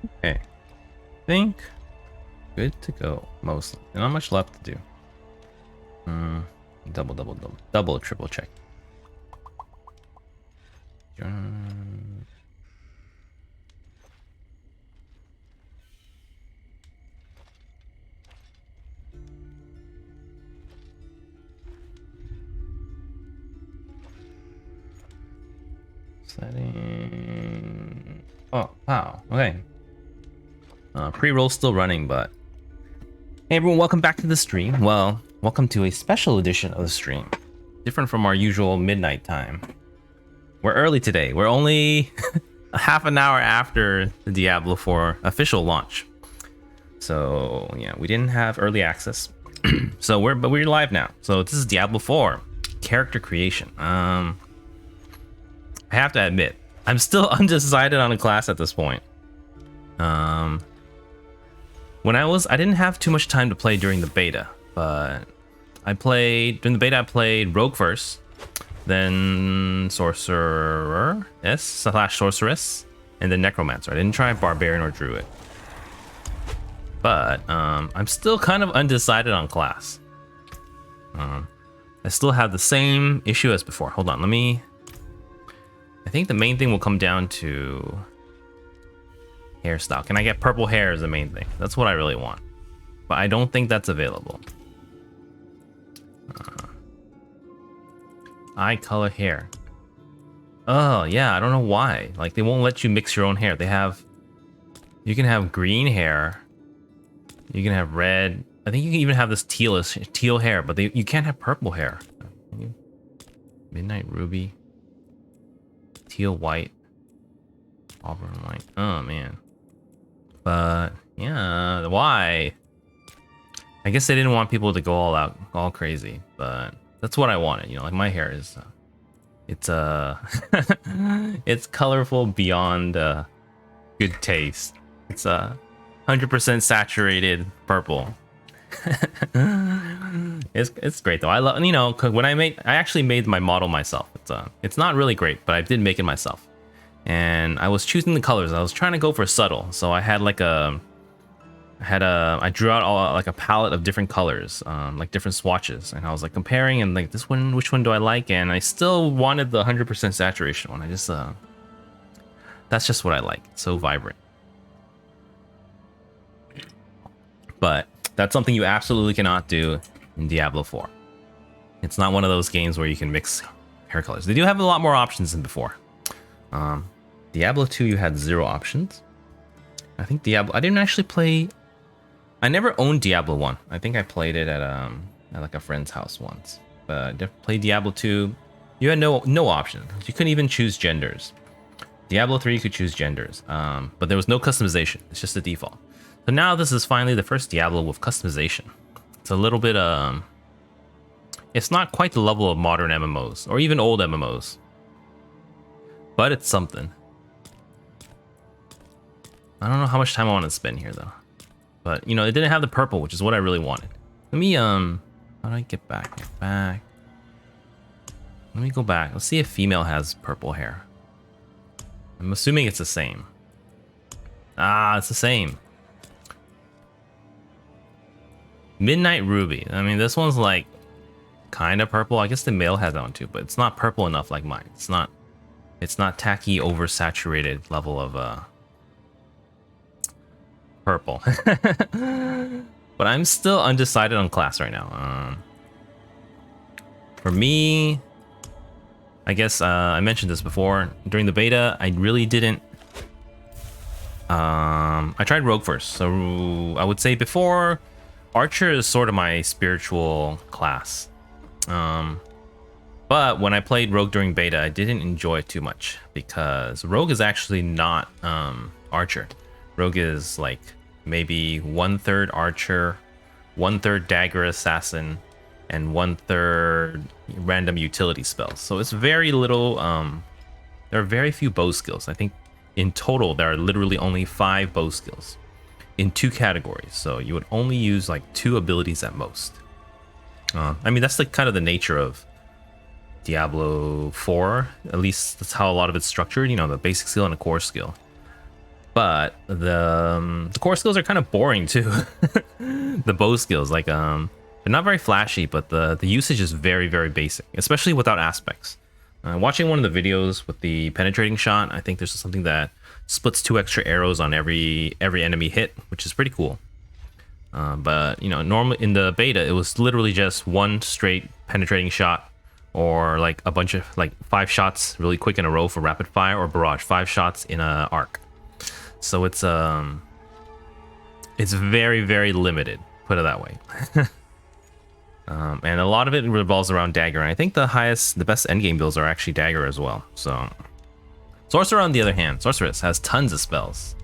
Okay, think good to go mostly. Not much left to do. Double, triple check. Setting. Oh wow. Okay. Pre-roll still running, but hey everyone, welcome back to the stream. Well, welcome to a special edition of the stream, different from our usual midnight time. We're early today. We're only a half an hour after the Diablo IV official launch. So yeah, we didn't have early access. So we're live now. So this is Diablo IV character creation. I have to admit, I'm still undecided on a class at this point. When I didn't have too much time to play during the beta, but during the beta I played Rogue first, then Sorcerer / Sorceress, and then Necromancer. I didn't try Barbarian or Druid. But I'm still kind of undecided on class. I still have the same issue as before. Hold on, I think the main thing will come down to hairstyle. Can I get purple hair is the main thing. That's what I really want. But I don't think that's available. Eye color hair. Oh, yeah, I don't know why. Like, they won't let you mix your own hair. You can have green hair. You can have red. I think you can even have this teal hair, but you can't have purple hair. Midnight ruby. Teal white. Auburn white. Oh, man. But yeah, why? I guess they didn't want people to go all crazy, but that's what I wanted. You know, like my hair is, it's it's colorful beyond good taste. It's 100% saturated purple. It's great though. I love, you know, when I actually made my model myself. It's not really great, but I did make it myself. And I was choosing the colors. I was trying to go for subtle, so I had I drew out like a palette of different colors, like different swatches, and I was like comparing and like this one, which one do I like? And I still wanted the 100% saturation one. That's just what I like. It's so vibrant. But that's something you absolutely cannot do in Diablo 4. It's not one of those games where you can mix hair colors. They do have a lot more options than before. Diablo 2, you had 0 options. I think I didn't actually play. I never owned Diablo 1. I think I played it at like a friend's house once. But I played Diablo 2. You had no options. You couldn't even choose genders. Diablo 3, you could choose genders, but there was no customization. It's just the default. So now this is finally the first Diablo with customization. It's a little bit it's not quite the level of modern MMOs or even old MMOs, but it's something. I don't know how much time I want to spend here though, but you know, it didn't have the purple, which is what I really wanted. Let me how do I get back? Let me go back. Let's see if female has purple hair. I'm assuming it's the same. Ah, it's the same. Midnight Ruby. I mean, this one's like kind of purple. I guess the male has that one too, but it's not purple enough like mine. It's not tacky, oversaturated level of purple. But I'm still undecided on class right now. For me, I guess I mentioned this before during the beta. I really didn't. I tried Rogue first, so I would say before, Archer is sort of my spiritual class. But when I played Rogue during beta, I didn't enjoy it too much because Rogue is actually not Archer. Rogue is like maybe 1/3 Archer, 1/3 Dagger Assassin, and 1/3 random utility spells. So it's very little. There are very few bow skills. I think in total there are literally only 5 bow skills in 2 categories. So you would only use like 2 abilities at most. I mean, that's like kind of the nature of Diablo 4. At least that's how a lot of it's structured. You know, the basic skill and a core skill. But the core skills are kind of boring too. The bow skills, like they're not very flashy, but the usage is very, very basic, especially without aspects. Watching one of the videos with the penetrating shot, I think there's something that splits 2 extra arrows on every enemy hit, which is pretty cool. But you know, normally in the beta, it was literally just 1 straight penetrating shot, or like a bunch of like 5 shots really quick in a row for rapid fire, or barrage, 5 shots in a arc. So it's very, very limited, put it that way. And a lot of it revolves around dagger, and I think the best endgame builds are actually dagger as well. So sorcerer, on the other hand, sorceress has tons of spells,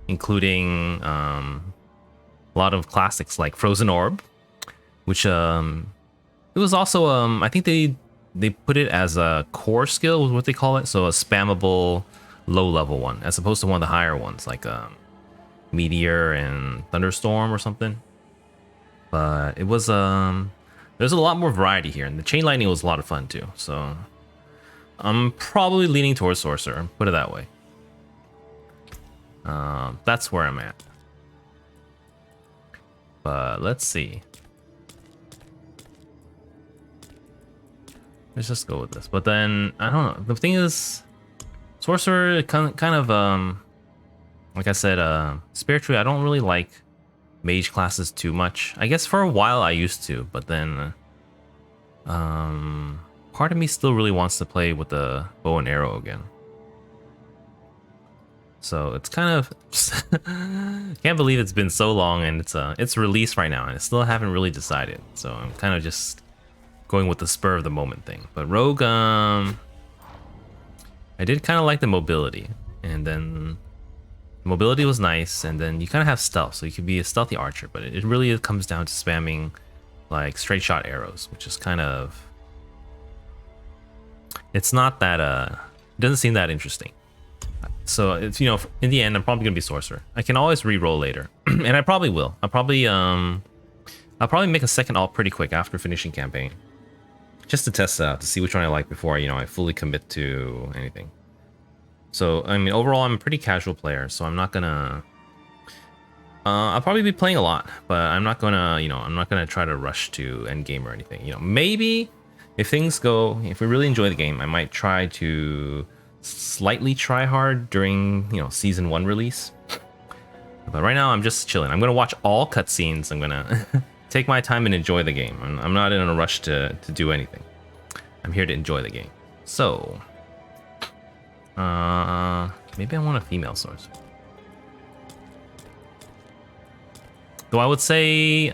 including a lot of classics like Frozen Orb, which it was also I think they put it as a core skill, was what they call it, so a spammable low level one, as opposed to one of the higher ones like Meteor and Thunderstorm or something. But it was there's a lot more variety here, and the chain lightning was a lot of fun too. So I'm probably leaning towards sorcerer, put it that way. That's where I'm at. But let's see. Let's just go with this. But then I don't know. The thing is, sorcerer kind of like I said, spiritually, I don't really like mage classes too much. I guess for a while I used to, but then part of me still really wants to play with the bow and arrow again. So it's kind of can't believe it's been so long, and it's released right now, and I still haven't really decided. So I'm kind of just going with the spur of the moment thing. But rogue, I did kind of like the mobility, and then mobility was nice, and then you kind of have stealth, so you could be a stealthy archer, but it really comes down to spamming like straight shot arrows, which is kind of, it's not that it doesn't seem that interesting. So it's, you know, in the end I'm probably gonna be sorcerer. I can always re-roll later and I probably will. I'll probably make a second alt pretty quick after finishing campaign, just to test it out, to see which one I like before, you know, I fully commit to anything. So, I mean, overall, I'm a pretty casual player, so I'm not gonna... I'll probably be playing a lot, but I'm not gonna, you know, I'm not gonna try to rush to end game or anything. You know, maybe if things go, if we really enjoy the game, I might try to slightly try hard during, you know, season 1 release. But right now, I'm just chilling. I'm gonna watch all cutscenes. I'm gonna take my time and enjoy the game. I'm not in a rush to do anything. I'm here to enjoy the game. So... maybe I want a female sorcerer. Though I would say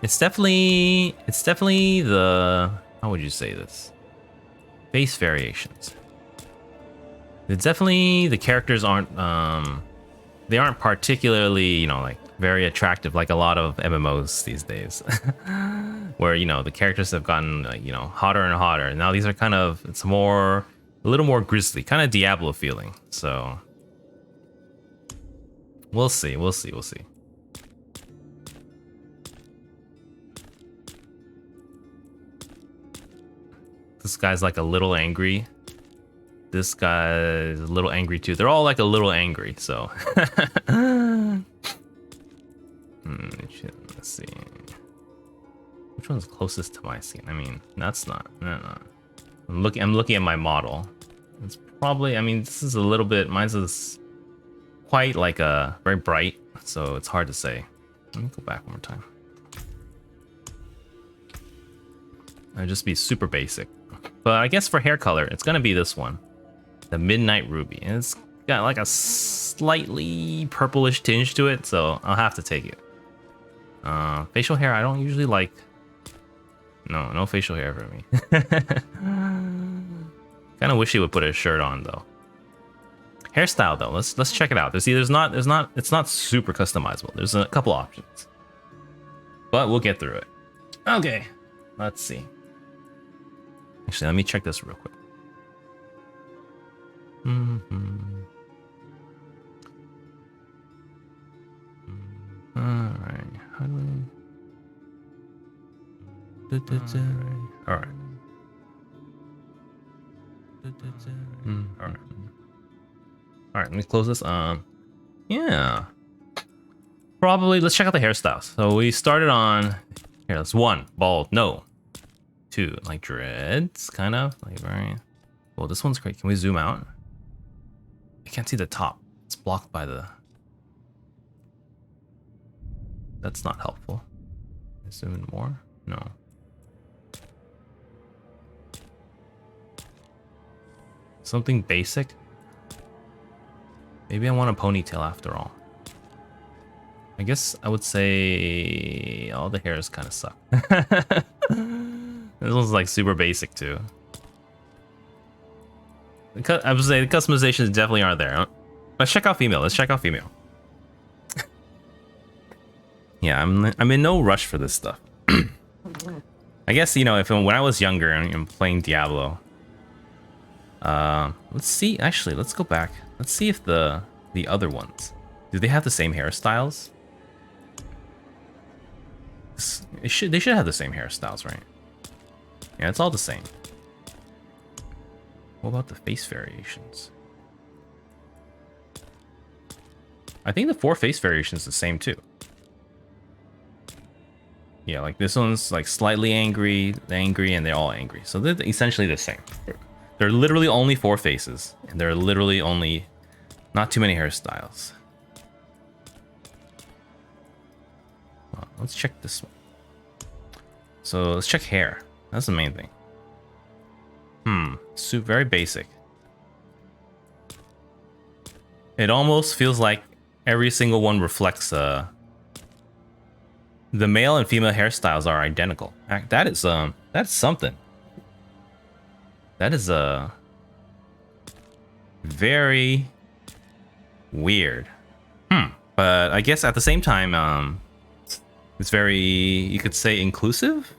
it's definitely the, how would you say this? Face variations. It's definitely, the characters aren't they aren't particularly, you know, like very attractive like a lot of MMOs these days. Where, you know, the characters have gotten you know, hotter and hotter. Now these are kind of, it's more, a little more grisly, kind of Diablo feeling. So we'll see. This guy's like a little angry. This guy's a little angry too. They're all like a little angry, so. Let's see. Which one's closest to my skin? I mean, that's not. No. I'm looking at my model. It's probably, I mean, this is a little bit, mine's is quite like a very bright, so it's hard to say. Let me go back one more time. I'll just be super basic. But I guess for hair color, it's gonna be this one, the Midnight Ruby. And it's got like a slightly purplish tinge to it, so I'll have to take it. Facial hair, I don't usually like. No facial hair for me. Kind of wish he would put a shirt on though. Hairstyle though, let's check it out. It's not super customizable. There's a couple options, but we'll get through it. Okay, let's see. Actually, let me check this real quick. All right. How do we? All right. All right. All right, let me close this. Yeah. Probably, let's check out the hairstyles. So we started on, here, that's 1, bald, no. 2, like dreads, kind of, like very, well, this one's great. Can we zoom out? I can't see the top. It's blocked by the, that's not helpful. Zoom in more? No. Something basic? Maybe I want a ponytail after all. I guess I would say all the hairs kind of suck. This one's like super basic too. I would say the customizations definitely aren't there. Let's check out female. Let's check out female. Yeah, I'm in no rush for this stuff. I guess, you know, if when I was younger and playing Diablo, let's see. Actually, let's go back. Let's see if the other ones, do they have the same hairstyles? They should have the same hairstyles, right? Yeah, it's all the same. What about the face variations? I think the 4 face variations is the same too. Yeah, like this one's like slightly angry, and they're all angry. So they're essentially the same. There are literally only 4 faces, and there are literally only not too many hairstyles. Well, let's check this one. So let's check hair. That's the main thing. So very basic. It almost feels like every single one reflects the male and female hairstyles are identical. That is that's something. That is very weird. But I guess at the same time, it's very, you could say, inclusive.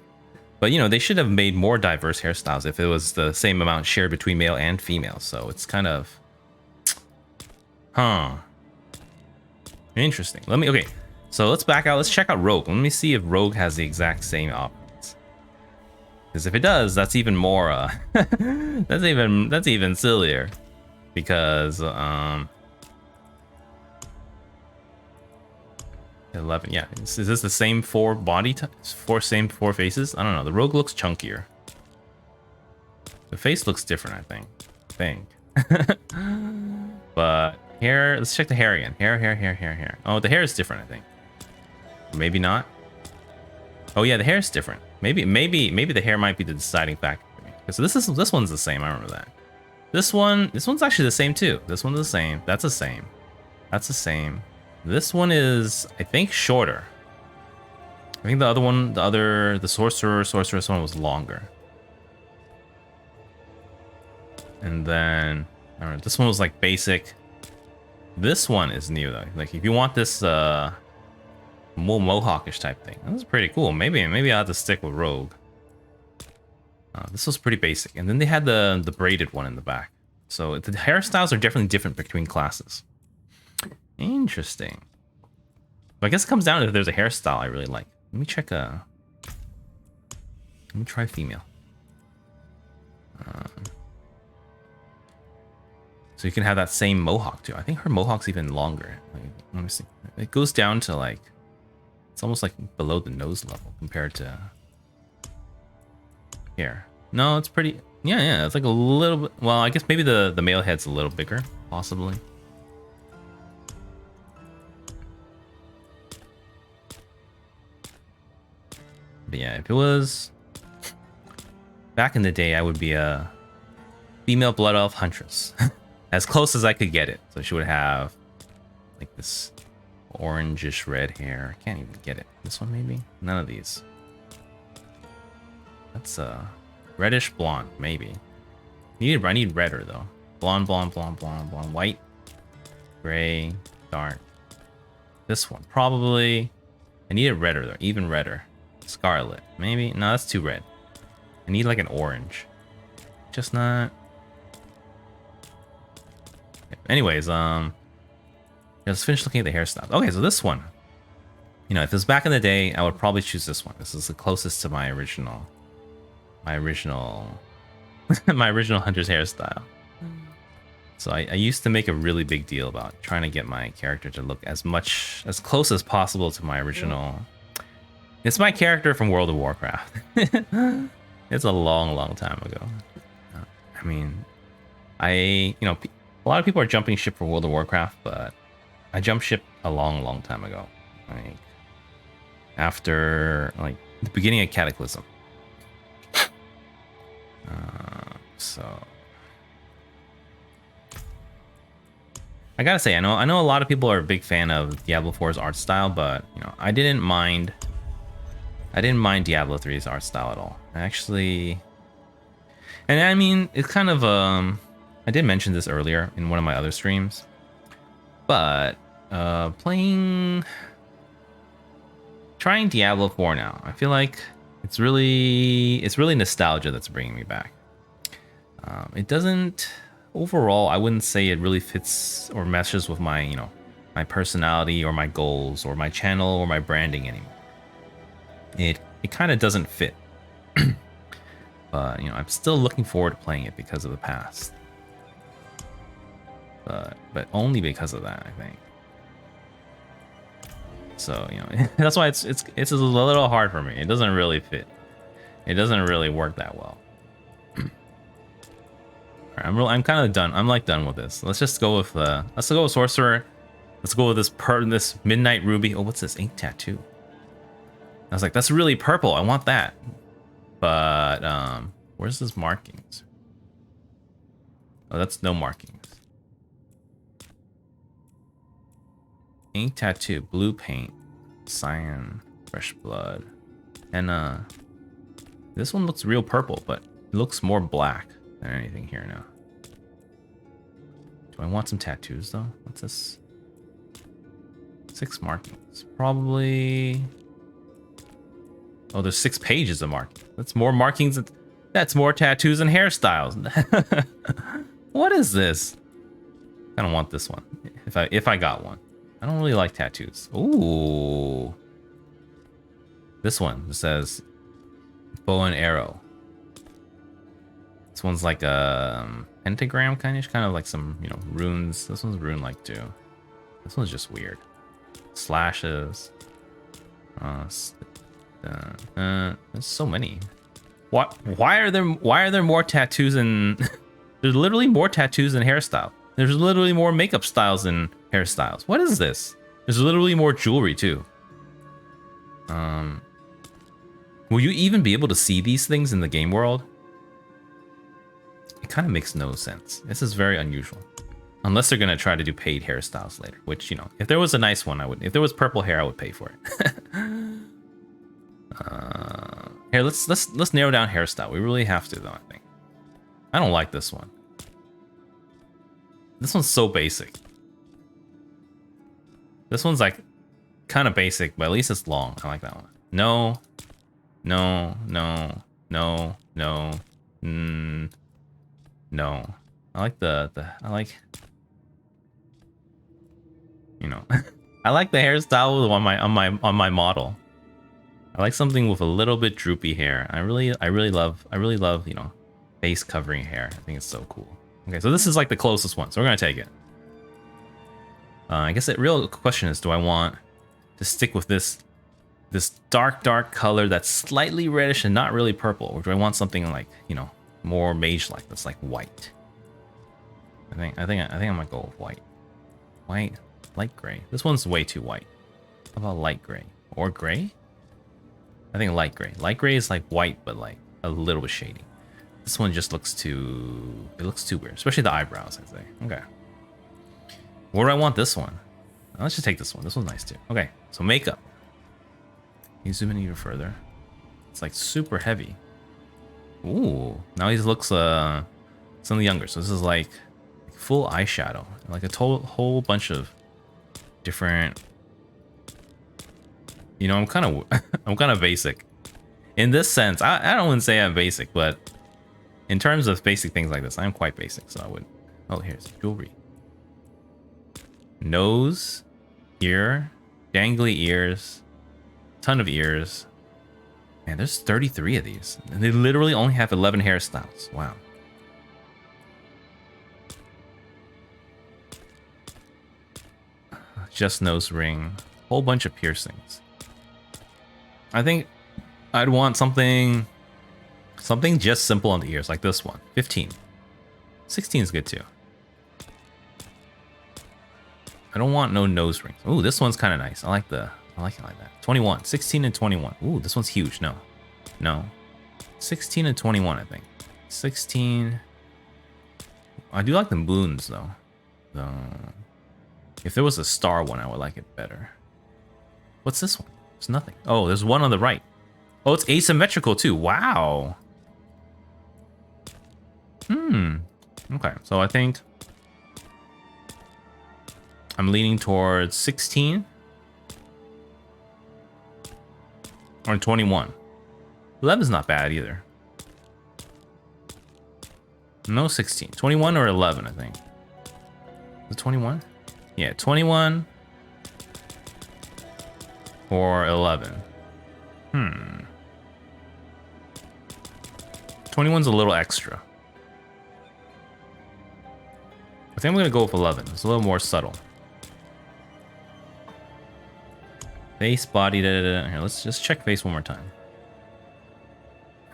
But you know, they should have made more diverse hairstyles if it was the same amount shared between male and female. So it's kind of, interesting. Okay. So let's back out. Let's check out Rogue. Let me see if Rogue has the exact same options. Because if it does, that's even more. that's even sillier. Because 11. Yeah. Is this the same 4 body types? 4 faces? I don't know. The Rogue looks chunkier. The face looks different, I think. But hair. Let's check the hair again. Hair. Oh, the hair is different, I think. Maybe not. Oh yeah, the hair is different. Maybe the hair might be the deciding factor for me. So this one's the same. I remember that. This one's actually the same too. This one's the same. That's the same. That's the same. This one is, I think, shorter. I think the other one, the sorceress one was longer. And then, I don't know, this one was like basic. This one is new though. Like if you want this more mohawkish type thing, this is pretty cool. Maybe I'll have to stick with Rogue. This was pretty basic. And then they had the braided one in the back. So the hairstyles are definitely different between classes. Interesting. But I guess it comes down to if there's a hairstyle I really like. Let me check let me try female. So you can have that same mohawk too. I think her mohawk's even longer. Like, let me see. It goes down to like, it's almost like below the nose level compared to here. No, it's pretty, yeah, it's like a little bit, well, I guess maybe the male head's a little bigger, possibly. But yeah, if it was back in the day, I would be a female blood elf huntress. As close as I could get it. So she would have like this orangish red hair. I can't even get it. This one maybe? None of these. That's reddish blonde, maybe. I need redder though. Blonde, white, gray, dark. This one, probably. I need it redder though, even redder. Scarlet, maybe. No, that's too red. I need like an orange. Just not. Anyways, let's finish looking at the hairstyles. Okay, so this one, you know, if it was back in the day, I would probably choose this one. This is the closest to my original my original hunter's hairstyle. So I used to make a really big deal about trying to get my character to look as close as possible to my original. It's my character from World of Warcraft. It's a long time ago. I mean, a lot of people are jumping ship for World of Warcraft, but I jumped ship a long time ago. Like after like the beginning of Cataclysm. So I gotta say, I know a lot of people are a big fan of Diablo 4's art style, but I didn't mind Diablo 3's art style at all. Actually, and I mean, it's kind of I did mention this earlier in one of my other streams, but trying Diablo 4 now, I feel like it's really nostalgia that's bringing me back. It doesn't overall, I wouldn't say it really fits or meshes with my my personality or my goals or my channel or my branding anymore. It kind of doesn't fit. But I'm still looking forward to playing it because of the past. But only because of that, I think. So that's why it's a little hard for me. It doesn't really fit. It doesn't really work that well. Alright, I'm kind of done. I'm like done with this. Let's just go with sorcerer. Let's go with this midnight ruby. Oh, what's this? Ink tattoo. I was like, that's really purple. I want that. But where's this markings? Oh, that's no markings. Ink tattoo, blue paint, cyan, fresh blood, and this one looks real purple, but it looks more black than anything here now. Do I want some tattoos though? What's this? 6 markings, probably. Oh, there's 6 pages of markings. That's more markings. That's more tattoos and hairstyles. What is this? I don't want this one. If I got one. I don't really like tattoos. Ooh. This one says bow and arrow. This one's like a pentagram kind of like some, runes. This one's rune-like too. This one's just weird. Slashes. There's so many. What? Why are there more tattoos and there's literally more tattoos and hairstyle. There's literally more makeup styles and hairstyles. What is this? There's literally more jewelry too. Will you even be able to see these things in the game world? It kind of makes no sense. This is very unusual. Unless they're gonna try to do paid hairstyles later, which if there was a nice one, I would. If there was purple hair, I would pay for it. Here, let's narrow down hairstyle. We really have to though, I think. I don't like this one. This one's so basic. This one's like kind of basic, but at least it's long. I like that one. No. No. I like I like I like the hairstyle on my model. I like something with a little bit droopy hair. I really love face covering hair. I think it's so cool. Okay, so this is like the closest one, so we're gonna take it. I guess the real question is, do I want to stick with this dark color that's slightly reddish and not really purple, or do I want something like more mage-like that's like white? I think I might go with white. White, light gray. This one's way too white. How about light gray or gray? I think light gray. Light gray is like white, but like a little bit shady. This one just looks too... It looks too weird, especially the eyebrows, I think. Okay. Where do I want this one? Let's just take this one. This one's nice too. Okay, so makeup. Can you zoom in even further? It's like super heavy. Ooh, now he looks something younger. So this is like full eyeshadow, like a whole bunch of different. I'm kind of basic in this sense. I don't want to say I'm basic, but in terms of basic things like this, I'm quite basic. So I would. Oh, here's jewelry. Nose, ear, dangly ears, ton of ears. Man, there's 33 of these. And they literally only have 11 hairstyles. Wow. just nose ring, whole bunch of piercings. I think I'd want something just simple on the ears, like this one. 15. 16 is good too. I don't want no nose rings. Ooh, this one's kind of nice. I like it like that. 21, 16 and 21. Ooh, this one's huge. No. 16 and 21, I think. 16. I do like the moons though. If there was a star one, I would like it better. What's this one? There's nothing. Oh, there's one on the right. Oh, it's asymmetrical too. Wow. Okay, so I think I'm leaning towards 16 or 21. 11's not bad either. No 16. 21 or 11, I think. Is it 21? Yeah, 21 or 11. 21's a little extra. I think I'm gonna go with 11. It's a little more subtle. Face, body, Here, let's just check face one more time.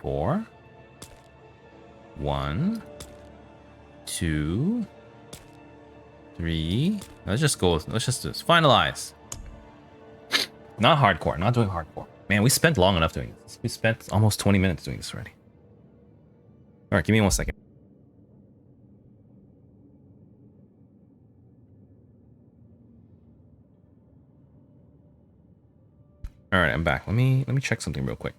4, 1, 2, 3. Let's just finalize. Not hardcore, not doing hardcore. Man, we spent long enough doing this. We spent almost 20 minutes doing this already. All right, give me 1 second. All right, I'm back. Let me check something real quick.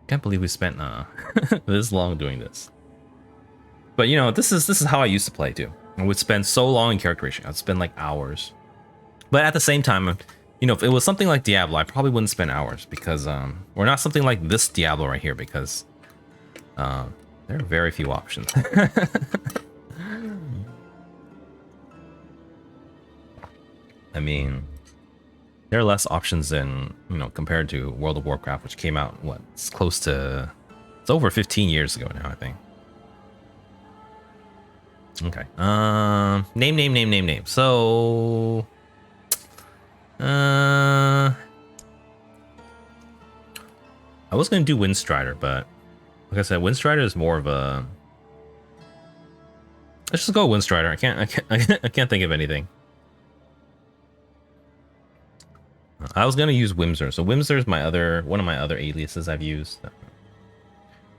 Can't believe we spent this long doing this. But you know, this is how I used to play too. I would spend so long in character creation. I'd spend like hours. But at the same time, you know, if it was something like Diablo, I probably wouldn't spend hours because or not something like this Diablo right here because there are very few options. I mean, there are less options than, you know, compared to World of Warcraft, which came out, what, it's over 15 years ago now, I think. Okay. Name. So, I was gonna do Windstrider, but like I said, Windstrider is more of a. Let's just go Windstrider. I can't think of anything. I was gonna use Whimser. So Whimser is one of my other aliases I've used.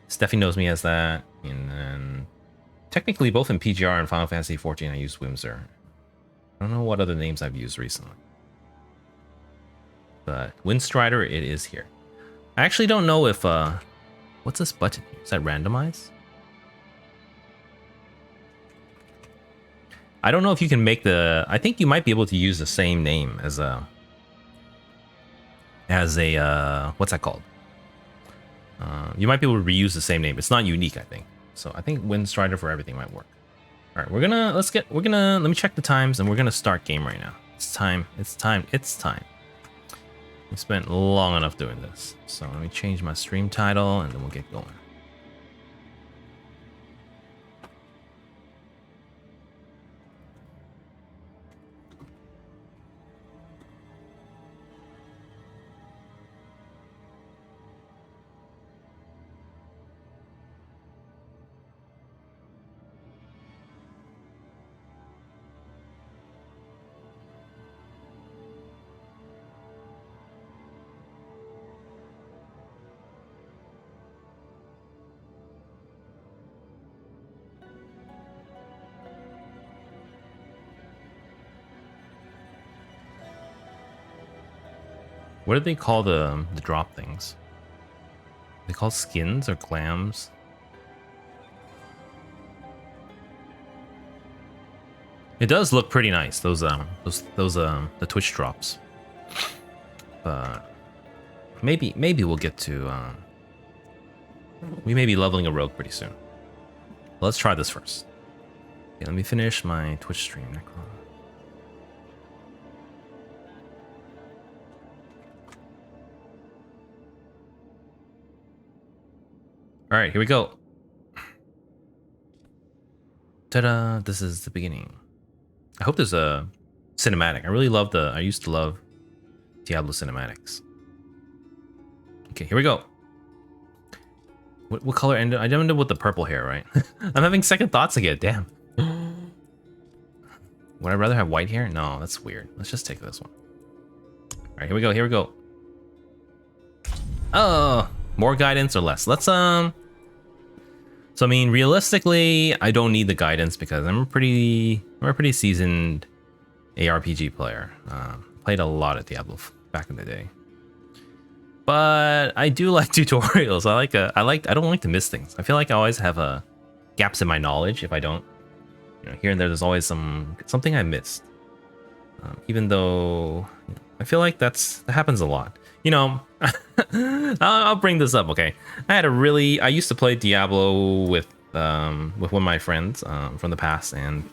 Steffi knows me as that, and then technically both in PGR and Final Fantasy XIV I used Whimser. I don't know what other names I've used recently, but Windstrider it is here. I actually don't know if what's this button? Is that randomize? I don't know if you can make I think you might be able to use the same name as a what's that called? You might be able to reuse the same name. It's not unique, I think. So I think Windstrider for everything might work. All right, let me check the times and we're gonna start game right now. It's time. We spent long enough doing this. So let me change my stream title and then we'll get going. What do they call the drop things? Are they called skins or clams? It does look pretty nice. Those the Twitch drops. But maybe we'll get to we may be leveling a rogue pretty soon. Let's try this first. Okay, let me finish my Twitch stream. All right, here we go. Ta-da! This is the beginning. I hope there's a cinematic. I used to love Diablo cinematics. Okay, here we go. What color ended? I ended with the purple hair, right? I'm having second thoughts again. Damn. Would I rather have white hair? No, that's weird. Let's just take this one. All right, here we go. Here we go. Oh, more guidance or less? Let's So I mean, realistically, I don't need the guidance because I'm a pretty seasoned ARPG player. Played a lot of Diablo back in the day. But I do like tutorials. I don't like to miss things. I feel like I always have gaps in my knowledge if I don't. You know, here and there's always something I missed. Even though I feel like that happens a lot. You know, I'll bring this up. Okay, I used to play Diablo with one of my friends from the past, and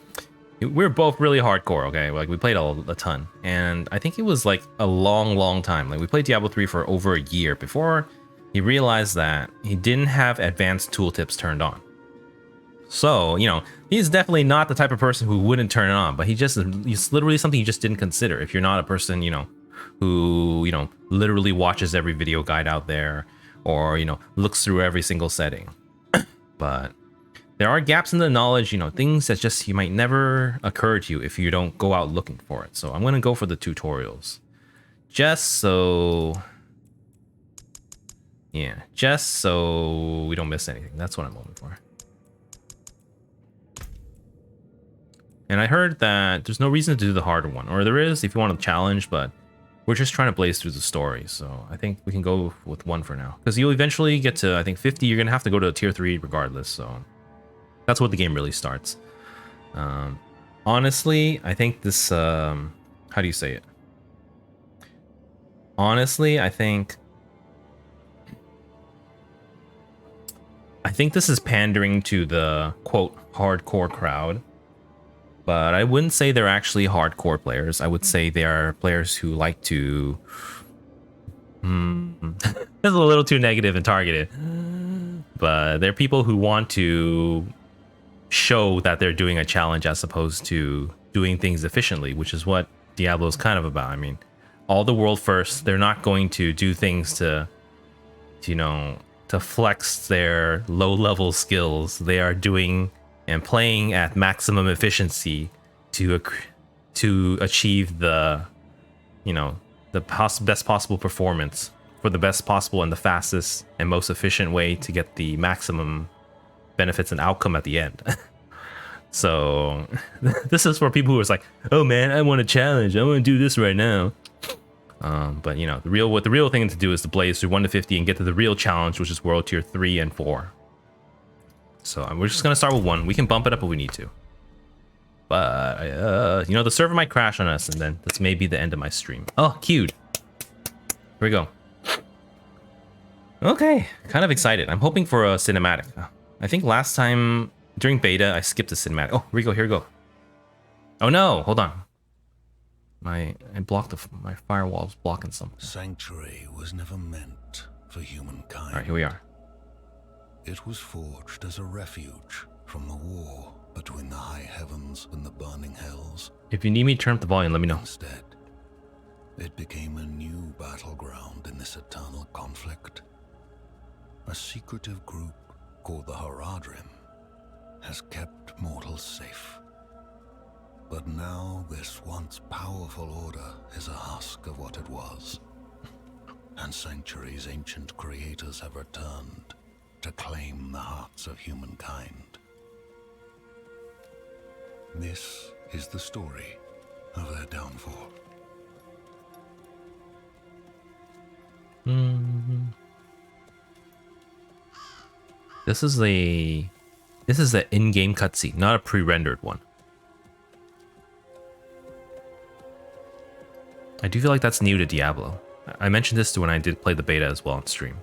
we were both really hardcore. Okay, like we played a ton, and I think it was like a long time. Like we played Diablo 3 for over a year before he realized that he didn't have advanced tooltips turned on. So, you know, he's definitely not the type of person who wouldn't turn it on, but it's literally something you just didn't consider. If you're not a person, you know, who, you know, literally watches every video guide out there or, you know, looks through every single setting. But there are gaps in the knowledge, you know, things that just you might never occur to you if you don't go out looking for it. So I'm going to go for the tutorials just so we don't miss anything. That's what I'm looking for. And I heard that there's no reason to do the harder one, or there is if you want a challenge, but we're just trying to blaze through the story. So I think we can go with 1 for now, because you'll eventually get to, I think 50. You're gonna have to go to tier 3 regardless. So that's what the game really starts. Honestly, I think this. How do you say it? Honestly, I think this is pandering to the quote hardcore crowd. But I wouldn't say they're actually hardcore players. I would say they are players who like to... That's a little too negative and targeted. But they're people who want to show that they're doing a challenge as opposed to doing things efficiently, which is what Diablo is kind of about. I mean, all the world first. They're not going to do things to you know, to flex their low-level skills. They are doing and playing at maximum efficiency to achieve the, you know, the best possible performance for the best possible and the fastest and most efficient way to get the maximum benefits and outcome at the end. So this is for people who are like, oh man, I want a challenge. I want to do this right now. But you know, the real thing to do is to blaze through 1 to 50 and get to the real challenge, which is World Tier 3 and 4. So we're just gonna start with 1. We can bump it up if we need to. But you know, the server might crash on us, and then that's maybe the end of my stream. Oh, queued. Here we go. Okay, kind of excited. I'm hoping for a cinematic. I think last time during beta I skipped a cinematic. Oh, here we go. Here we go. Oh no, hold on. I blocked my firewall's blocking something. Sanctuary was never meant for humankind. All right, here we are. It was forged as a refuge from the war between the high heavens and the burning hells. If you need me to turn up the volume, let me know. Instead, it became a new battleground in this eternal conflict. A secretive group called the Haradrim has kept mortals safe. But now this once powerful order is a husk of what it was. And Sanctuary's ancient creators have returned to claim the hearts of humankind. This is the story of their downfall. This is the in-game cutscene, not a pre-rendered one. I do feel like that's new to Diablo. I mentioned this when I did play the beta as well on stream.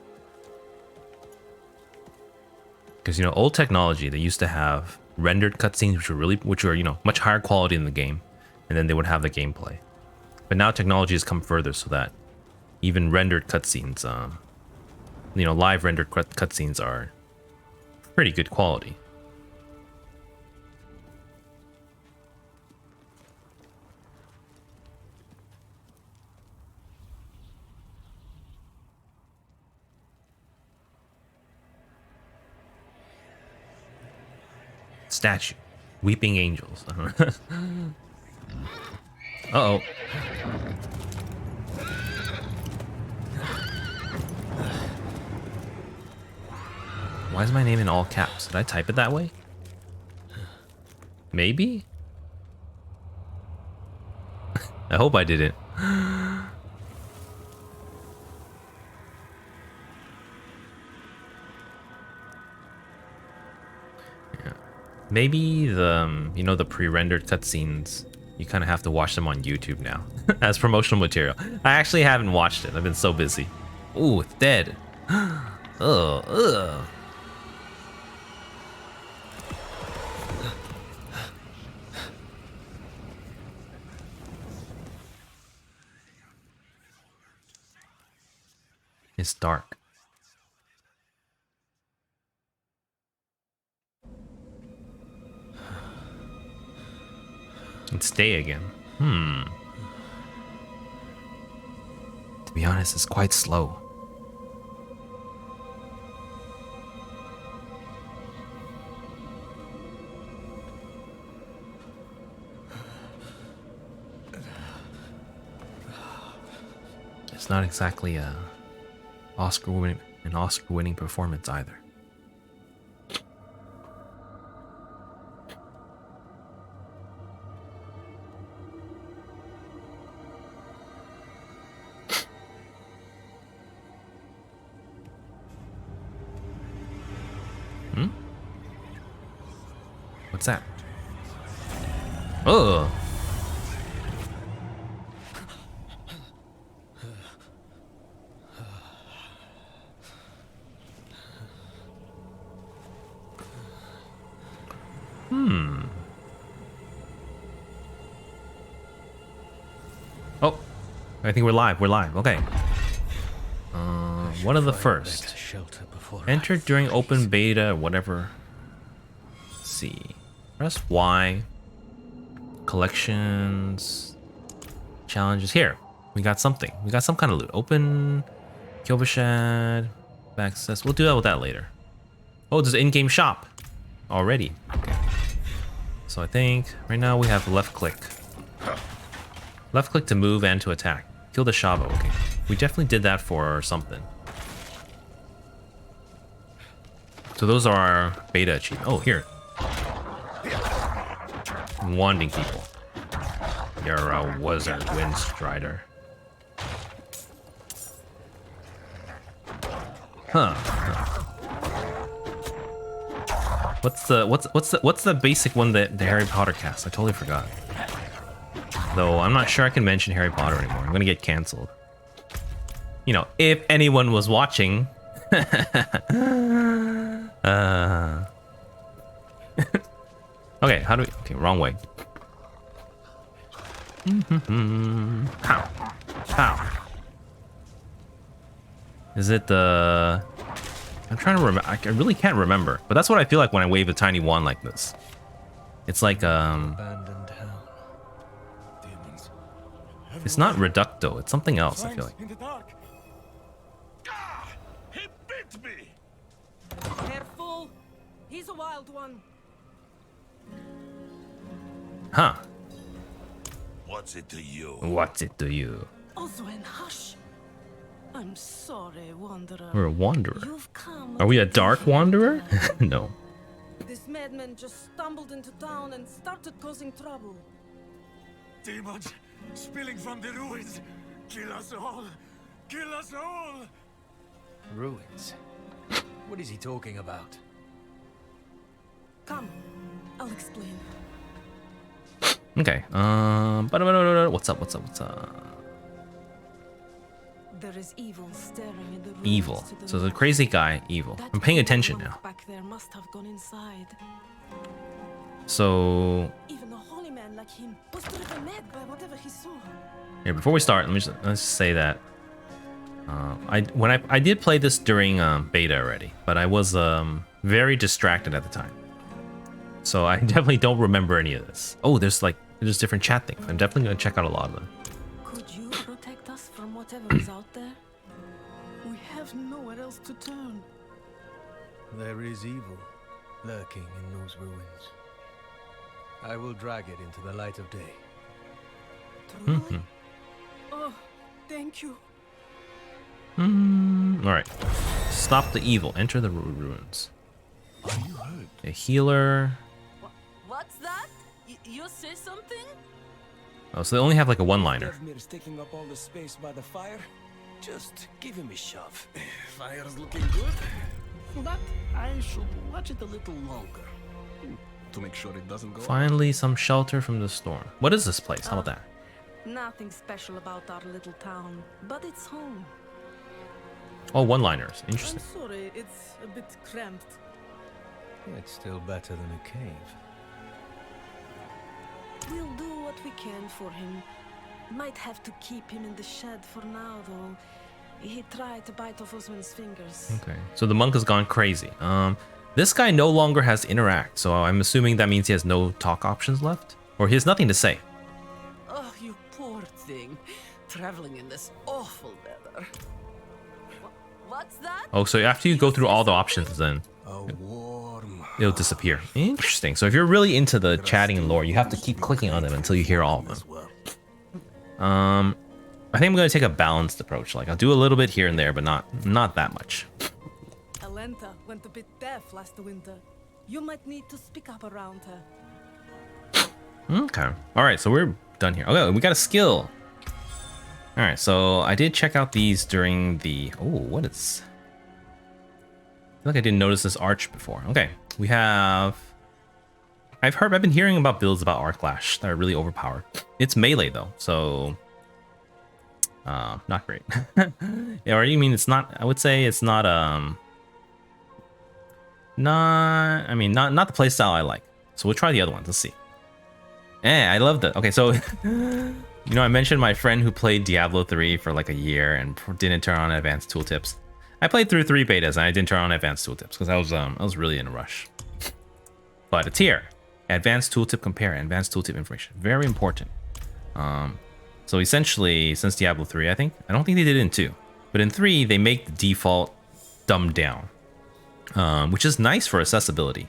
Because, you know, old technology, they used to have rendered cutscenes which were, you know, much higher quality in the game, and then they would have the gameplay. But now technology has come further so that even rendered cutscenes, you know, live rendered cutscenes are pretty good quality. . Statue. Weeping angels. Uh-oh. Why is my name in all caps? Did I type it that way? Maybe? I hope I didn't. Maybe the, you know, the pre-rendered cutscenes, you kind of have to watch them on YouTube now as promotional material. I actually haven't watched it. I've been so busy. Ooh, it's dead. Ugh. It's dark. It's day again. To be honest, it's quite slow. It's not exactly an Oscar-winning performance either. What's that? Oh. Oh, I think we're live. We're live. Okay. One of the first. Entered during open beta or whatever. Let's see. Press Y. Collections. Challenges. Here. We got something. We got some kind of loot. Open. Kilbashad. Access. We'll do that with that later. Oh, there's an in-game shop. Already. Okay. So I think right now we have left click. Left click to move and to attack. Kill the Shavo. Okay. We definitely did that for something. So those are our beta achievements. Oh, here. Wanding people. You're a wizard, Windstrider. Huh. What's the basic one that the Harry Potter cast? I totally forgot. Though I'm not sure I can mention Harry Potter anymore. I'm gonna get canceled. You know, if anyone was watching. Okay, how do we? Okay, wrong way. Pow, pow. Is it the? I'm trying to remember. I really can't remember, but that's what I feel like when I wave a tiny wand like this. It's like Abandoned town. Demons. It's not Reducto. It's something else. I feel like. In the dark. Ah! He bit me. Careful! He's a wild one. Huh? What's it to you? What's it to you? Oswen, hush. I'm sorry, wanderer. We're a wanderer. You've come. Are we a dark wanderer? No. This madman just stumbled into town and started causing trouble. Demons spilling from the ruins. Kill us all. Kill us all. Ruins? What is he talking about? Come, I'll explain. Okay. What's up? There is evil staring in the ruins Evil. to the So the north. crazy guy, evil. That I'm paying evil attention monk now. Back there must have gone inside. So Even a holy man like him was driven mad by whatever he saw. here, before we start, let's just say that I did play this during beta already, but I was very distracted at the time, so I definitely don't remember any of this. Oh, there's different chat things. I'm definitely gonna check out a lot of them. Could you protect us from whatever is out there? We have nowhere else to turn. There is evil lurking in those ruins. I will drag it into the light of day. Truly? Oh, thank you. All right. Stop the evil. Enter the ruins. Are you hurt? A healer. What's that? You say something? Oh, so they only have like a one-liner. Devmir's taking up all the space by the fire. Just give him a shove. Fire's looking good. But I should watch it a little longer. To make sure it doesn't go out. Finally, some shelter from the storm. What is this place? How about that? Nothing special about our little town, but it's home. Oh, one-liners. I'm Interesting. sorry, it's a bit cramped. It's still better than a cave. We'll do what we can for him. Might have to keep him in the shed for now, though. He tried to bite off Osman's fingers. Okay. So the monk has gone crazy. This guy no longer has interact, so I'm assuming that means he has no talk options left? Or he has nothing to say. Oh, you poor thing. Traveling in this awful weather. What's that? Oh, so after you go through all the options, then A warm. it'll disappear. Interesting. So if you're really into the chatting and lore, you have to keep clicking on them until you hear all of them. As well. I think I'm going to take a balanced approach. Like, I'll do a little bit here and there, but not that much. Alenta went a bit deaf last winter. You might need to speak up around her. Okay. All right, so we're done here. Okay, we got a skill. All right, so I did check out these during the... Oh, what is... I feel like I didn't notice this arch before. Okay, we have... I've been hearing about builds about Arc Lash that are really overpowered. It's melee though, so... not great. Yeah, or you mean it's not... I would say it's not, not the playstyle I like. So we'll try the other ones. Let's see. I love that. Okay, so you know, I mentioned my friend who played Diablo 3 for like a year and didn't turn on advanced tooltips. I played through 3 betas and I didn't turn on advanced tooltips because I was really in a rush. But it's here. Advanced tooltip compare, advanced tooltip information. Very important. So essentially, since Diablo 3, I don't think they did it in 2, but in 3 they make the default dumbed down, which is nice for accessibility.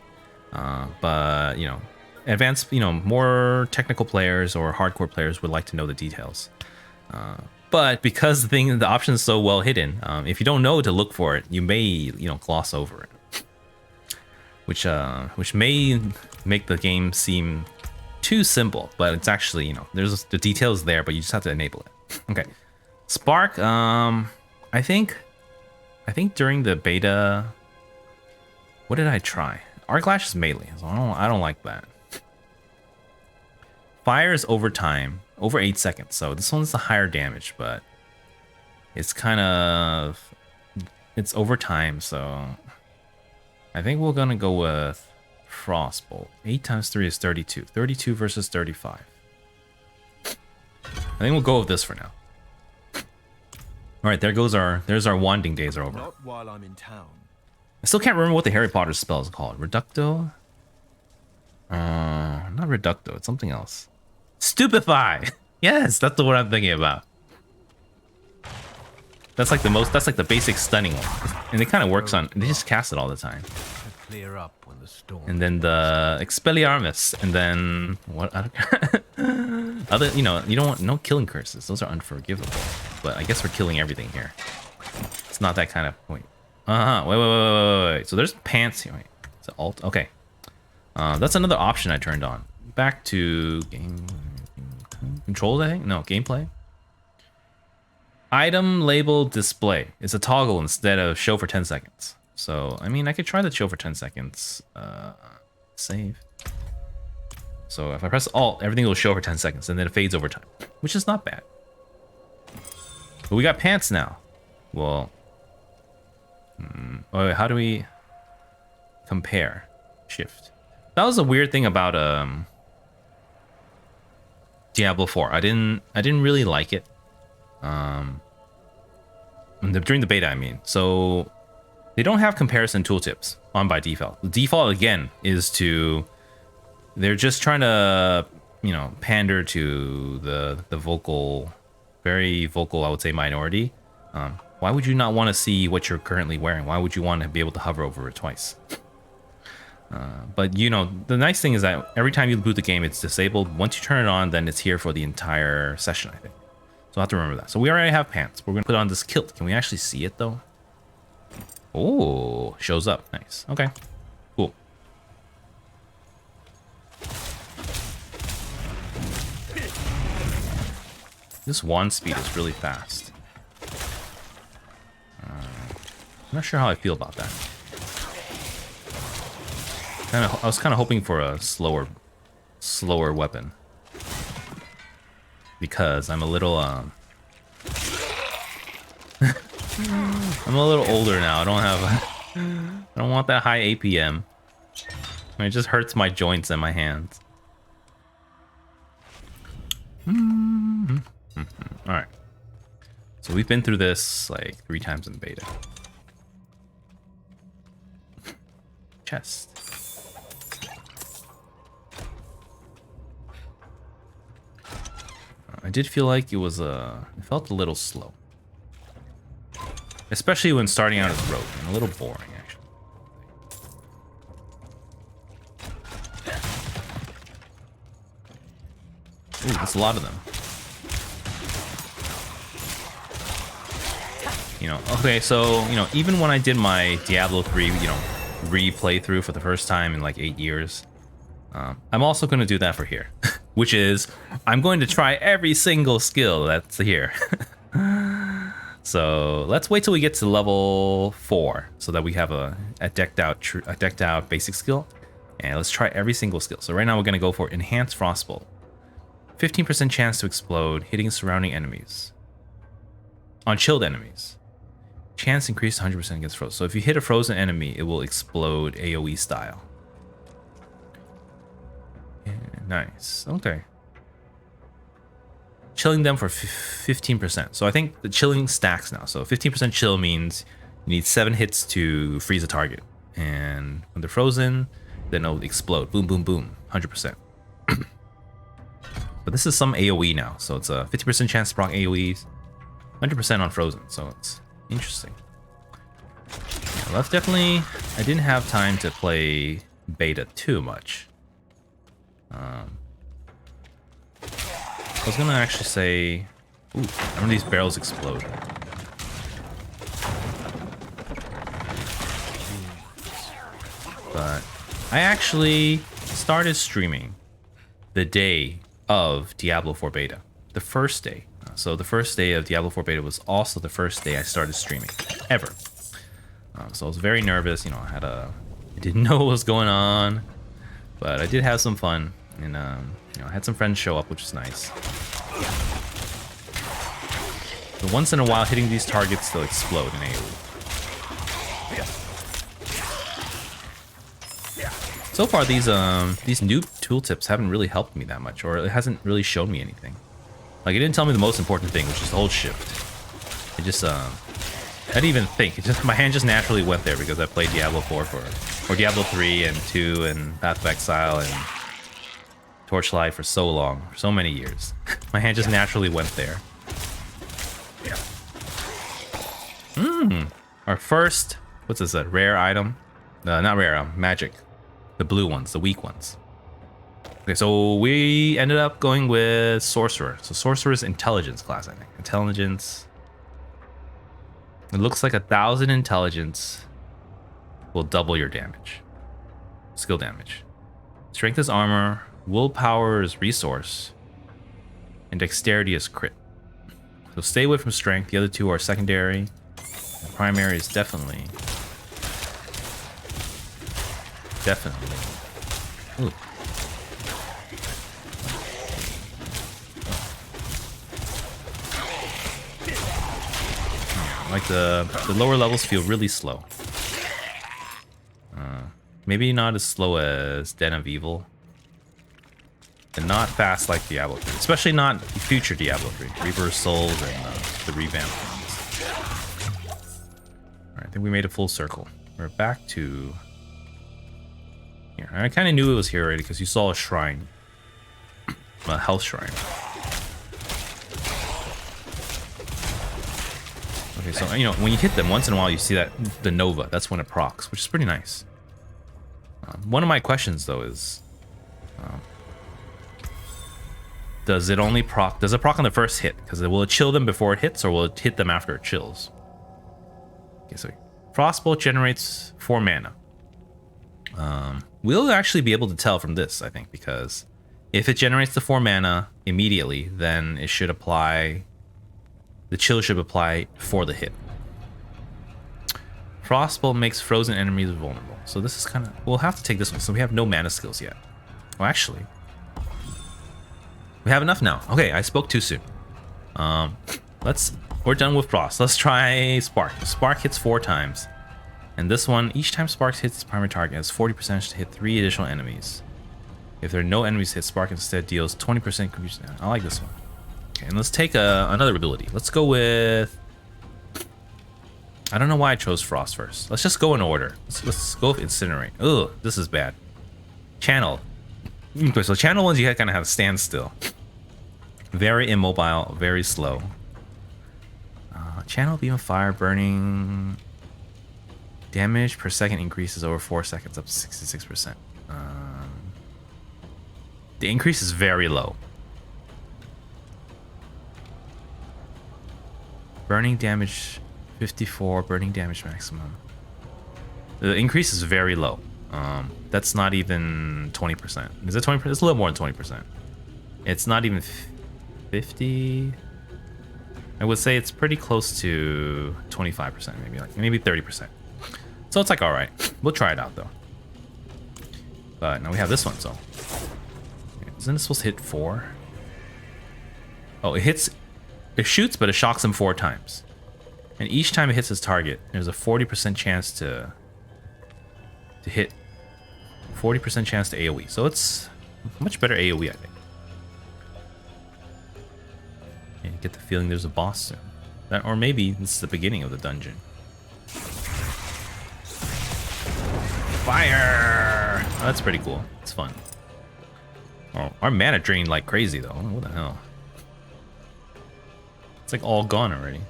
But you know, advanced, you know, more technical players or hardcore players would like to know the details. But because the option is so well hidden, if you don't know to look for it, you may, you know, gloss over it, which may make the game seem too simple. But it's actually, you know, there's the details there, but you just have to enable it. Okay, Spark. I think during the beta, what did I try? Arc Lash is melee, so I don't like that. Fire is over time, over 8 seconds. So this one's the higher damage, but it's it's over time. So I think we're gonna go with Frostbolt. 8 times 3 is 32. 32 versus 35. I think we'll go with this for now. All right, there's our wanding days are over. Not while I'm in town. I still can't remember what the Harry Potter spell is called. Reducto? Not Reducto. It's something else. Stupefy! Yes, that's the word I'm thinking about. That's like the basic stunning one. And it kind of works on... They just cast it all the time. Clear up when the storm. And then the Expelliarmus. And then... What? Other... You know, you don't want... No killing curses. Those are unforgivable. But I guess we're killing everything here. It's not that kind of point. Wait. So there's pants here. Wait. It's alt. Okay. That's another option I turned on. Back to game controls, I think. No, gameplay. Item label display. It's a toggle instead of show for 10 seconds. So I mean, I could try the show for 10 seconds. Save. So if I press Alt, everything will show for 10 seconds, and then it fades over time, which is not bad. But we got pants now. Well. Oh, how do we compare? Shift. That was a weird thing about Diablo 4. I didn't really like it. During the beta, I mean. So they don't have comparison tooltips on by default. The default again is they're just trying to, you know, pander to the vocal, very vocal, I would say, minority. Why would you not want to see what you're currently wearing? Why would you want to be able to hover over it twice? But you know, the nice thing is that every time you boot the game, it's disabled. Once you turn it on, then it's here for the entire session, I think. So I have to remember that. So we already have pants. We're gonna put on this kilt. Can we actually see it though? Oh, shows up. Nice. Okay, cool. This wand speed is really fast. I'm not sure how I feel about that. I was kind of hoping for a slower weapon because I'm a little I'm a little older now. I don't want that high APM. It just hurts my joints and my hands. All right. So we've been through this like 3 times in beta. Chest. I did feel like it was it felt a little slow. Especially when starting out as rogue, and a little boring actually. Ooh, that's a lot of them. You know, okay, so, you know, even when I did my Diablo 3, you know, re-playthrough for the first time in like 8 years, I'm also going to do that for here, which is I'm going to try every single skill that's here. So let's wait till we get to level 4 so that we have a decked out basic skill, and let's try every single skill. So right now we're going to go for Enhanced Frostbolt. 15% chance to explode, hitting surrounding enemies. On chilled enemies. Chance increased 100% against frozen. So if you hit a frozen enemy, it will explode AoE style. Yeah, nice. Okay. Chilling them for 15%. So I think the chilling stacks now. So 15% chill means you need 7 hits to freeze a target. And when they're frozen, then it'll explode. Boom, boom, boom. 100%. But this is some AoE now. So it's a 50% chance to proc AoEs. 100% on frozen. So it's interesting. Yeah, that's definitely... I didn't have time to play beta too much. I was gonna actually say... Ooh, none of these barrels explode. But I actually started streaming the day of Diablo 4 beta. The first day. So the first day of Diablo 4 beta was also the first day I started streaming, ever. So I was very nervous, you know, I didn't know what was going on, but I did have some fun, and you know, I had some friends show up, which is nice. But once in a while, hitting these targets, they'll explode in AoE. So far, these new tooltips haven't really helped me that much, or it hasn't really shown me anything. Like, it didn't tell me the most important thing, which is the hold shift. It just, I didn't even think. It just, my hand just naturally went there because I played Diablo 4 or Diablo 3 and 2 and Path of Exile and Torchlight for so long, for so many years. My hand just naturally went there. Our first, what's this, a rare item? Not rare, magic. The blue ones, the weak ones. Okay, so we ended up going with Sorcerer. So Sorcerer's Intelligence class, I think. Intelligence. It looks like 1,000 intelligence will double your damage. Skill damage. Strength is armor. Willpower is resource. And dexterity is crit. So stay away from strength. The other two are secondary. The primary is definitely. Ooh. Like the lower levels feel really slow. Maybe not as slow as Den of Evil. And not fast like Diablo 3. Especially not future Diablo 3. Reaper of Souls and the revamped ones. Alright, I think we made a full circle. We're back to... here. I kind of knew it was here already because you saw a shrine. A health shrine. Okay, so, you know, when you hit them, once in a while you see that, the Nova. That's when it procs, which is pretty nice. One of my questions though is, does it only proc? Does it proc on the first hit? Because will it chill them before it hits, or will it hit them after it chills? Okay, so Frostbolt generates 4 mana. We'll actually be able to tell from this, I think, because if it generates the 4 mana immediately, then it should apply. The chill should apply for the hit. Frostbolt makes frozen enemies vulnerable. So this is kind of... We'll have to take this one. So we have no mana skills yet. Well, actually... We have enough now. Okay, I spoke too soon. We're done with Frost. Let's try Spark. Spark hits 4 times. And this one, each time Spark hits its primary target, has 40% to hit 3 additional enemies. If there are no enemies hit, Spark instead deals 20% confusion. I like this one. Okay, and let's take another ability. Let's go with... I don't know why I chose Frost first. Let's just go in order. Let's go with Incinerate. Ugh, this is bad. Channel. Okay, so channel ones you kind of have to stand still. Very immobile, very slow. Channel Beam of Fire, burning... Damage per second increases over 4 seconds, up to 66%. The increase is very low. Burning damage 54, burning damage maximum. The increase is very low. That's not even 20%. Is it 20%? It's a little more than 20%. It's not even 50. I would say it's pretty close to 25%, maybe 30%. So it's like, all right, we'll try it out though. But now we have this one, so isn't it supposed to hit 4? Oh, it shoots, but it shocks him 4 times. And each time it hits his target, there's a 40% chance to hit. 40% chance to AoE. So it's much better AoE, I think. And you get the feeling there's a boss soon. Or maybe this is the beginning of the dungeon. Fire! Oh, that's pretty cool. It's fun. Oh, our mana drained like crazy though. What the hell? It's like all gone already.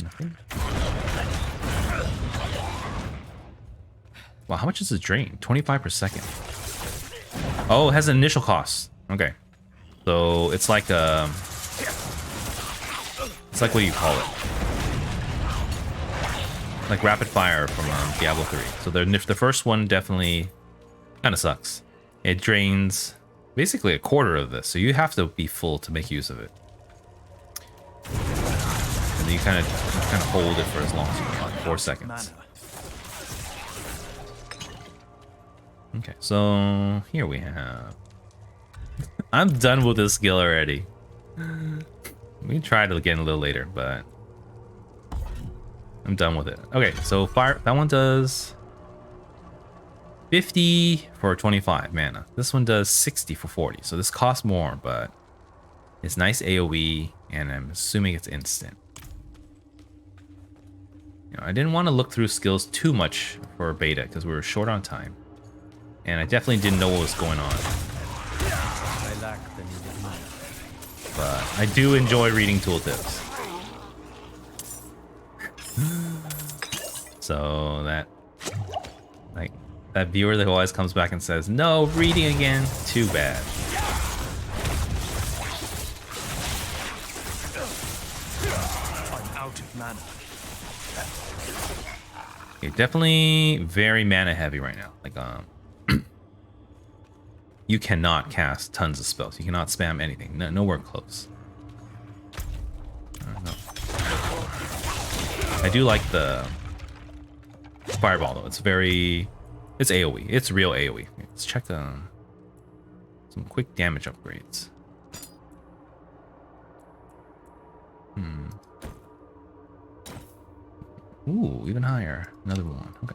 Nothing. Wow, how much does it drain? 25 per second. Oh, it has an initial cost. Okay. So it's like it's like, what do you call it? Like rapid fire from Diablo 3. So the first one definitely kind of sucks. It drains basically a quarter of this, so you have to be full to make use of it. And then you kind of hold it for as long as you can, like 4 seconds. Okay, so here we have... I'm done with this skill already. We can try it again a little later, but I'm done with it. Okay, so fire, that one does 50 for 25 mana. This one does 60 for 40. So this costs more, but it's nice AoE, and I'm assuming it's instant. You know, I didn't want to look through skills too much for beta because we were short on time, and I definitely didn't know what was going on. I lack the needed mana. But I do enjoy reading tooltips. So that viewer that always comes back and says, no, reading again, too bad. I'm out of mana. Okay, definitely very mana heavy right now. Like you cannot cast tons of spells. You cannot spam anything. Nowhere close. I do like the fireball though. It's AoE. It's real AoE. Let's check some quick damage upgrades. Ooh, even higher. Another one. Okay.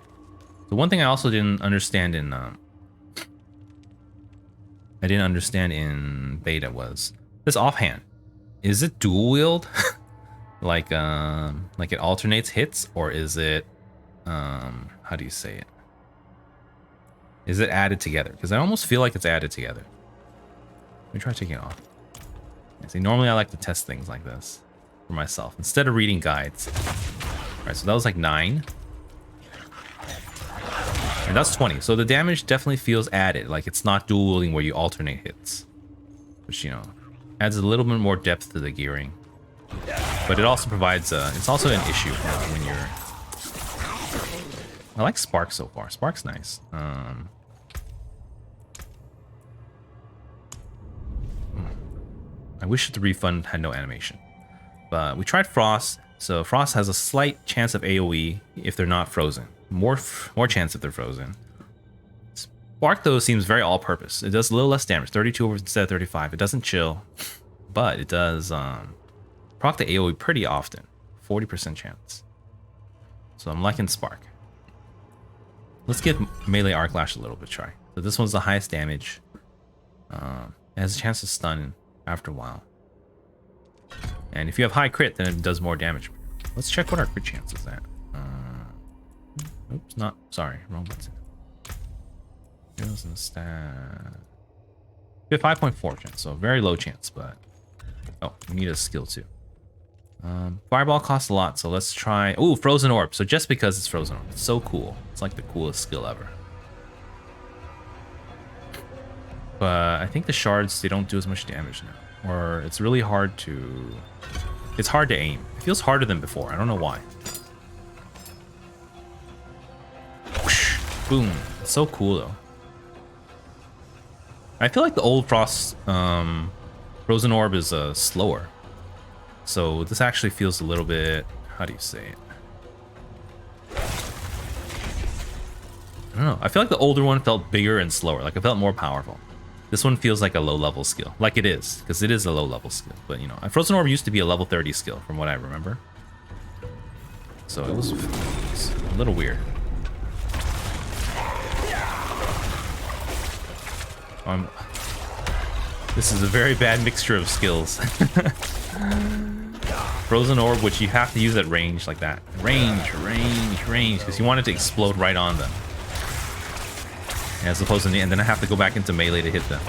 So one thing I also didn't understand in beta was this offhand. Is it dual wield? like it alternates hits, or is it how do you say it? Is it added together? Because I almost feel like it's added together. Let me try taking it off. See, normally I like to test things like this. for myself instead of reading guides. Alright, so that was like 9. And that's 20. So the damage definitely feels added. Like it's not dual wielding where you alternate hits. Which, you know, adds a little bit more depth to the gearing. But it also provides it's also an issue when you're... I like Spark so far. Spark's nice. I wish the refund had no animation. But we tried Frost. So Frost has a slight chance of AoE if they're not frozen. More chance if they're frozen. Spark though seems very all-purpose. It does a little less damage, 32 over instead of 35. It doesn't chill, but it does proc the AoE pretty often, 40% chance. So I'm liking Spark. Let's give melee arc lash a little bit try. So this one's the highest damage. It has a chance to stun after a while. And if you have high crit, then it does more damage. Let's check what our crit chance is at. Oops, not, sorry, wrong button. Skills and stat. We have 5.4 chance, so very low chance, but... Oh, we need a skill too. Fireball costs a lot, so let's try... Ooh, Frozen Orb. So just because it's Frozen Orb, it's so cool. It's like the coolest skill ever. But I think the shards, they don't do as much damage now. Or it's really hard to... It's hard to aim. It feels harder than before. I don't know why. Whoosh, boom. It's so cool though. I feel like the old Frost Frozen Orb is slower. So this actually feels a little bit... How do you say it? I don't know. I feel like the older one felt bigger and slower. Like it felt more powerful. This one feels like a low level skill. Like it is, because it is a low level skill. But you know, Frozen Orb used to be a level 30 skill from what I remember. So it was a little weird. This is a very bad mixture of skills. Frozen Orb, which you have to use at range like that. Range, because you want it to explode right on them. As opposed to, and then I have to go back into melee to hit them.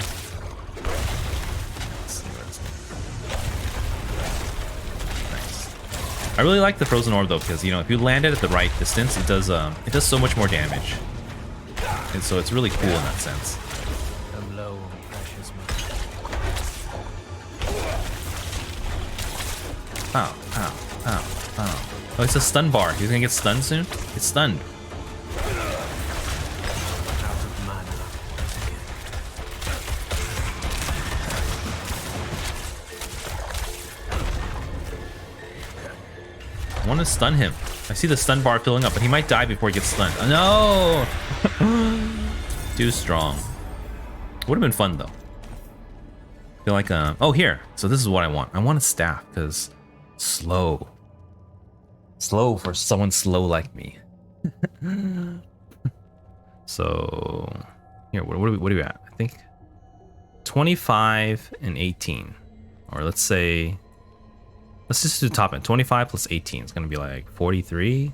Nice. I really like the Frozen Orb though, because you know if you land it at the right distance, it does so much more damage. And so it's really cool in that sense. Hello, precious Ow, ow, ow, ow. Oh, it's a stun bar. He's gonna get stunned soon? It's stunned. I want to stun him. I see the stun bar filling up, but he might die before he gets stunned. Oh, no! Too strong. Would have been fun though. I feel like oh, here. So this is what I want. I want a staff because slow. Slow for someone slow like me. So here, what are we at? I think 25 and 18, or let's say. Let's just do the top end. 25 plus 18. It's gonna be like 43. This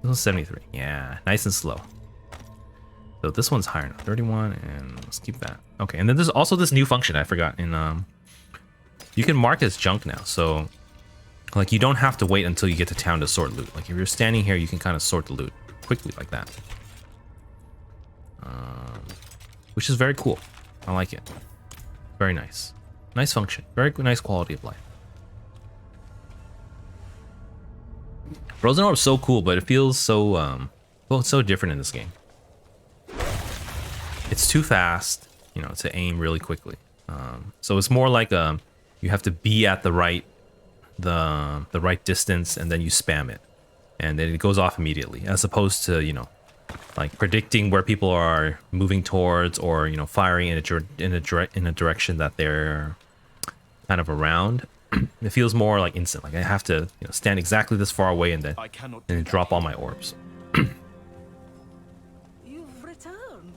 one's 73. Yeah, nice and slow. So this one's higher now. 31, and let's keep that. Okay, and then there's also this new function I forgot. In you can mark as junk now. So like you don't have to wait until you get to town to sort loot. Like if you're standing here, you can kind of sort the loot quickly like that. Which is very cool. I like it. Very nice. Nice function. Very nice quality of life. Frozen Orb is so cool, but it feels so well, it's so different in this game. It's too fast, you know, to aim really quickly. So it's more like you have to be at the right distance, and then you spam it, and then it goes off immediately, as opposed to, you know, like predicting where people are moving towards, or you know, firing in a direction that they're kind of around. It feels more like instant. Like I have to, you know, stand exactly this far away and then drop all my orbs. You've returned.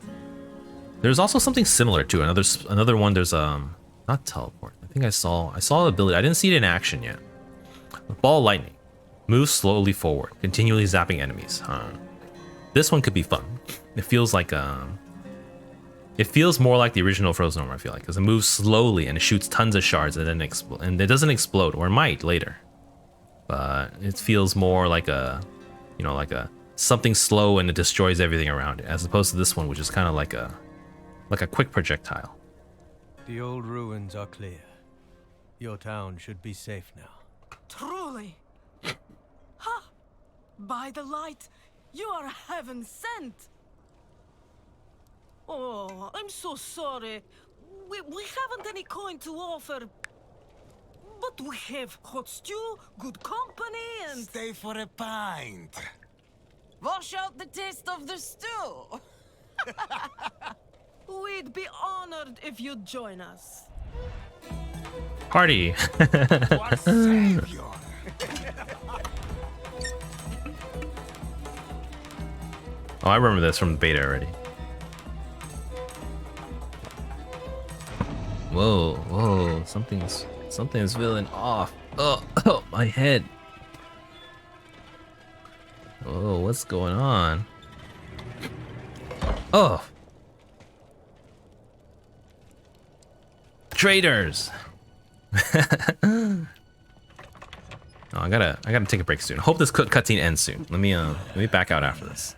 There's also something similar to another one. There's not teleport. I think I saw the ability. I didn't see it in action yet. Ball of lightning, moves slowly forward, continually zapping enemies. This one could be fun. It feels like it feels more like the original Frozen Orb, I feel like, because it moves slowly and it shoots tons of shards and then and it doesn't explode, or it might later. but it feels more like a, you know, like a something slow and it destroys everything around it, as opposed to this one, which is kind of like a quick projectile. The old ruins are clear. Your town should be safe now. Truly. Ha! By the light, you are heaven sent. Oh, I'm so sorry. We haven't any coin to offer. But we have hot stew, good company, and... Stay for a pint. Wash out the taste of the stew. We'd be honored if you'd join us. Party! What savior? Oh, I remember this from the beta already. Whoa, whoa, something's feeling off. Oh, my head. Oh, what's going on? Oh. Traitors. Oh, I gotta take a break soon. Hope this cutscene ends soon. Let me back out after this.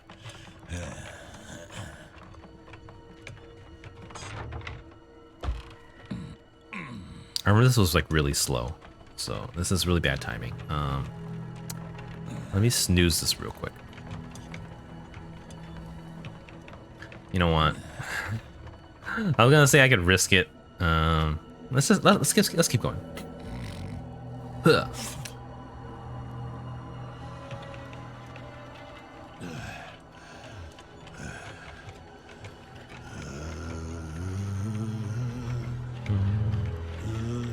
I remember this was like really slow, so this is really bad timing. Let me snooze this real quick. You know what? I was gonna say I could risk it. Let's keep going. Huh.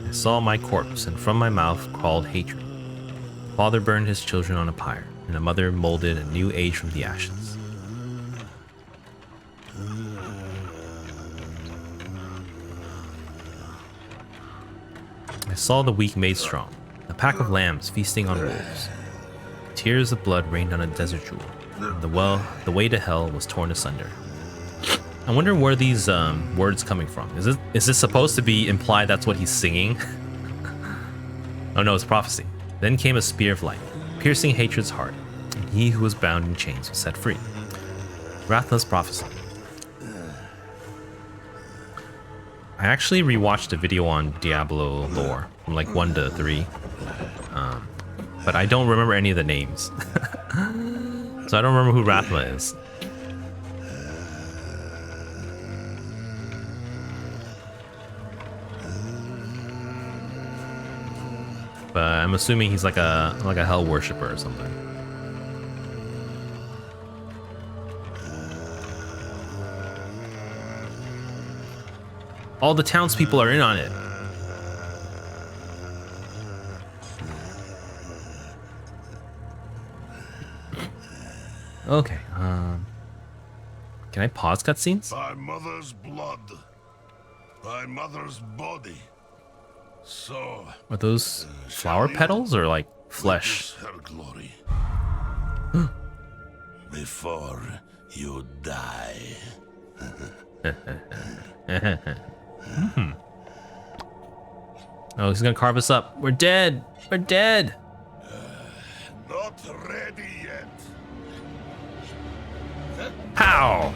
I saw my corpse, and from my mouth crawled hatred. Father burned his children on a pyre, and a mother molded a new age from the ashes. I saw the weak made strong, a pack of lambs feasting on wolves. Tears of blood rained on a desert jewel, and the way to hell was torn asunder. I wonder where these words coming from. Is this supposed to be implied that's what he's singing? Oh no, it's prophecy. Then came a spear of light, piercing hatred's heart, and he who was bound in chains was set free. Rathla's prophecy. I actually rewatched a video on Diablo lore from like 1 to 3, but I don't remember any of the names. So I don't remember who Rathla is. But I'm assuming he's like a hell worshipper or something. All the townspeople are in on it. Okay. Can I pause cutscenes? By mother's blood, by mother's body. So Are those flower petals or like flesh? her glory. Before you die. Oh, he's gonna carve us up. We're dead. We're dead. Not ready yet. How?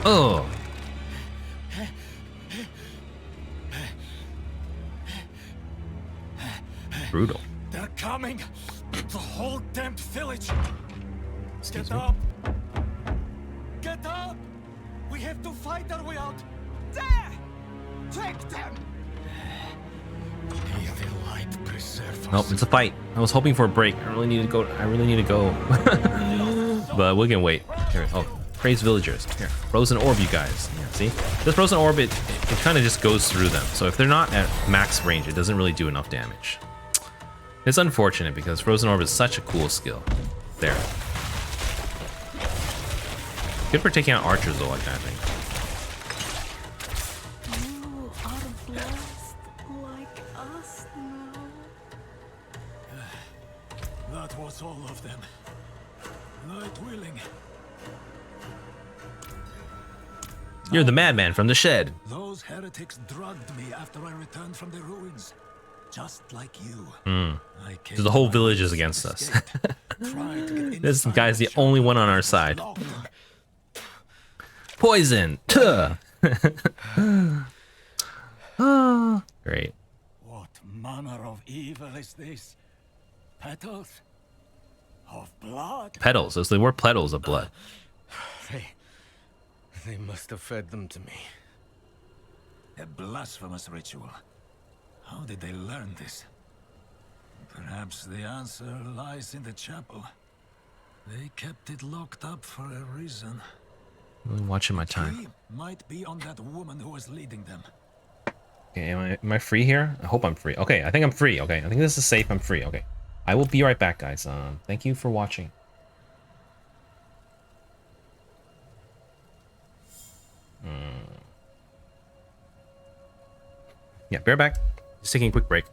Oh. Brutal. They're coming. The whole damned village. Get up. Get up. We have to fight our way out. There. Take them. May the light preserve us. Nope, it's a fight. I was hoping for a break. I really need to go. But we can wait. Here, oh, praise villagers. Here, frozen orb, you guys. Here, see? This frozen orb, it kind of just goes through them. So if they're not at max range, it doesn't really do enough damage. It's unfortunate because frozen orb is such a cool skill. There. Good for taking out archers though, like that, I think. You are blessed like us now. That was all of them. Night willing. You're the madman from the shed. Those heretics drugged me after I returned from the ruins. just like you. I So the whole village is against us. This guy's the only one on our side. Poison! Tuh. Oh, great. What manner of evil is this? Petals of blood? Petals. Those they were petals of blood. They must have fed them to me. A blasphemous ritual. How did they learn this? Perhaps the answer lies in the chapel. They kept it locked up for a reason. Really watching my time. Key might be on that woman who was leading them. Okay, am I free here? I hope I'm free. Okay, I think I'm free. Okay, I think this is safe. I'm free. Okay, I will be right back, guys. Thank you for watching. Yeah, bear back. Just taking a quick break.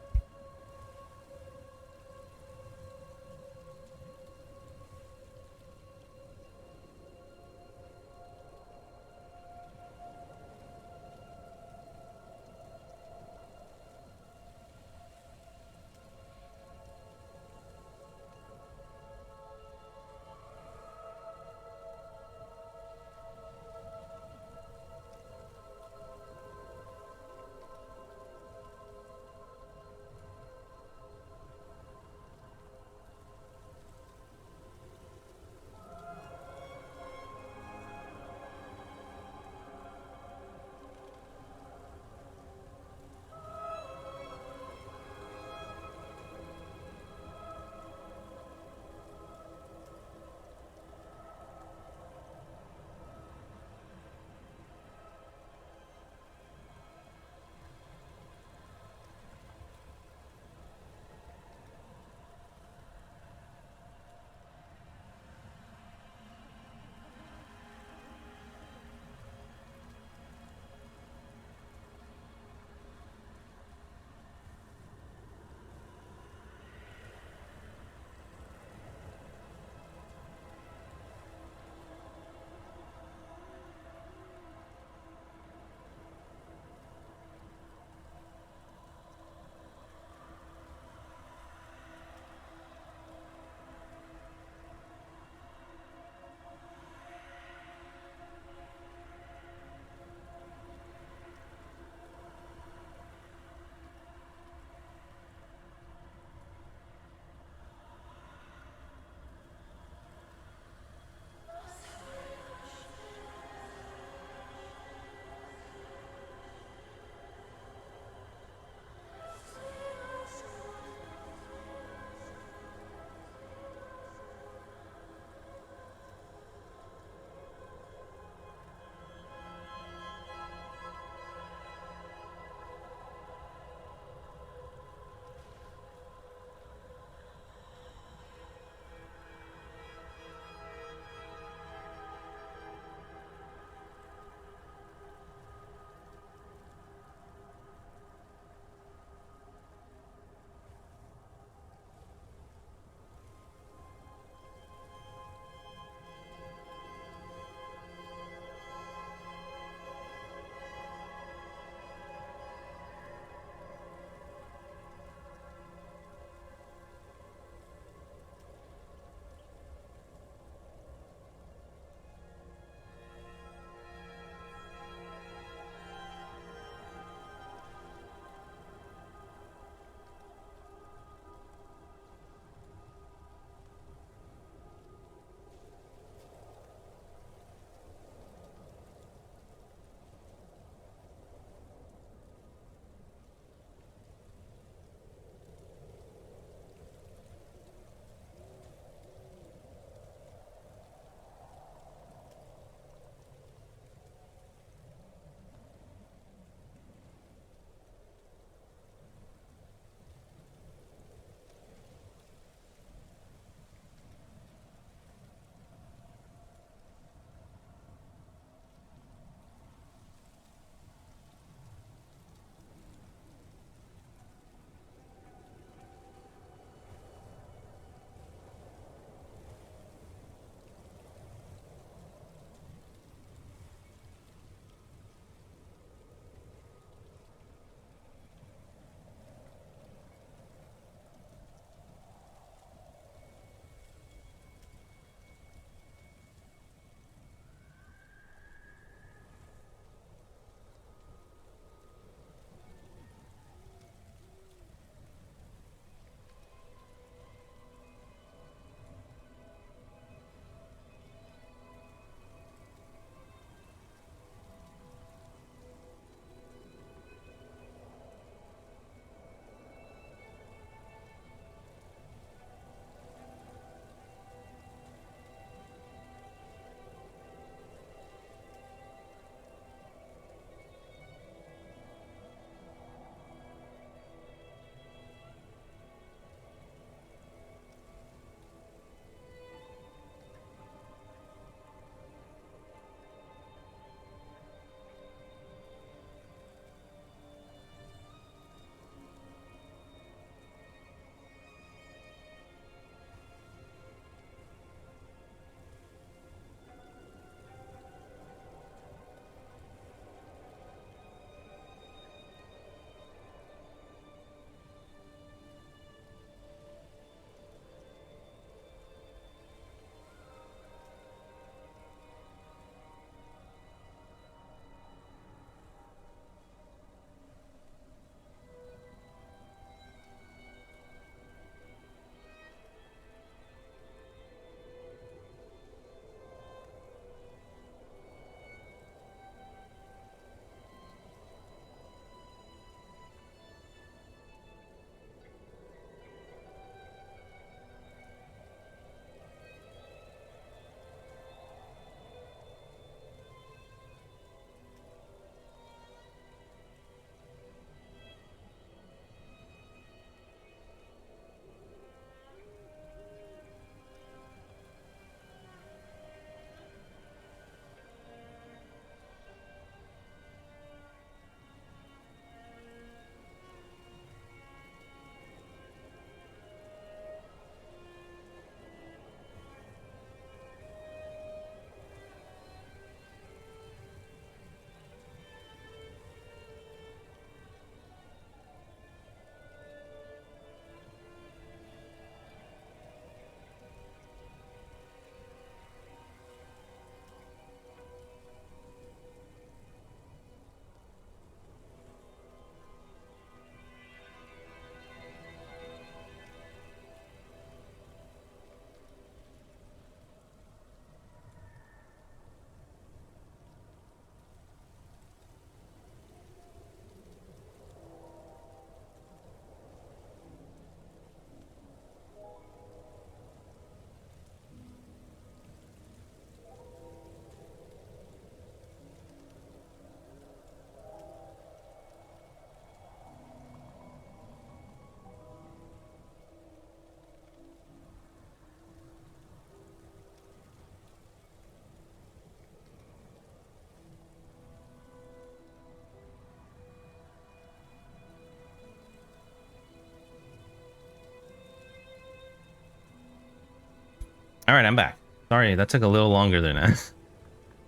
All right, I'm back. Sorry, that took a little longer than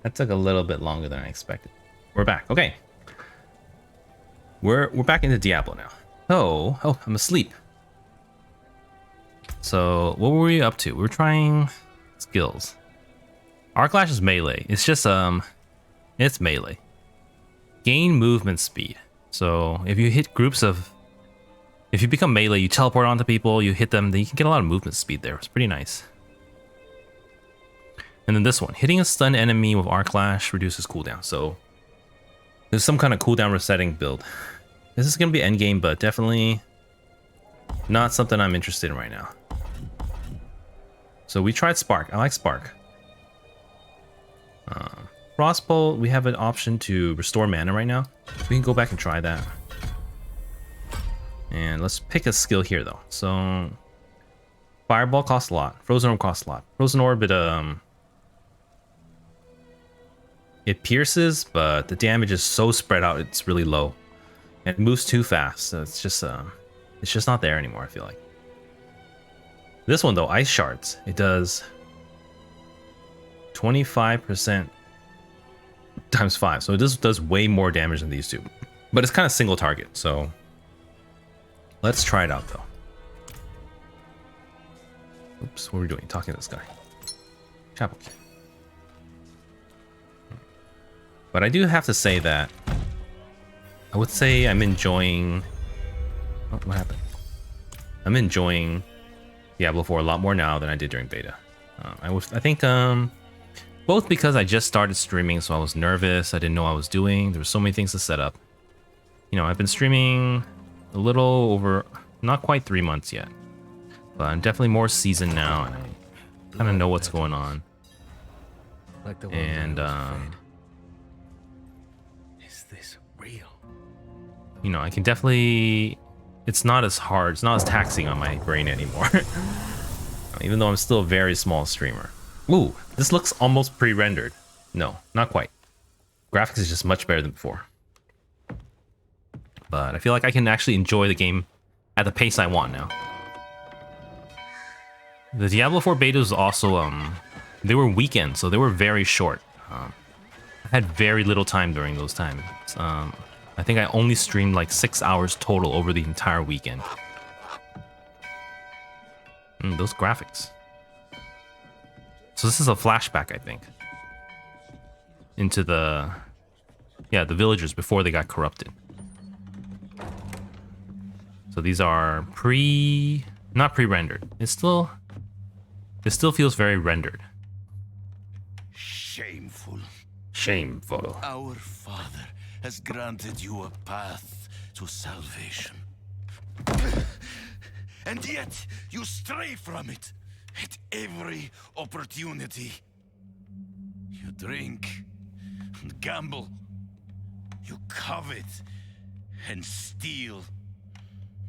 that took a little bit longer than I expected. We're back. Okay. We're back into Diablo now. Oh, I'm asleep. So, what were we up to? We were trying skills. Arc Lash is melee. It's just it's melee. Gain movement speed. So, if you hit groups of if you become melee, you teleport onto people, you hit them, then you can get a lot of movement speed there. It's pretty nice. And then this one, hitting a stunned enemy with Arc Lash reduces cooldown. So there's some kind of cooldown resetting build. This is going to be endgame, but definitely not something I'm interested in right now. So we tried Spark. I like Spark. Frostbolt, we have an option to restore mana right now. We can go back and try that. And let's pick a skill here though. So Fireball costs a lot. Frozen Orb costs a lot. Frozen Orb, it pierces, but the damage is so spread out, it's really low. And it moves too fast, so it's just not there anymore, I feel like. This one though, Ice Shards, it does 25% times 5, so it does way more damage than these two. But it's kind of single target, so let's try it out though. Oops, what are we doing? Talking to this guy. Chapel Key. But I do have to say that I would say I'm enjoying. Oh, what happened? I'm enjoying Diablo 4 a lot more now than I did during beta. I think both because I just started streaming, so I was nervous. I didn't know what I was doing. There were so many things to set up. You know, I've been streaming a little over, not quite 3 months yet, but I'm definitely more seasoned now, and I kind of know what's going on. Like the one And is this real? you know, I can definitely. It's not as hard. It's not as taxing on my brain anymore. Even though I'm still a very small streamer. Ooh, this looks almost pre-rendered. No, not quite. Graphics is just much better than before. But I feel like I can actually enjoy the game at the pace I want now. The Diablo 4 betas also, they were weekends, so they were very short. I had very little time during those times. I think I only streamed like 6 hours total over the entire weekend. Those graphics. So this is a flashback, I think, into the villagers before they got corrupted. So these are not pre-rendered. It still feels very rendered. Shameful. Shameful. Our Father has granted you a path to salvation. And yet, you stray from it at every opportunity. You drink and gamble. You covet and steal.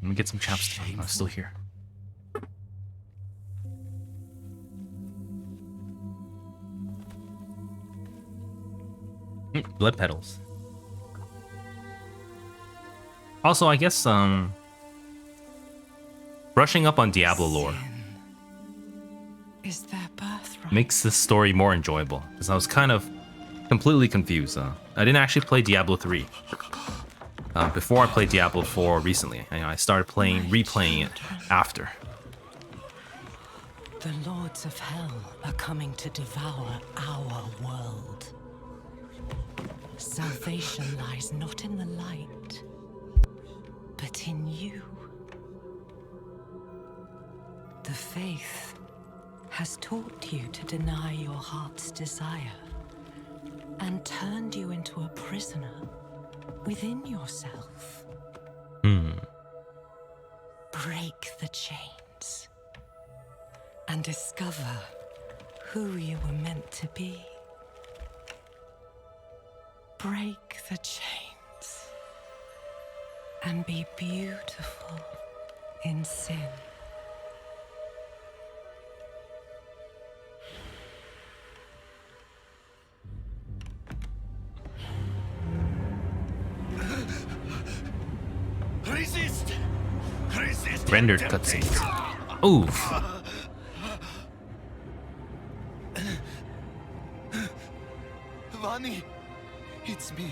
Let me get some chapstick. I'm still here. Blood petals. Also, I guess brushing up on Diablo lore Is their birthright. makes this story more enjoyable, because I was kind of completely confused. I didn't actually play Diablo 3 before I played Diablo 4 recently. I started replaying it after. The lords of hell are coming to devour our world. Salvation lies not in the light, but in you. The faith has taught you to deny your heart's desire and turned you into a prisoner within yourself. Break the chains and discover who you were meant to be. Break the chains and be beautiful in sin. Resist! Resist! Rendered cutscenes. Oof. Giovanni, it's me.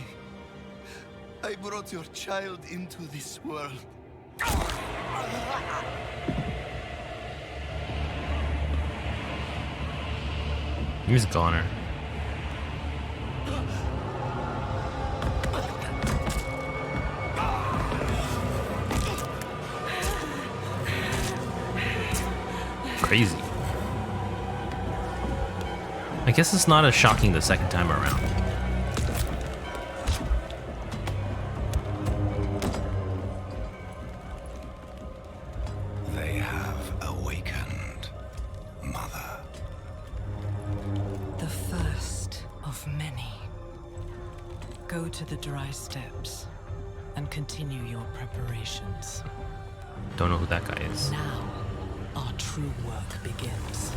I brought your child into this world. He's a goner. Crazy. I guess it's not as shocking the second time around. They have awakened, Mother. The first of many. Go to the dry steps and continue your preparations. Don't know who that guy is. Now, our true work begins.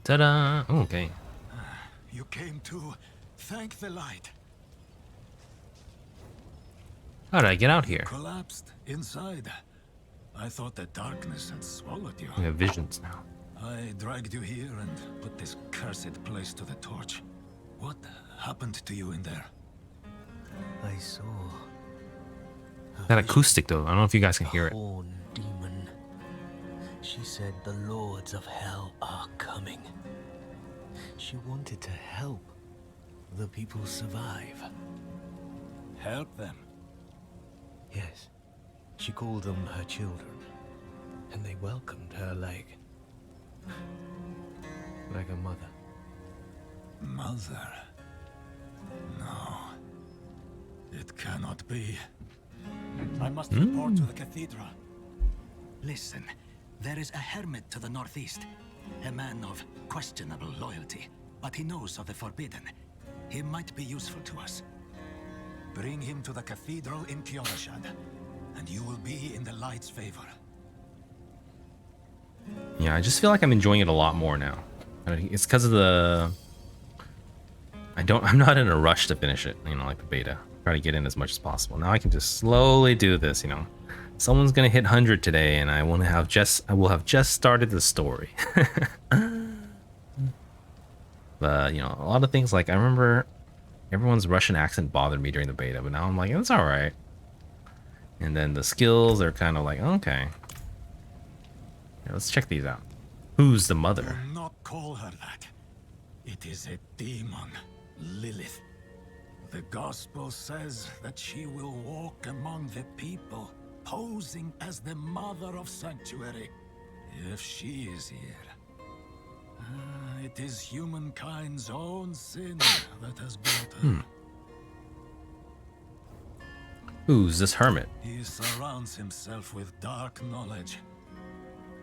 Ta-da! Oh, okay. You came to thank the light. How did I get out here? Collapsed inside. I thought the darkness had swallowed you. We have visions now. I dragged you here and put this cursed place to the torch. What happened to you in there? I saw That acoustic though, I don't know if you guys can hear it. horn demon. She said the lords of hell are coming. She wanted to help the people survive. Help them. Yes, she called them her children, and they welcomed her like a mother. Mother? No. It cannot be. I must report to the cathedral. Listen, there is a hermit to the northeast. A man of questionable loyalty, but he knows of the forbidden. He might be useful to us. Bring him to the cathedral in Kionashad, and you will be in the light's favor. Yeah, I just feel like I'm enjoying it a lot more now. It's because of the... I'm not in a rush to finish it, you know, like the beta. Try to get in as much as possible. Now I can just slowly do this, you know. Someone's gonna hit 100 today, and I will have just started the story. But you know, a lot of things, like I remember everyone's Russian accent bothered me during the beta, but now I'm like, it's all right. And then the skills are kind of like, okay. Yeah, let's check these out. Who's the mother? Do not call her that. It is a demon, Lilith. The gospel says that she will walk among the people, posing as the mother of sanctuary. If she is here, it is humankind's own sin that has brought her. Who's this hermit? He surrounds himself with dark knowledge.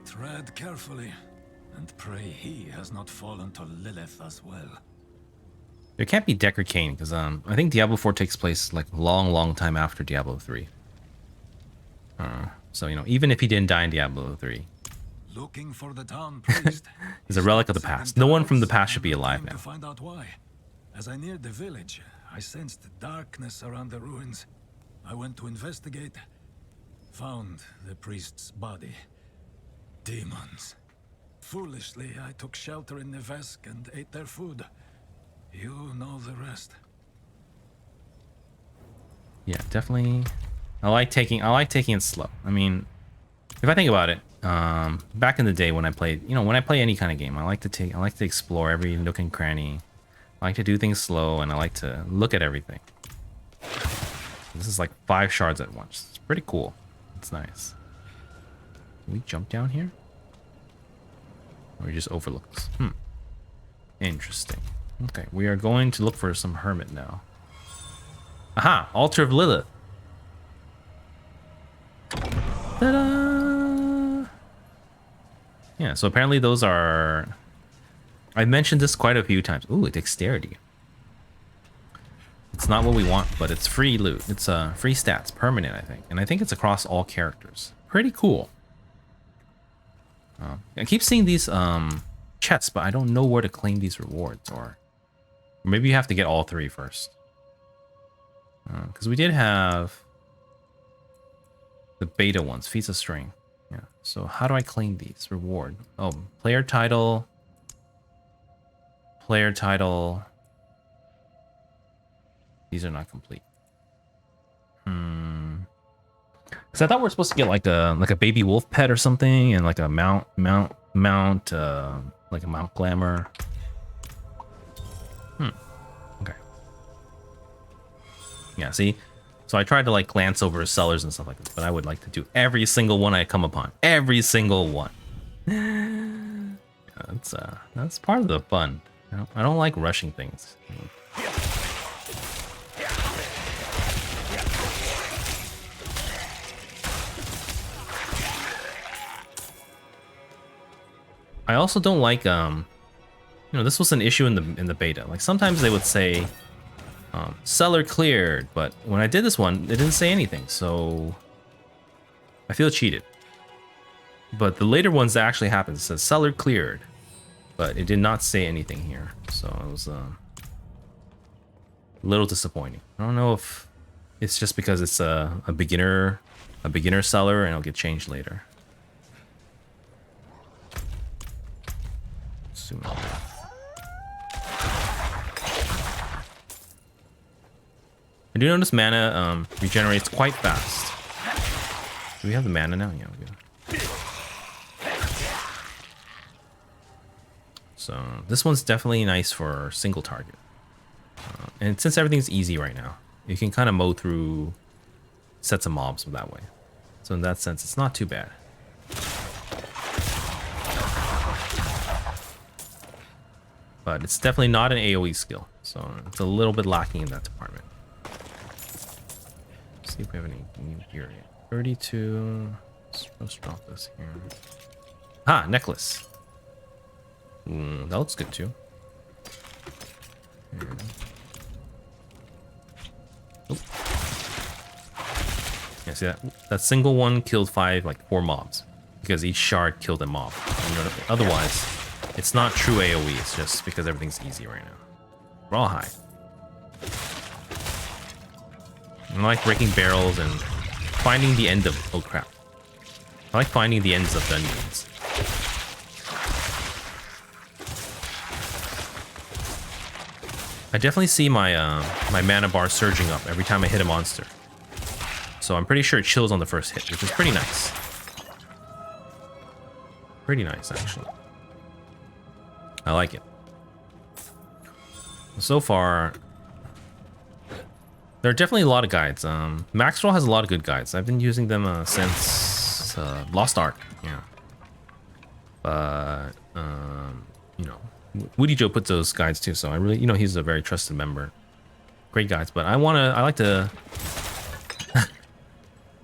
Tread carefully, and pray he has not fallen to Lilith as well. There can't be Deckard Cain, because I think Diablo 4 takes place like long time after Diablo 3. So, you know, even if he didn't die in Diablo 3, Looking for the town priest. he's a relic of the past. No one from the past should be alive Came now. to find out why. As I neared the village, I sensed darkness around the ruins. I went to investigate. Found the priest's body. Demons. Foolishly, I took shelter in Nevesk and ate their food. You know the rest. Yeah, definitely. I like taking it slow. I mean, if I think about it, back in the day when I played, you know, when I play any kind of game, I like to explore every nook and cranny. I like to do things slow, and I like to look at everything. This is like 5 shards at once. It's pretty cool. It's nice. Can we jump down here? Or we just overlook this? Interesting. Okay, we are going to look for some hermit now. Aha! Altar of Lilith. Ta-da! Yeah, so apparently those are... I mentioned this quite a few times. Ooh, dexterity. It's not what we want, but it's free loot. It's free stats, permanent, I think. And I think it's across all characters. Pretty cool. I keep seeing these chests, but I don't know where to claim these rewards. Or maybe you have to get all 3 first. Because we did have the beta ones, Feats of Strength. Yeah, So how do I claim these? Reward. Oh, player title. Player title. These are not complete. Because I thought we were supposed to get like a baby wolf pet or something, and like a mount, like a mount glamour. Okay. Yeah, see? So I tried to like glance over sellers and stuff like this, but I would like to do every single one I come upon. Every single one. That's part of the fun. I don't like rushing things. I also don't like this was an issue in the beta. Like sometimes they would say seller cleared, but when I did this one, it didn't say anything, so I feel cheated. But the later ones that actually happened, it says seller cleared, but it did not say anything here, so it was a little disappointing. I don't know if it's just because it's a beginner seller and it'll get changed later. I do notice mana regenerates quite fast. Do we have the mana now? Yeah, we do. So this one's definitely nice for single target. And since everything's easy right now, you can kind of mow through sets of mobs that way. So in that sense, it's not too bad. But it's definitely not an AoE skill, so it's a little bit lacking in that department. Let's see if we have any new gear yet. 32. Let's drop this here. Ah, necklace. That looks good too. Yeah, see that single one killed 4 mobs because each shard killed a mob. Otherwise, it's not true AoE. It's just because everything's easy right now. We're all high. I like breaking barrels and finding the end of... Oh crap. I like finding the ends of dungeons. I definitely see my my mana bar surging up every time I hit a monster. So I'm pretty sure it chills on the first hit, which is pretty nice. Pretty nice, actually. I like it. So far, there are definitely a lot of guides. Maxwell has a lot of good guides. I've been using them since Lost Ark. Yeah. But Woody Joe puts those guides too, so I really, he's a very trusted member. Great guides, but I like to.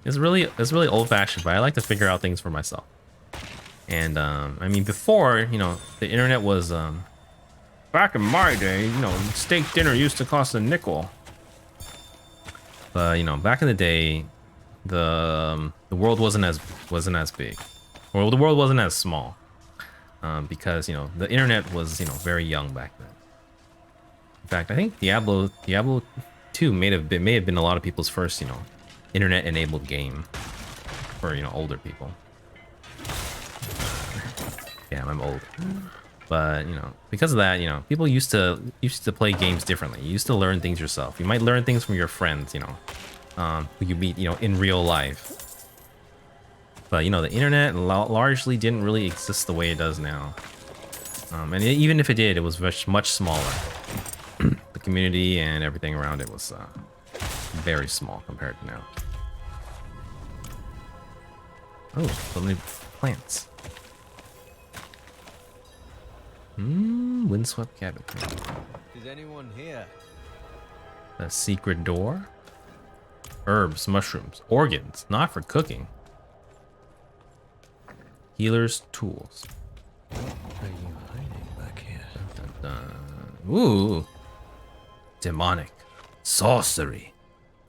it's really old-fashioned, but I like to figure out things for myself. And I mean, before, the internet was back in my day, steak dinner used to cost a nickel. But back in the day, the world wasn't as big, or the world wasn't as small, because the internet was very young back then. In fact, I think Diablo 2 may have been a lot of people's first internet enabled game for older people. Yeah, I'm old. But because of that, people used to play games differently. You used to learn things yourself. You might learn things from your friends, who you meet, in real life. But the internet largely didn't really exist the way it does now. And even if it did, it was much smaller. The community and everything around it was very small compared to now. Oh, so many plants. Windswept cabin. Is anyone here? A secret door? Herbs, mushrooms, organs, not for cooking. Healer's tools. What are you hiding back here? Dun, dun, dun. Ooh. Demonic. Sorcery.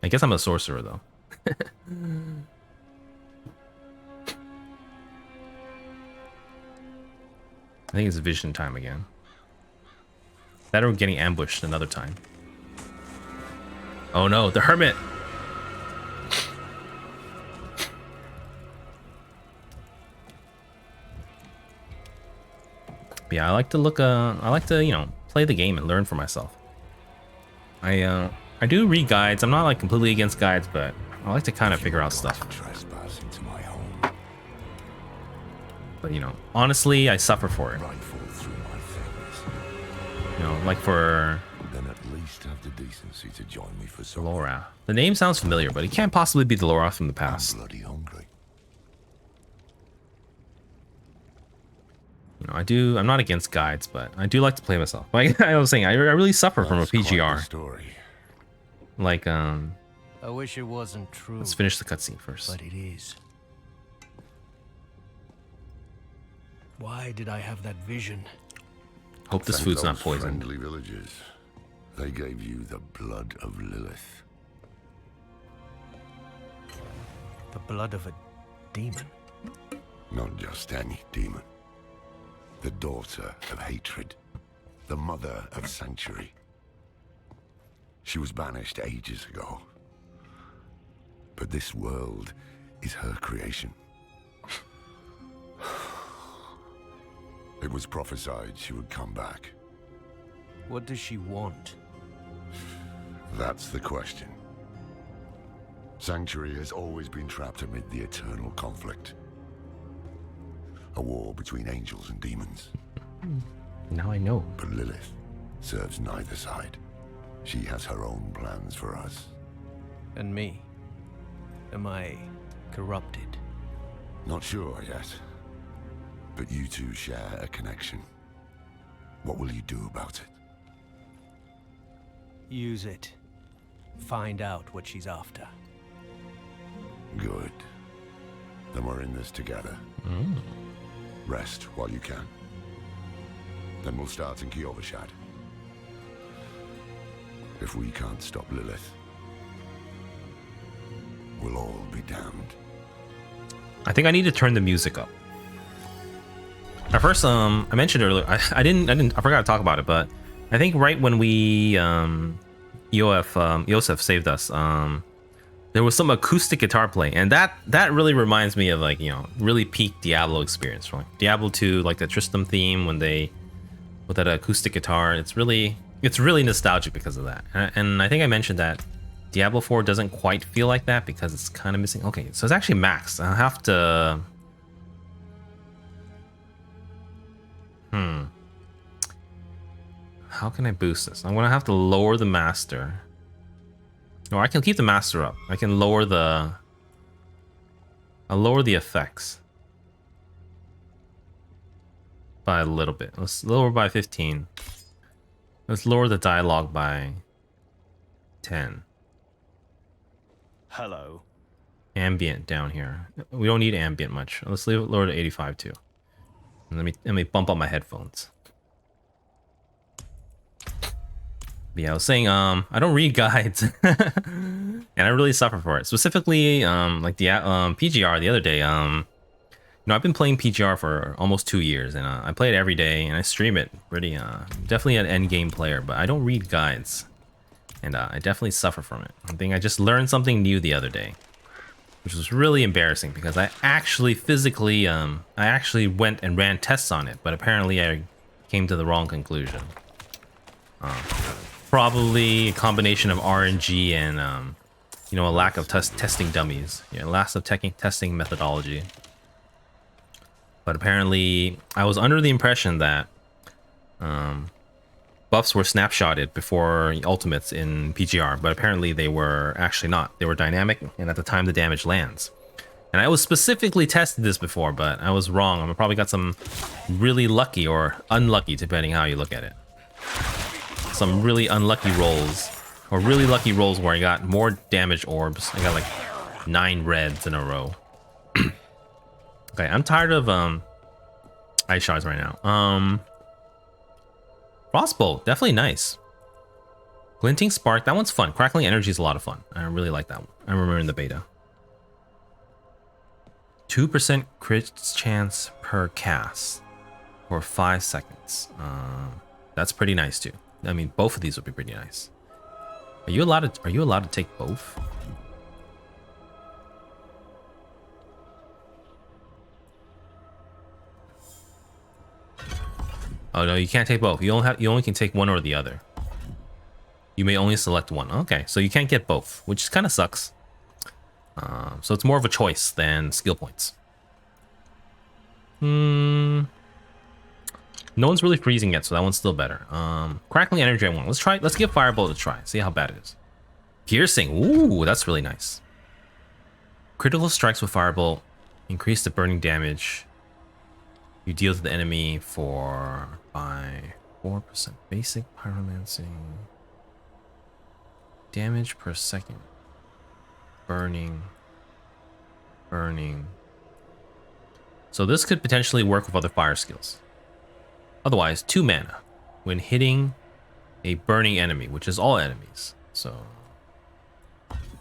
I guess I'm a sorcerer though. I think it's vision time again. That or getting ambushed another time. Oh no, the hermit! But yeah, I like to look. I like to, you know, play the game and learn for myself. I do read guides. I'm not like completely against guides, but I like to kind of figure out stuff. Trespass into my home. But you know, honestly, I suffer for it. Rifle through my fingers. You know, like for Then at least have the decency to join me for some. Laura. The name sounds familiar, but he can't possibly be the Laura from the past. I'm bloody hungry. You know, I'm not against guides, but I do like to play myself. Like I was saying, I really suffer from a That's quite the PGR. story. Like, I wish it wasn't true. let's finish the cutscene first. But it is. Why did I have that vision? Hope this Thank food's not those poisoned. Friendly villagers. They gave you the blood of Lilith. The blood of a demon. Not just any demon. The daughter of hatred. The mother of sanctuary. She was banished ages ago. But this world is her creation. It was prophesied she would come back. What does she want? That's the question. Sanctuary has always been trapped amid the eternal conflict. A war between angels and demons. Now I know. But Lilith serves neither side. She has her own plans for us. And me? Am I corrupted? Not sure yet. But you two share a connection. What will you do about it? Use it. Find out what she's after. Good. Then we're in this together. Rest while you can. Then we'll start in Kiovashad. If we can't stop Lilith, we'll all be damned. I think I need to turn the music up. At first, I mentioned earlier, I forgot to talk about it, but I think right when we, Yosef saved us, there was some acoustic guitar play, and that really reminds me of, like, you know, really peak Diablo experience, right? Diablo 2, like the Tristram theme when they, with that acoustic guitar, it's really nostalgic because of that. And I think I mentioned that Diablo 4 doesn't quite feel like that because it's kind of missing. Okay, so it's actually maxed. I'll have to... How can I boost this? I'm gonna have to lower the master. Or I can keep the master up. I can lower the... I'll lower the effects. By a little bit. Let's lower by 15. Let's lower the dialogue by 10. Hello. Ambient down here. We don't need ambient much. Let's leave it lower to 85 too. And let me bump up my headphones. But yeah, I was saying, I don't read guides, and I really suffer for it. Specifically, like the PGR the other day. You know, I've been playing PGR for almost 2 years, and I play it every day, and I stream it. Pretty, definitely an end game player, but I don't read guides, and I definitely suffer from it. I think I just learned something new the other day, which was really embarrassing because I actually physically, I actually went and ran tests on it, but apparently I came to the wrong conclusion. Probably a combination of RNG and, you know, a lack of testing dummies. Yeah, lack of testing methodology. But apparently, I was under the impression that buffs were snapshotted before ultimates in PGR, but apparently they were actually not. They were dynamic, and at the time the damage lands. And I was specifically tested this before, but I was wrong. I probably got some really lucky or unlucky, depending how you look at it. Some really unlucky rolls, or really lucky rolls where I got more damage orbs. I got like 9 reds in a row. Okay, I'm tired of ice shards right now. Frostbolt, definitely nice. Glinting Spark, that one's fun. Crackling Energy is a lot of fun. I really like that one. I remember in the beta. 2% crit chance per cast for 5 seconds. That's pretty nice too. I mean, both of these would be pretty nice. Are you allowed to take both? Oh no, you can't take both. You only can take one or the other. You may only select one. Okay, so you can't get both, which kind of sucks. So it's more of a choice than skill points. No one's really freezing yet, so that one's still better. Crackling energy I want. Let's give Firebolt a try. See how bad it is. Piercing. Ooh, that's really nice. Critical strikes with Firebolt increase the burning damage you deal to the enemy by 4%. Basic pyromancing. Damage per second. Burning. So this could potentially work with other fire skills. Otherwise, 2 mana when hitting a burning enemy, which is all enemies. So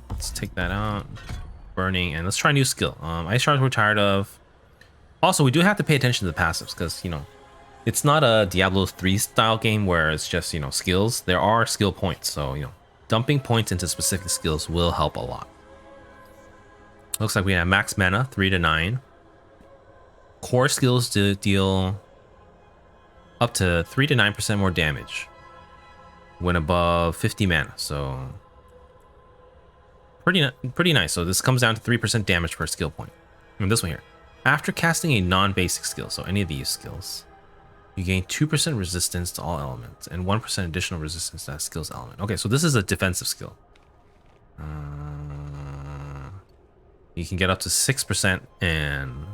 let's take that out. Burning, and let's try a new skill. Ice shards we're tired of. Also, we do have to pay attention to the passives because, you know, it's not a Diablo 3 style game where it's just, you know, skills. There are skill points, so, you know, dumping points into specific skills will help a lot. Looks like we have max mana, 3 to 9. Core skills to deal up to 3 to 9% more damage when above 50 mana. So pretty nice. So this comes down to 3% damage per skill point. And this one here. After casting a non-basic skill, so any of these skills, you gain 2% resistance to all elements and 1% additional resistance to that skill's element. Okay, so this is a defensive skill. You can get up to 6% and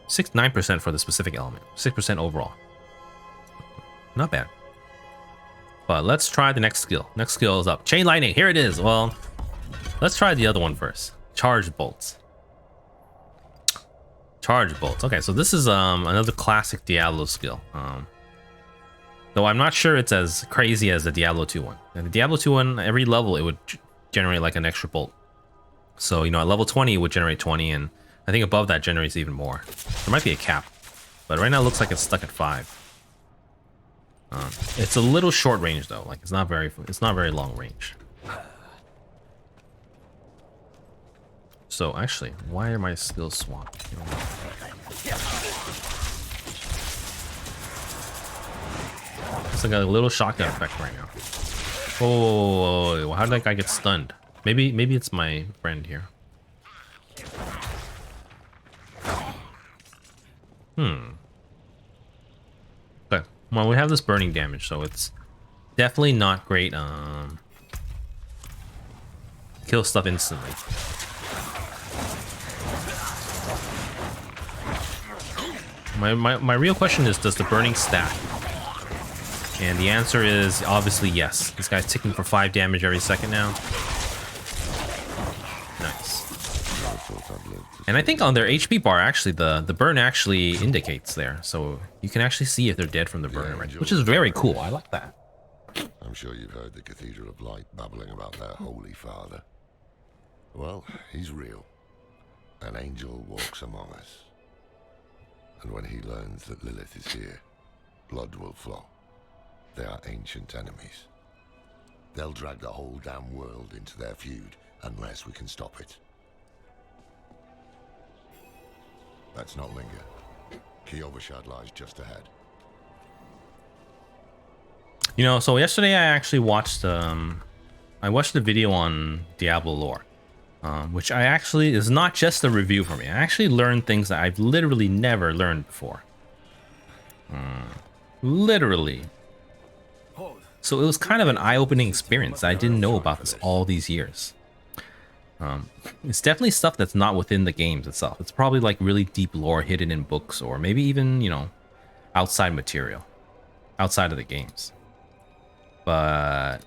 9% for the specific element. 6% overall. Not bad. But let's try the next skill. Next skill is up. Chain lightning. Here it is. Well, let's try the other one first. Charge bolts. Charge bolts. Okay, so this is another classic Diablo skill. Though I'm not sure it's as crazy as the Diablo 2 one. And the Diablo 2 one, every level it would generate like an extra bolt. So, you know, at level 20 it would generate 20, and I think above that generates even more. There might be a cap, but right now it looks like it's stuck at 5. It's a little short range though. Like it's not very long range. So actually, why are my skills swapped? It's like a little shotgun effect right now. Oh, how did that guy get stunned? Maybe it's my friend here. Okay. Well, we have this burning damage, so it's definitely not great. Kill stuff instantly. My real question is, does the burning stack? And the answer is obviously yes. This guy's ticking for 5 damage every second now. Nice. And I think on their HP bar, actually, the burn actually indicates there. So you can actually see if they're dead from the burn already, which is very cool. I like that. I'm sure you've heard the Cathedral of Light babbling about their Holy Father. Well, he's real. An angel walks among us. And when he learns that Lilith is here, blood will flow. They are ancient enemies. They'll drag the whole damn world into their feud unless we can stop it. Let's not linger. Kiyovershad lies just ahead. You know, so yesterday I actually watched a video on Diablo lore, which I actually is not just a review for me. I actually learned things that I've literally never learned before. Literally. So it was kind of an eye-opening experience. I didn't know about this all these years. It's definitely stuff that's not within the games itself. It's probably like really deep lore hidden in books, or maybe even, you know, outside material, outside of the games. But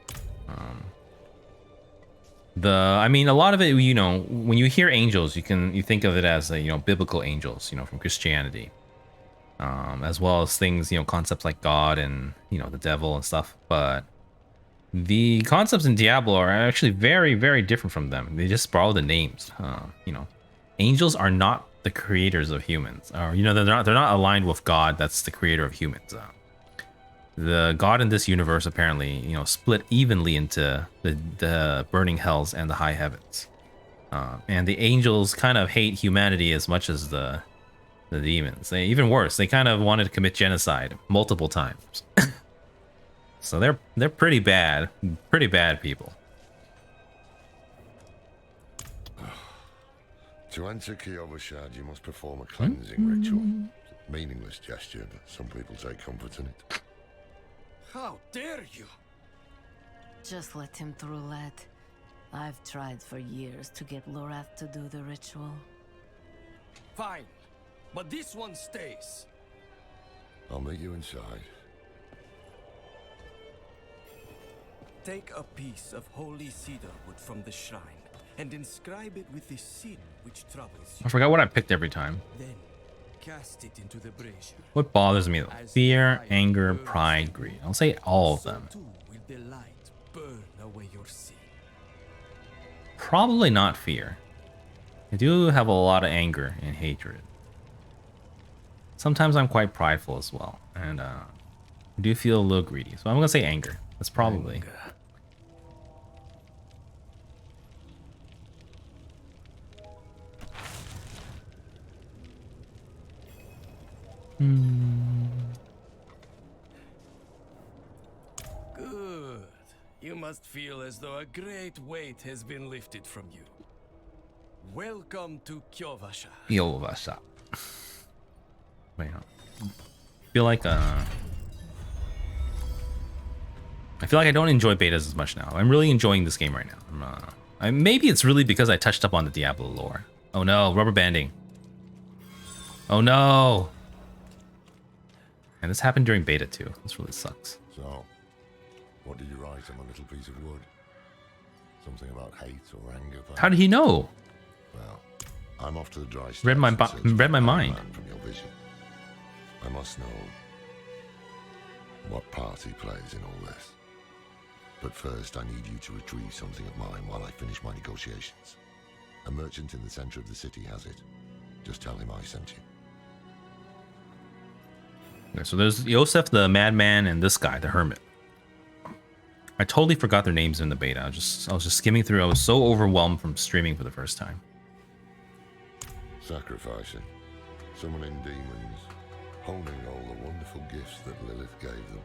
I mean, a lot of it, you know, when you hear angels, you think of it as, you know, biblical angels, you know, from Christianity, as well as things, you know, concepts like God and, you know, the devil and stuff. But the concepts in Diablo are actually very, very different from them. They just borrow the names. You know, angels are not the creators of humans, or, you know, they're not aligned with God. That's the creator of humans. The God in this universe apparently, you know, split evenly into the burning hells and the high heavens. And the angels kind of hate humanity as much as the The demons. They even worse. They kind of wanted to commit genocide multiple times. So they're pretty bad. Pretty bad people. To enter Kyovashad, you must perform a cleansing ritual. Meaningless gesture, but some people take comfort in it. How dare you? Just let him through, lad. I've tried for years to get Lorath to do the ritual. Fine, but this one stays. I'll meet you inside. Take a piece of holy cedar wood from the shrine and inscribe it with the sin which troubles you. I forgot what I picked every time. Then cast it into the brazier. What bothers me though? Fear, anger, pride, greed. I'll say all of them. So too will the light burn away your sin. Probably not fear. I do have a lot of anger and hatred. Sometimes I'm quite prideful as well, and I do feel a little greedy. So I'm gonna say anger. That's probably. Anger. Good. You must feel as though a great weight has been lifted from you. Welcome to Kyovashad. Kyovashad. Wait, I feel like I don't enjoy betas as much now. I'm really enjoying this game right now. Maybe it's really because I touched up on the Diablo lore. Oh no, rubber banding. Oh no. And this happened during beta too. This really sucks. So, what did you write on a little piece of wood? Something about hate or anger? Perhaps? How did he know? Well, I'm off to the dry Read my mind. From your vision. I must know what part he plays in all this. But first, I need you to retrieve something of mine while I finish my negotiations. A merchant in the center of the city has it. Just tell him I sent you. Okay, so there's Yosef the madman and this guy, the hermit. I totally forgot their names in the beta. I was just skimming through. I was so overwhelmed from streaming for the first time. Sacrificing, summoning demons, honing all the wonderful gifts that Lilith gave them.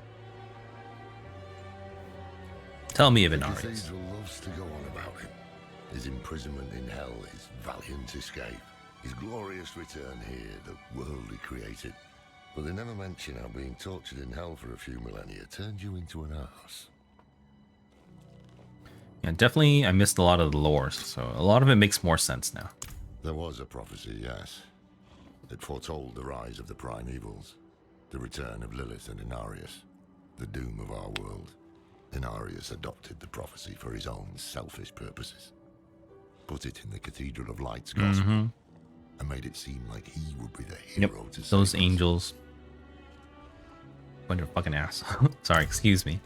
Tell me of The Inarius. cathedral loves to go on about him. His imprisonment in hell, his valiant escape, his glorious return here, the world he created. But they never mention how being tortured in hell for a few millennia turned you into an arse. Yeah, definitely I missed a lot of the lore, so a lot of it makes more sense now. There was a prophecy, yes. It foretold the rise of the primevals, the return of Lilith and Inarius, the doom of our world. Inarius adopted the prophecy for his own selfish purposes, put it in the Cathedral of Light's gospel, and made it seem like he would be the hero to save those us. angels. Bunch of fucking ass. Sorry, excuse me.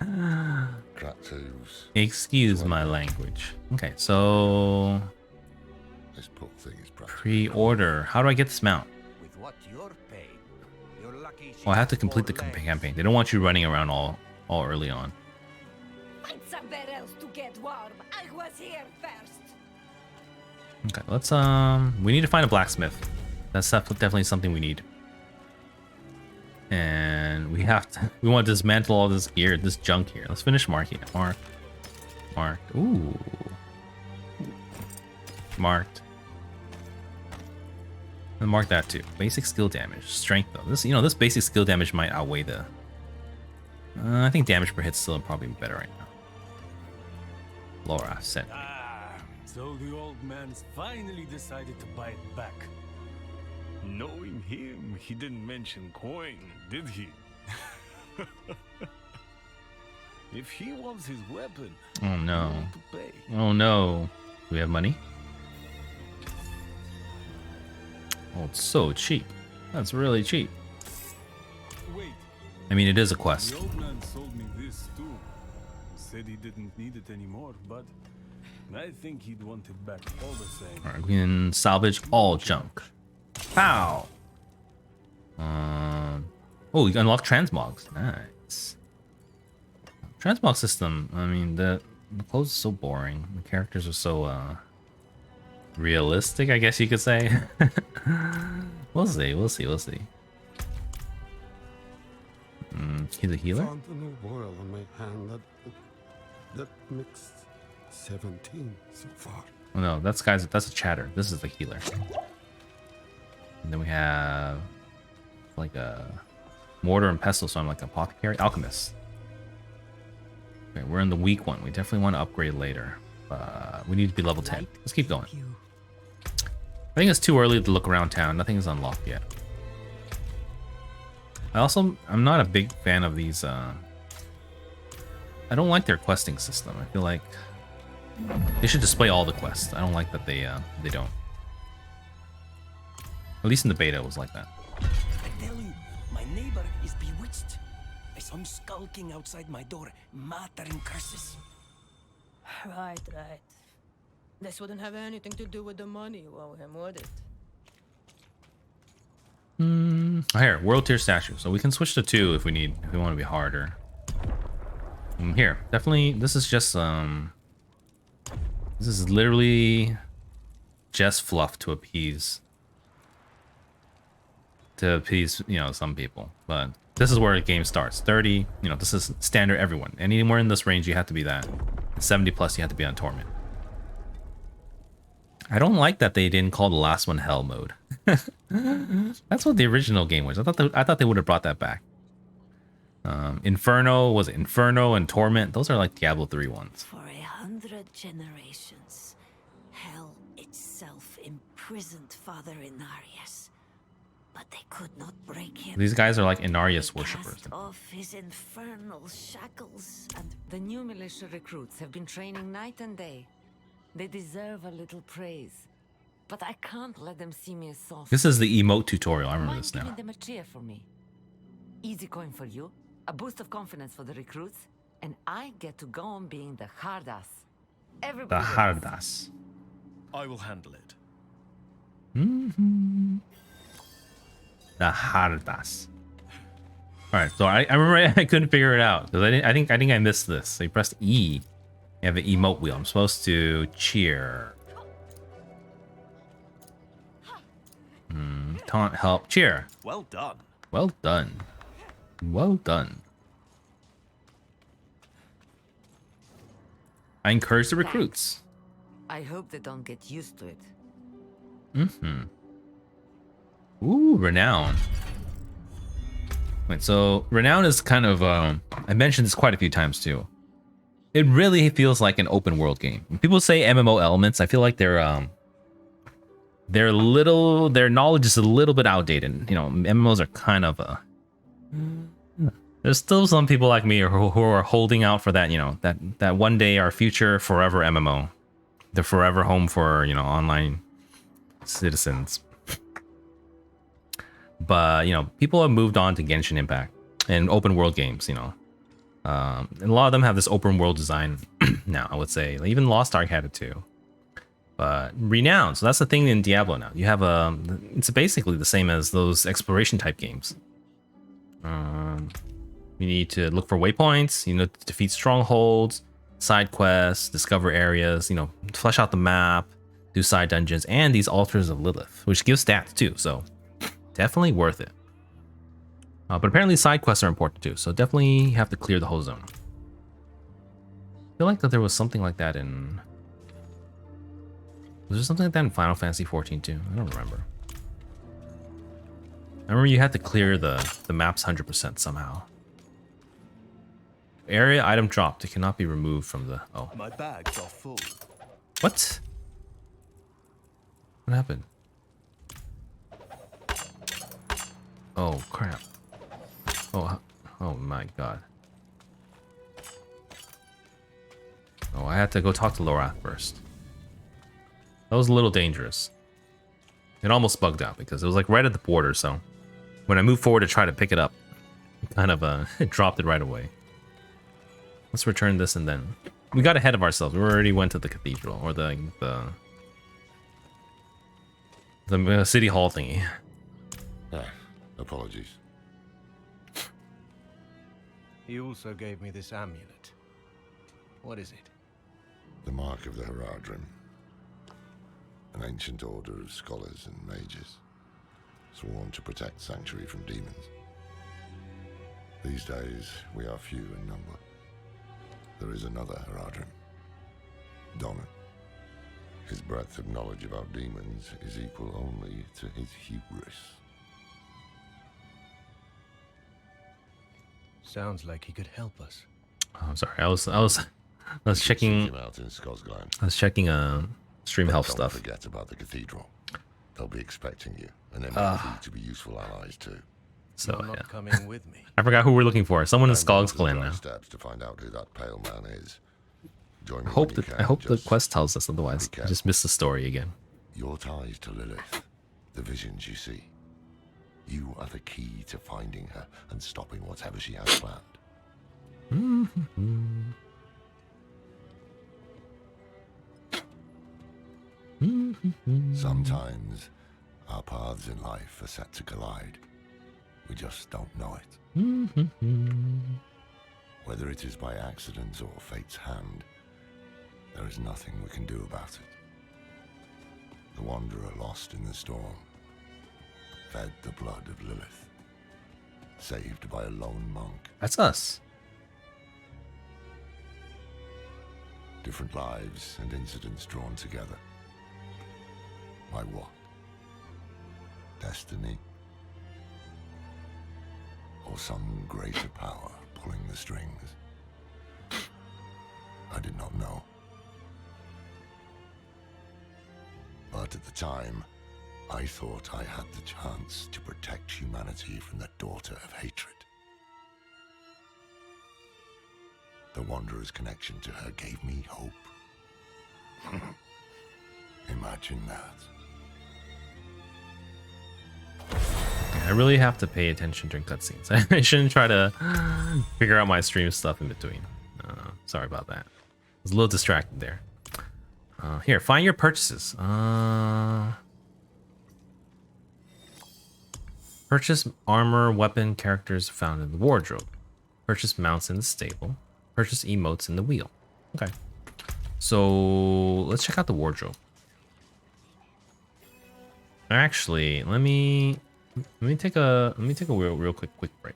Kratos. Excuse my language. Okay, so This poor thing is practically pre-order. How do I get this mount? With what you're paid, you're lucky. Well, I have to complete the campaign. They don't want you running around all early on. Find somewhere else to get warm. I was here first. Okay, let's we need to find a blacksmith. That's definitely something we need. And we want to dismantle all this gear, this junk here. Let's finish marking it. Marked. Ooh. Marked. And mark that too. Basic skill damage. Strength though. This basic skill damage might outweigh the I think damage per hit's still probably better right now. Laura sent me. So the old man's finally decided to buy it back. Knowing him, he didn't mention coin, did he? If he wants his weapon, Oh no. he wants to pay. Oh no. Do we have money? Oh, it's so cheap. That's really cheap. Wait, I mean, it is a quest. the old man sold me this too. Said he didn't need it anymore, but I think he'd want it back all the same. Alright, we can salvage all junk. Pow! Oh, we can unlock transmogs. Nice. Transmog system. I mean, the clothes are so boring. The characters are so realistic, I guess you could say. We'll see, we'll see, we'll see. He's a healer? Found a new boil on my hand that mixed 17 so far. Oh no, that's a chatter. This is the healer. And then we have like a mortar and pestle, so I'm like apothecary, alchemist. Okay, we're in the weak one. We definitely want to upgrade later. We need to be level 10. Let's keep going. I think it's too early to look around town. Nothing is unlocked yet. I'm not a big fan of these. I don't like their questing system. I feel like they should display all the quests. I don't like that they don't. At least in the beta, it was like that. I tell you, my neighbor is bewitched. I saw him skulking outside my door, muttering curses. Right. This wouldn't have anything to do with the money you owe him, would it? Here, world tier statue. So we can switch to 2 if we want to be harder. Here, definitely. This is just this is literally just fluff to appease, some people. But this is where the game starts. 30. This is standard everyone. Anywhere in this range, you have to be that. 70 plus, you have to be on torment. I don't like that they didn't call the last one hell mode. That's what the original game was. I thought they would have brought that back. Inferno, was it Inferno and Torment? Those are like Diablo 3 ones. For 100 generations, hell itself imprisoned Father Inarius, but they could not break him. These guys are like Inarius worshippers. Cast off his infernal shackles, and the new militia recruits have been training night and day. They deserve a little praise, but I can't let them see me as soft. This is the emote tutorial. I remember this now. Giving them a cheer for me. Easy coin for you, a boost of confidence for the recruits, and I get to go on being the hard ass. Everybody The hard ass. I will handle it. The hard ass. All right, so I remember I couldn't figure it out because I think I missed this. So you pressed E. You have an emote wheel. I'm supposed to cheer. Taunt, help, cheer. Well done. Well done. Well done. I encourage the recruits. I hope they don't get used to it. Ooh, renown. Wait, so renown is kind of I mentioned this quite a few times too. It really feels like an open world game. When people say MMO elements, I feel like their knowledge is a little bit outdated. MMOs are kind of there's still some people like me who are holding out for that, that one day our future forever MMO. The forever home for, online citizens. But, people have moved on to Genshin Impact and open world games, and a lot of them have this open world design now, I would say. Even Lost Ark had it too. But renown, so that's the thing in Diablo now. You have it's basically the same as those exploration type games. You need to look for waypoints, defeat strongholds, side quests, discover areas, flesh out the map, do side dungeons, and these altars of Lilith, which gives stats too, so definitely worth it. But apparently side quests are important too, so definitely have to clear the whole zone. I feel like that there was something like that in... Was there something like that in Final Fantasy 14 too? I don't remember. I remember you had to clear the maps 100% somehow. Area item dropped. It cannot be removed from the... Oh. My bags are full. What? What happened? Oh, crap. Oh my god. Oh, I had to go talk to Lorath first. That was a little dangerous. It almost bugged out because it was like right at the border, so when I moved forward to try to pick it up, it kind of it dropped it right away. Let's return this and then... We got ahead of ourselves. We already went to the cathedral or the city hall thingy. Apologies. He also gave me this amulet. What is it? The mark of the Haradrim. an ancient order of scholars and mages, sworn to protect Sanctuary from demons. These days, we are few in number. There is another Haradrim, Donan. His breadth of knowledge about demons is equal only to his hubris. Sounds like he could help us. Oh, I'm sorry. I was checking. Seek him out in Skosglen. I was checking stream But health don't stuff. forget about the cathedral. They'll be expecting you, and they may prove to be useful allies too. So You're not yeah. coming with me. I forgot who we're looking for. Someone in I'm going Skog's to Glen the now. steps to find out who that pale man is. Join me I hope when you that can. I hope the Just quest tells us otherwise. be I just missed the story again. your ties to Lilith, the visions you see. You are the key to finding her and stopping whatever she has planned. Sometimes our paths in life are set to collide. We just don't know it. Whether it is by accident or fate's hand, there is nothing we can do about it. The wanderer lost in the storm, fed the blood of Lilith, saved by a lone monk. That's us. Different lives and incidents drawn together. By what? Destiny? Or some greater power pulling the strings? I did not know. But at the time, I thought I had the chance to protect humanity from the daughter of hatred. The Wanderer's connection to her gave me hope. Imagine that. I really have to pay attention during cutscenes. I shouldn't try to figure out my stream stuff in between. Sorry about that. I was a little distracted there. Here, find your purchases. Purchase armor, weapon, characters found in the wardrobe. Purchase mounts in the stable. Purchase emotes in the wheel. Okay. So let's check out the wardrobe. Actually, let me take a real quick break.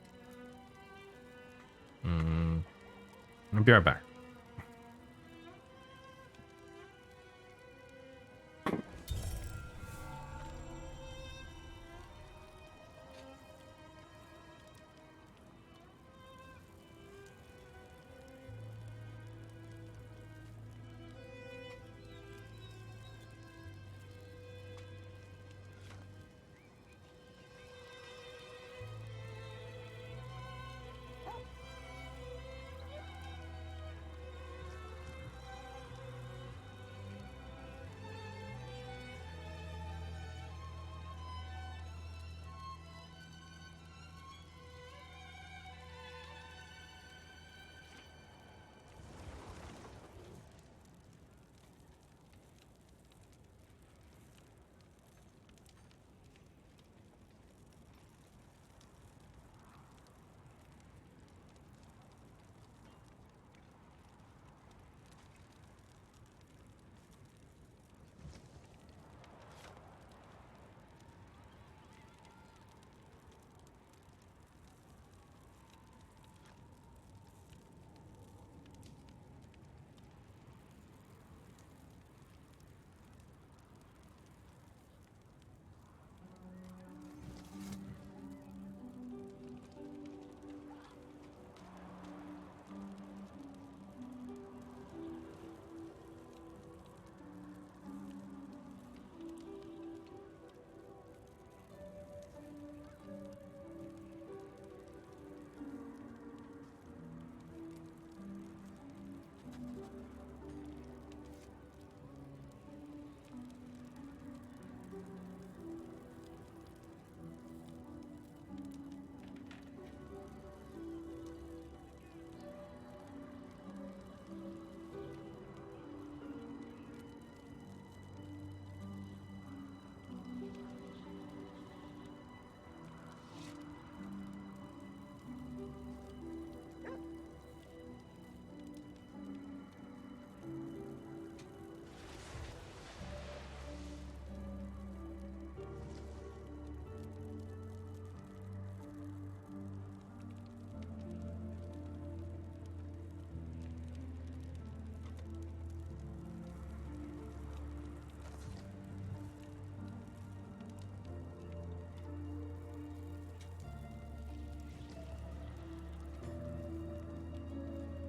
I'll be right back.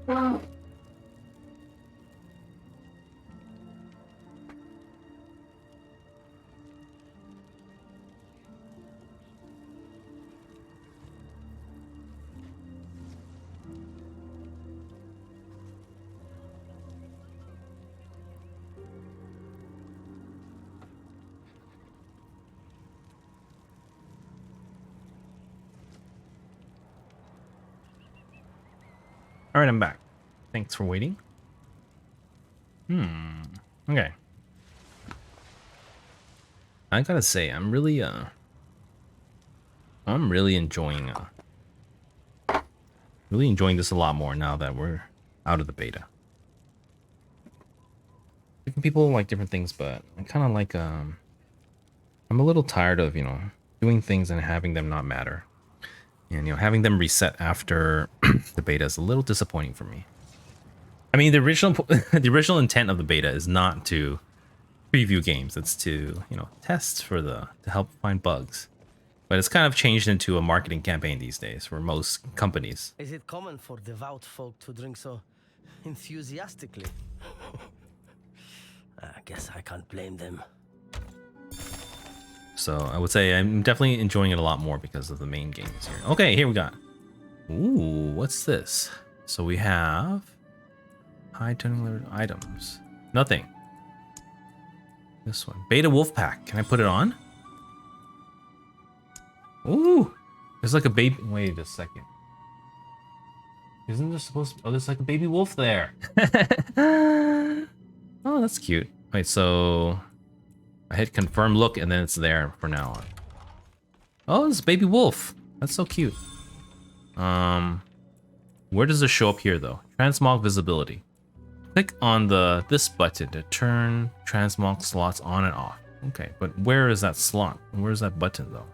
All right, I'm back. Thanks for waiting. Okay. I gotta say, I'm really enjoying this a lot more now that we're out of the beta. Different people like different things, but I kind of like I'm a little tired of, you know, doing things and having them not matter. And, you know, having them reset after the beta is a little disappointing for me. I mean, the original intent of the beta is not to preview games. It's to, you know, test to help find bugs. But it's kind of changed into a marketing campaign these days for most companies. Is it common for devout folk to drink so enthusiastically? I guess I can't blame them. So I would say I'm definitely enjoying it a lot more because of the main games here. Okay, here we got. Ooh, what's this? So we have high turning items. Nothing. This one. Beta Wolfpack. Can I put it on? Ooh. There's like a baby. Wait a second. Isn't there supposed to... Oh, there's like a baby wolf there. Oh, that's cute. Wait, so... I hit confirm look and then it's there for now on. Oh, it's baby wolf. That's so cute. Where does it show up here though? Transmog visibility. Click on this button to turn transmog slots on and off. Okay, but where is that slot? Where's that button though?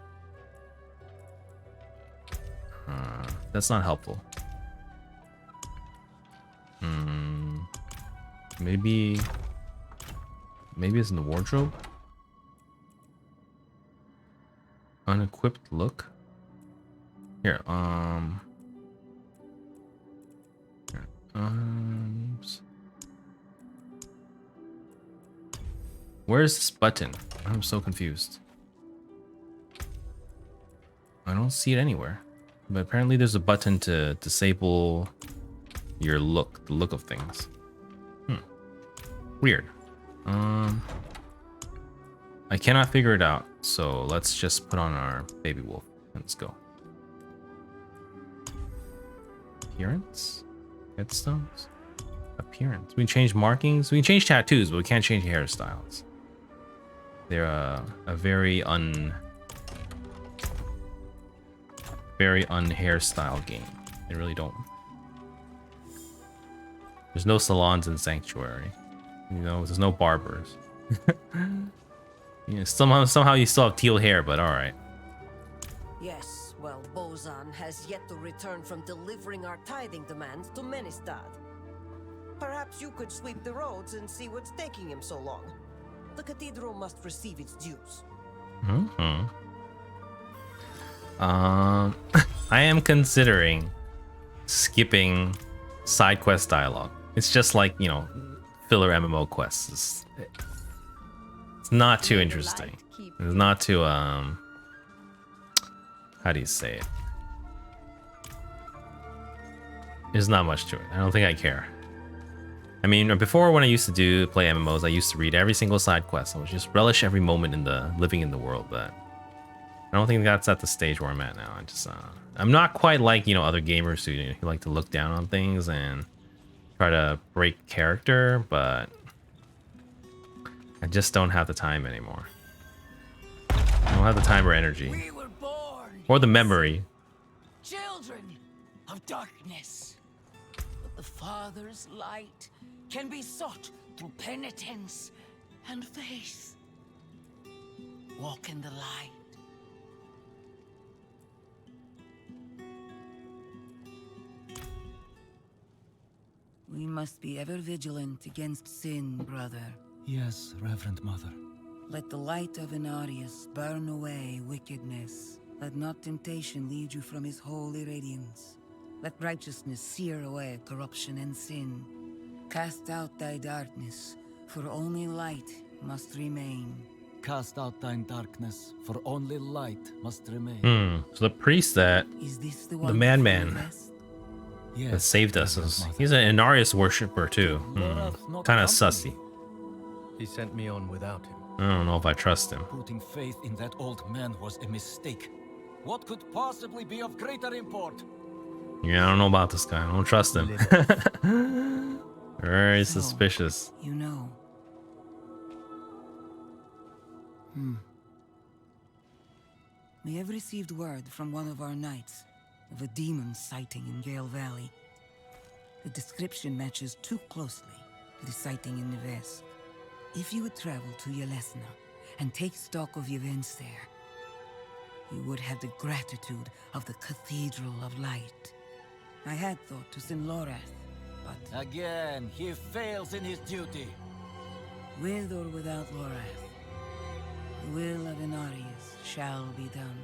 That's not helpful. Maybe it's in the wardrobe. Unequipped look. Here, where's this button? I'm so confused. I don't see it anywhere. But apparently there's a button to disable your look, the look of things. Weird. I cannot figure it out, so let's just put on our baby wolf. Let's go. Appearance? Headstones? Appearance. We can change markings. We can change tattoos, but we can't change hairstyles. They're a very unhairstyle game. They really don't. There's no salons in Sanctuary. You know, there's no barbers. Yeah, somehow you still have teal hair, but alright. Yes, well, Bozan has yet to return from delivering our tithing demands to Menestad. Perhaps you could sweep the roads and see what's taking him so long. The cathedral must receive its dues. I am considering skipping side quest dialogue. It's just like, you know, filler MMO quests. It's not too interesting. It's not too, how do you say it? There's not much to it. I don't think I care. I mean, before when I used to play MMOs, I used to read every single side quest. I would just relish every moment in living in the world, but I don't think that's at the stage where I'm at now. I'm not quite like, you know, other gamers who like to look down on things and try to break character, but I just don't have the time anymore. I don't have the time or energy. We were born or the memory. Children of darkness. But the Father's light can be sought through penitence and faith. Walk in the light. We must be ever vigilant against sin, brother. Yes, Reverend Mother. Let the light of Inarius burn away wickedness. Let not temptation lead you from his holy radiance. Let righteousness sear away corruption and sin. Cast out thy darkness, for only light must remain. Cast out thine darkness, for only light must remain. So the priest that Is this the one madman Yes, that saved us Reverend is Mother. he's an Inarius worshipper too. not Kind of company. sussy. He sent me on without him. I don't know if I trust him. Putting faith in that old man was a mistake. What could possibly be of greater import? Yeah, I don't know about this guy. I don't trust him. Very So, suspicious. You know. We have received word from one of our knights of a demon sighting in Gale Valley. The description matches too closely to the sighting in the west. If you would travel to Yelesna and take stock of events there, you would have the gratitude of the Cathedral of Light. I had thought to send Lorath, but Again, he fails in his duty. with or without Lorath, the will of Inarius shall be done.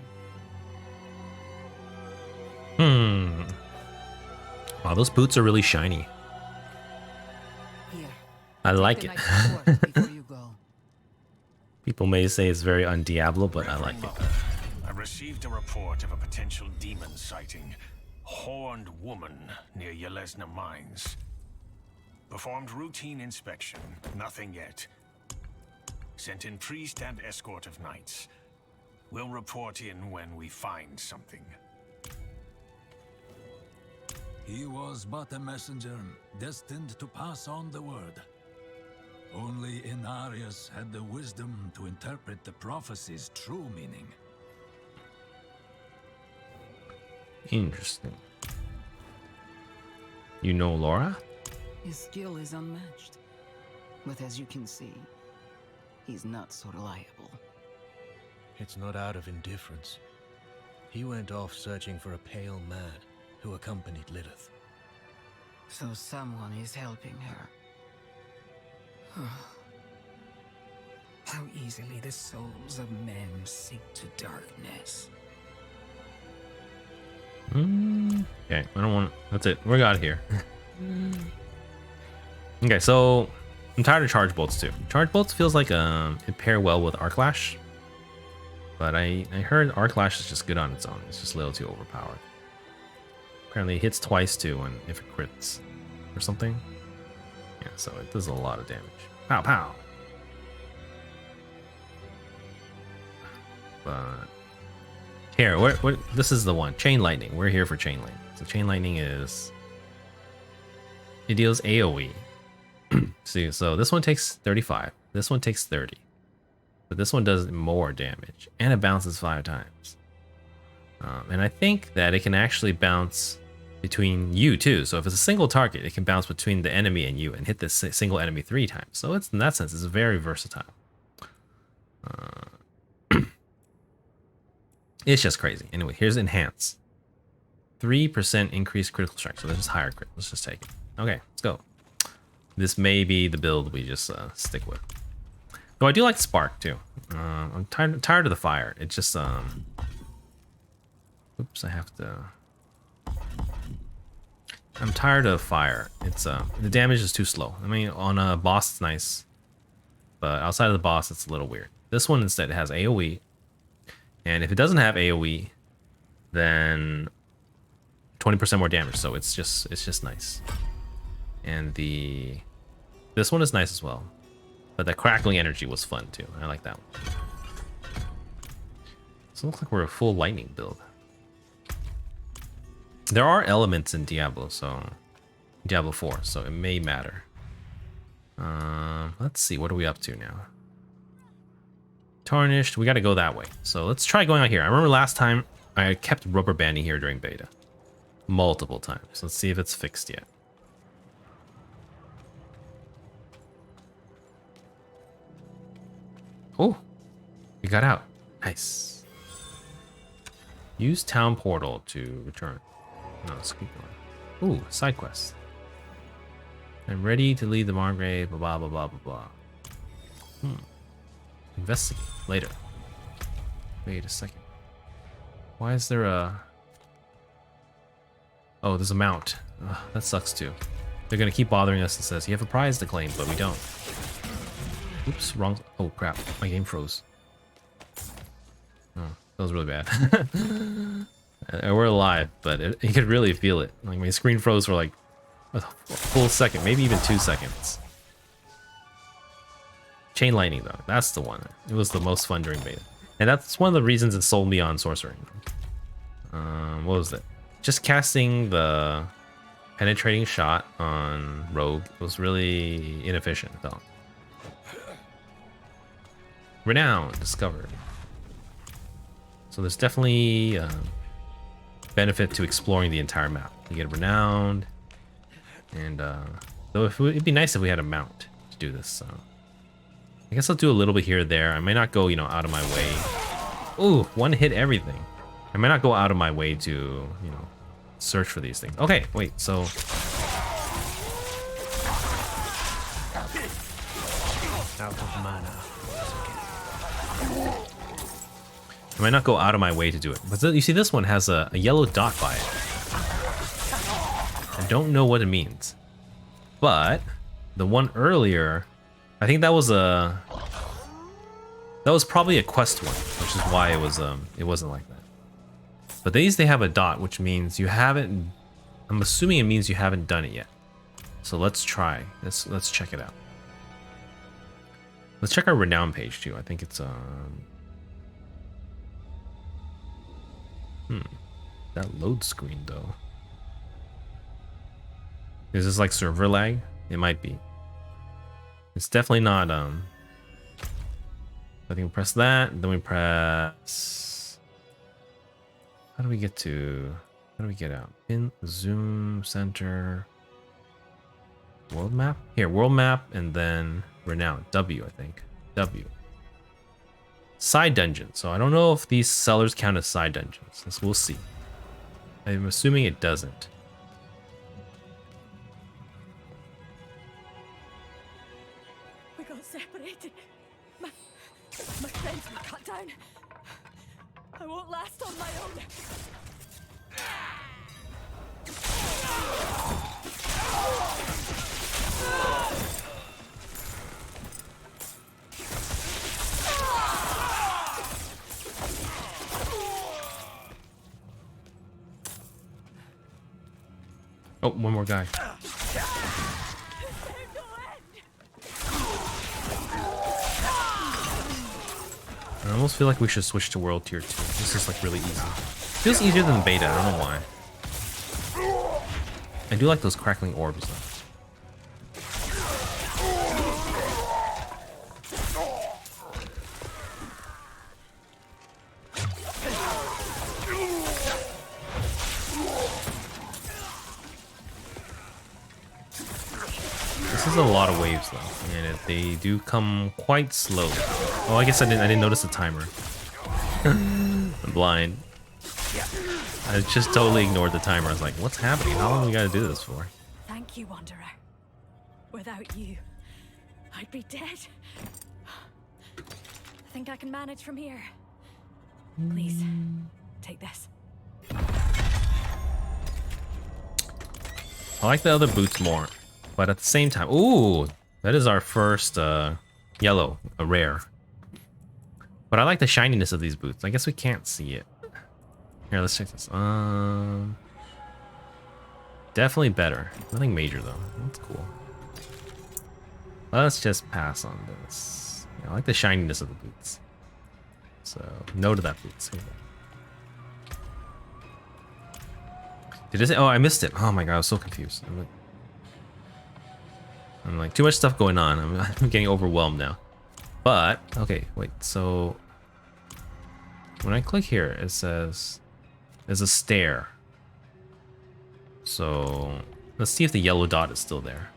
Wow, those boots are really shiny. Here, I like it. take the knight's sword before you go. People may say it's very un-Diablo, but I like it. I received a report of a potential demon sighting. Horned woman near Yelesna Mines. Performed routine inspection. Nothing yet. Sent in priest and escort of knights. We'll report in when we find something. He was but a messenger, destined to pass on the word. Only Inarius had the wisdom to interpret the prophecy's true meaning. Interesting. You know Laura? His skill is unmatched. But as you can see, he's not so reliable. It's not out of indifference. He went off searching for a pale man who accompanied Lilith. So someone is helping her. How easily the souls of men sink to darkness. Okay, I don't want. That's it. We got here. Okay, so I'm tired of charge bolts too. Charge bolts feels like it pair well with arc lash, but I heard arc lash is just good on its own. It's just a little too overpowered. Apparently, it hits twice too, and if it crits or something. Yeah, so it does a lot of damage. Pow pow. But here, what? This is the one. Chain lightning. We're here for chain lightning. So chain lightning is it deals AOE. See, so this one takes 35. This one takes 30. But this one does more damage, and it bounces 5 times. And I think that it can actually bounce between you too. So if it's a single target, it can bounce between the enemy and you and hit this single enemy 3 times. So it's in that sense, it's very versatile. It's just crazy. Anyway, here's enhance. 3% increased critical strike. So this is higher crit. Let's just take it. Okay, let's go. This may be the build we just stick with. Though I do like spark too. I'm tired of the fire. It just oops, I have to. I'm tired of fire. It's the damage is too slow. I mean, on a boss it's nice, but outside of the boss it's a little weird. This one instead has AOE, and if it doesn't have AOE, then 20% more damage. So it's just nice. And this one is nice as well, but the crackling energy was fun too. I like that one. So it looks like we're a full lightning build. There are elements in Diablo 4, so it may matter. Let's see, what are we up to now? Tarnished, we gotta go that way. So let's try going out here. I remember last time I kept rubber banding here during beta. Multiple times. Let's see if it's fixed yet. Oh, we got out. Nice. Use town portal to return. No, let's keep going. Ooh, side quest. I'm ready to leave the Margrave, blah, blah, blah, blah, blah. Investigate later. Wait a second. Why is there a... Oh, there's a mount. Ugh, that sucks too. They're gonna keep bothering us and says, you have a prize to claim, but we don't. Oops, wrong. Oh crap, my game froze. Oh, that was really bad. We're alive, but you could really feel it. Like my screen froze for like a full second, maybe even 2 seconds. Chain lightning though, that's the one. It was the most fun during beta. And that's one of the reasons it sold me on sorcery. What was it? Just casting the penetrating shot on rogue was really inefficient though. Renown discovered. So there's definitely benefit to exploring the entire map. You get renowned, and though it'd be nice if we had a mount to do this. So I guess I'll do a little bit here or there. I might not go, out of my way. Ooh, one hit everything. I might not go out of my way to, search for these things. Okay, wait, so... Out of mana. I might not go out of my way to do it. But you see this one has a yellow dot by it. I don't know what it means. But the one earlier, I think that was probably a quest one, which is why it wasn't like that. But they have a dot, which means you haven't. I'm assuming it means you haven't done it yet. So let's try. Let's check it out. Let's check our renown page too. I think it's that load screen though. Is this like server lag? It might be. It's definitely not I think we press that, then we press. How do we get out? In zoom center. World map? Here, world map and then renown. W, I think. W. Side dungeon. So I don't know if these cellars count as side dungeons. We'll see. I'm assuming it doesn't. We got separated. My friends were cut down. I won't last on my own. Oh, one more guy. I almost feel like we should switch to world tier 2. This is like really easy. Feels easier than beta, I don't know why. I do like those crackling orbs though. This is a lot of waves though, and they do come quite slow. Oh, I guess I didn't notice the timer. I'm blind. I just totally ignored the timer. I was like, what's happening? How long do we gotta do this for? Thank you, Wanderer. Without you, I'd be dead. I think I can manage from here. Please, take this. I like the other boots more, but at the same time, ooh, that is our first yellow, a rare. But I like the shininess of these boots. I guess we can't see it. Here, let's check this. Definitely better. Nothing major though. That's cool. Let's just pass on this. Yeah, I like the shininess of the boots. So no to that boots. Did it say? Oh, I missed it. Oh my god, I was so confused. I'm like too much stuff going on. I'm getting overwhelmed now. But okay, wait. So when I click here, it says there's a stair. So let's see if the yellow dot is still there.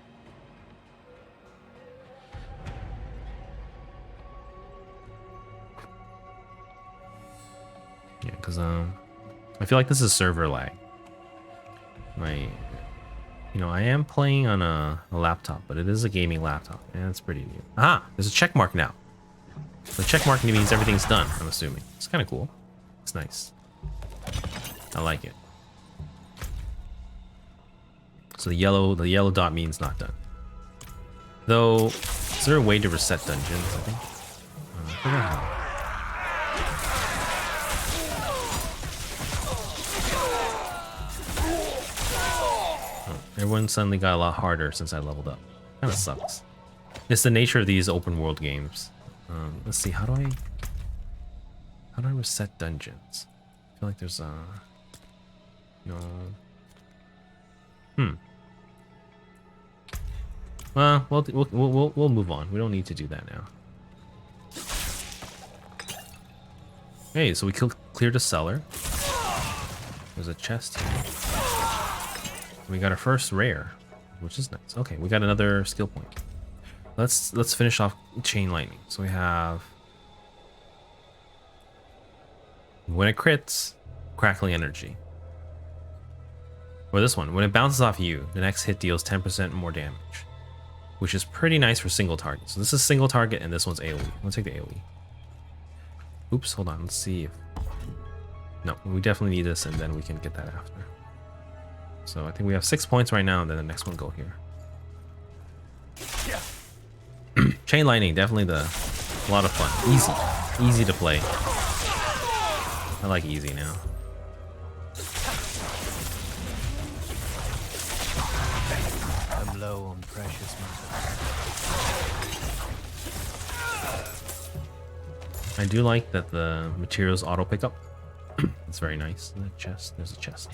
Yeah, because I feel like this is server lag. I am playing on a laptop, but it is a gaming laptop, and it's pretty new. Aha! There's a check mark now. The check mark means everything's done, I'm assuming. It's kind of cool. It's nice. I like it. So the yellow dot means not done. Though, is there a way to reset dungeons? I think. I forgot how. Everyone suddenly got a lot harder since I leveled up. Kind of sucks. It's the nature of these open world games. Let's see, how do I reset dungeons? I feel like there's a no. Well, we'll move on. We don't need to do that now. Hey, so we cleared a cellar. There's a chest here. We got our first rare, which is nice. Okay, we got another skill point. Let's finish off chain lightning. So we have when it crits, crackling energy. Or this one, when it bounces off you, the next hit deals 10% more damage, which is pretty nice for single target. So this is single target, and this one's AoE. Let's take the AoE. Oops, hold on. Let's see if no, we definitely need this, and then we can get that after. So I think we have 6 points right now, and then the next one go here. Chain lightning, definitely a lot of fun. Easy to play. I like easy now. I'm low on precious matter. I do like that the materials auto pickup. It's very nice. The chest, there's a chest.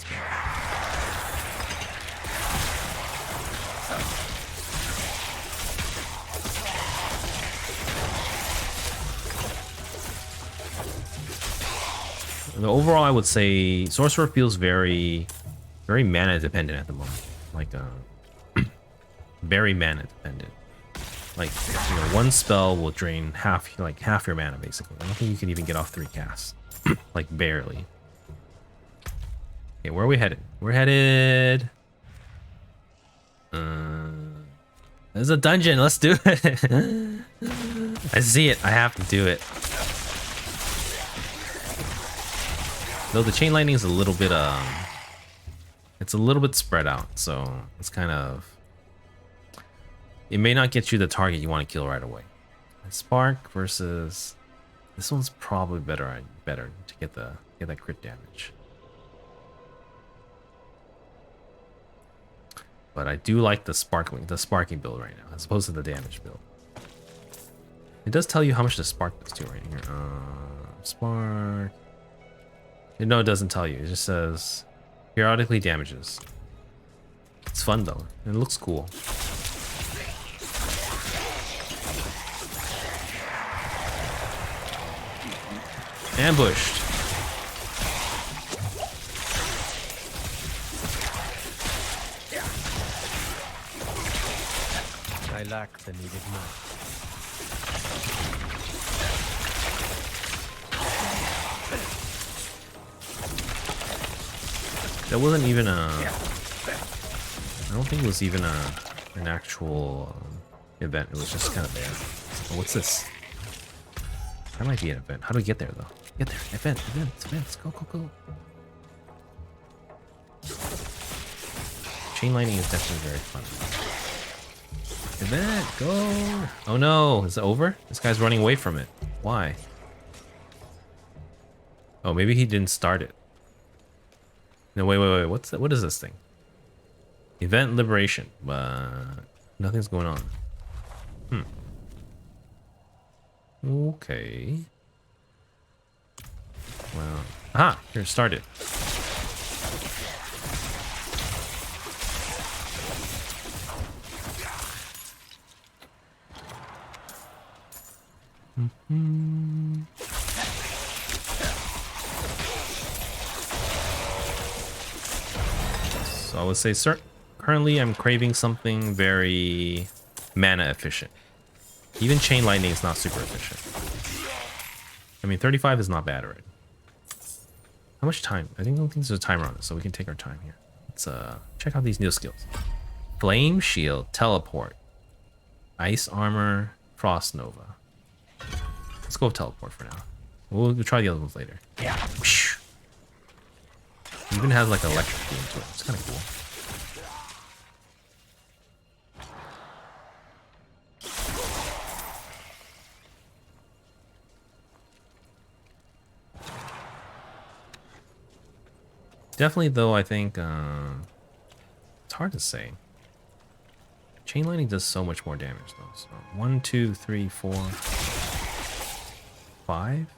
Overall, I would say Sorcerer feels very mana dependent at the moment. Like, very mana dependent. Like, you know, one spell will drain half your mana basically. I don't think you can even get off 3 casts. Like, barely. Okay, where are we headed? We're headed. There's a dungeon. Let's do it. I see it. I have to do it. Though the chain lightning is a little bit it's a little bit spread out, so it's kind of, it may not get you the target you want to kill right away. Spark versus this one's probably better to get that crit damage. But I do like the sparking build right now as opposed to the damage build. It does tell you how much the spark does too right here. Spark. No, it doesn't tell you. It just says periodically damages. It's fun though. It looks cool. Ambushed. I lack the needed might. That wasn't even a... I don't think it was even an actual event. It was just kind of there. Oh, what's this? That might be an event. How do we get there, though? Get there. Events. Go. Chain lightning is definitely very fun. Event, go! Oh no, is it over? This guy's running away from it. Why? Oh, maybe he didn't start it. No, wait. What's that? What is this thing? Event liberation, but nothing's going on. Okay. Well, aha! Here, start it. So I would say, currently I'm craving something very mana efficient. Even chain lightning is not super efficient. I mean, 35 is not bad already. How much time? I don't think there's a timer on this, so we can take our time here. Let's check out these new skills. Flame shield, teleport, ice armor, frost nova. Let's go with teleport for now. We'll try the other ones later. Yeah. It even has like electric beam to it. It's kind of cool. Definitely, though, I think it's hard to say. Chain lightning does so much more damage, though. So 1, 2, 3, 4, 5.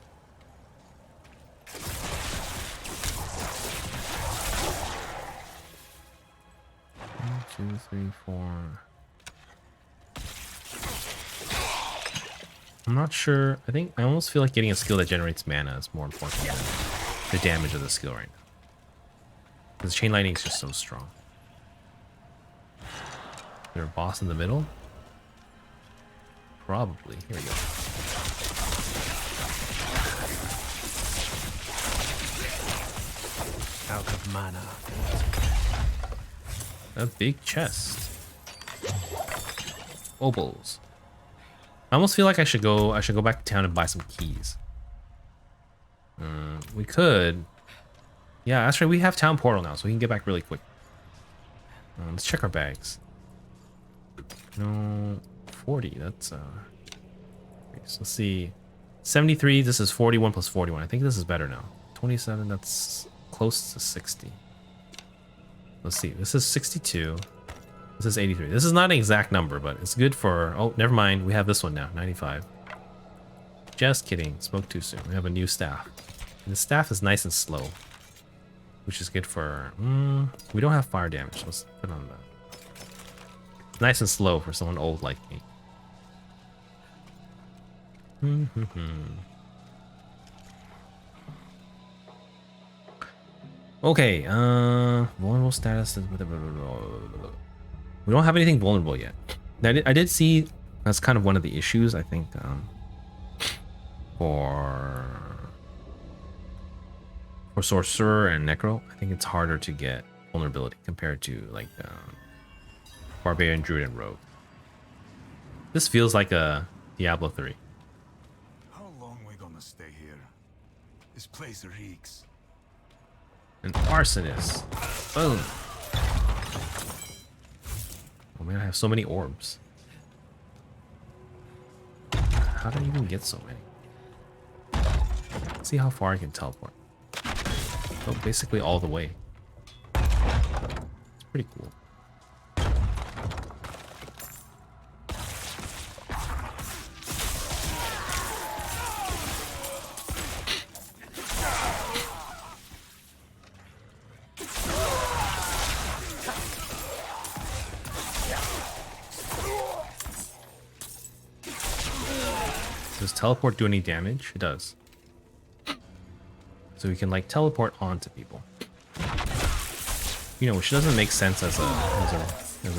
1, 2, 3, 4. I'm not sure. I think I almost feel like getting a skill that generates mana is more important than the damage of the skill right now. Because chain lightning is just so strong. Is there a boss in the middle? Probably. Here we go. Out of mana. A big chest. Opals. I almost feel like I should go back to town and buy some keys. We could. Yeah, that's right. We have town portal now, so we can get back really quick. Let's check our bags. No, 40. That's so let's see. 73. This is 41 plus 41. I think this is better now. 27. That's close to 60. Let's see. This is 62. This is 83. This is not an exact number, but it's good for... Oh, never mind. We have this one now. 95. Just kidding. Spoke too soon. We have a new staff. And the staff is nice and slow, which is good for... we don't have fire damage. Let's put on that. Nice and slow for someone old like me. Okay, vulnerable status. We don't have anything vulnerable yet. I did see that's kind of one of the issues, I think, for Sorcerer and Necro. I think it's harder to get vulnerability compared to like Barbarian, Druid, and Rogue. This feels like a Diablo 3. How long are we gonna stay here? This place reeks. An arsonist. Boom. Oh man, I have so many orbs. How did I even get so many? Let's see how far I can teleport. Oh, basically all the way. It's pretty cool. Does teleport do any damage? It does. So we can like teleport onto people. You know, which doesn't make sense as a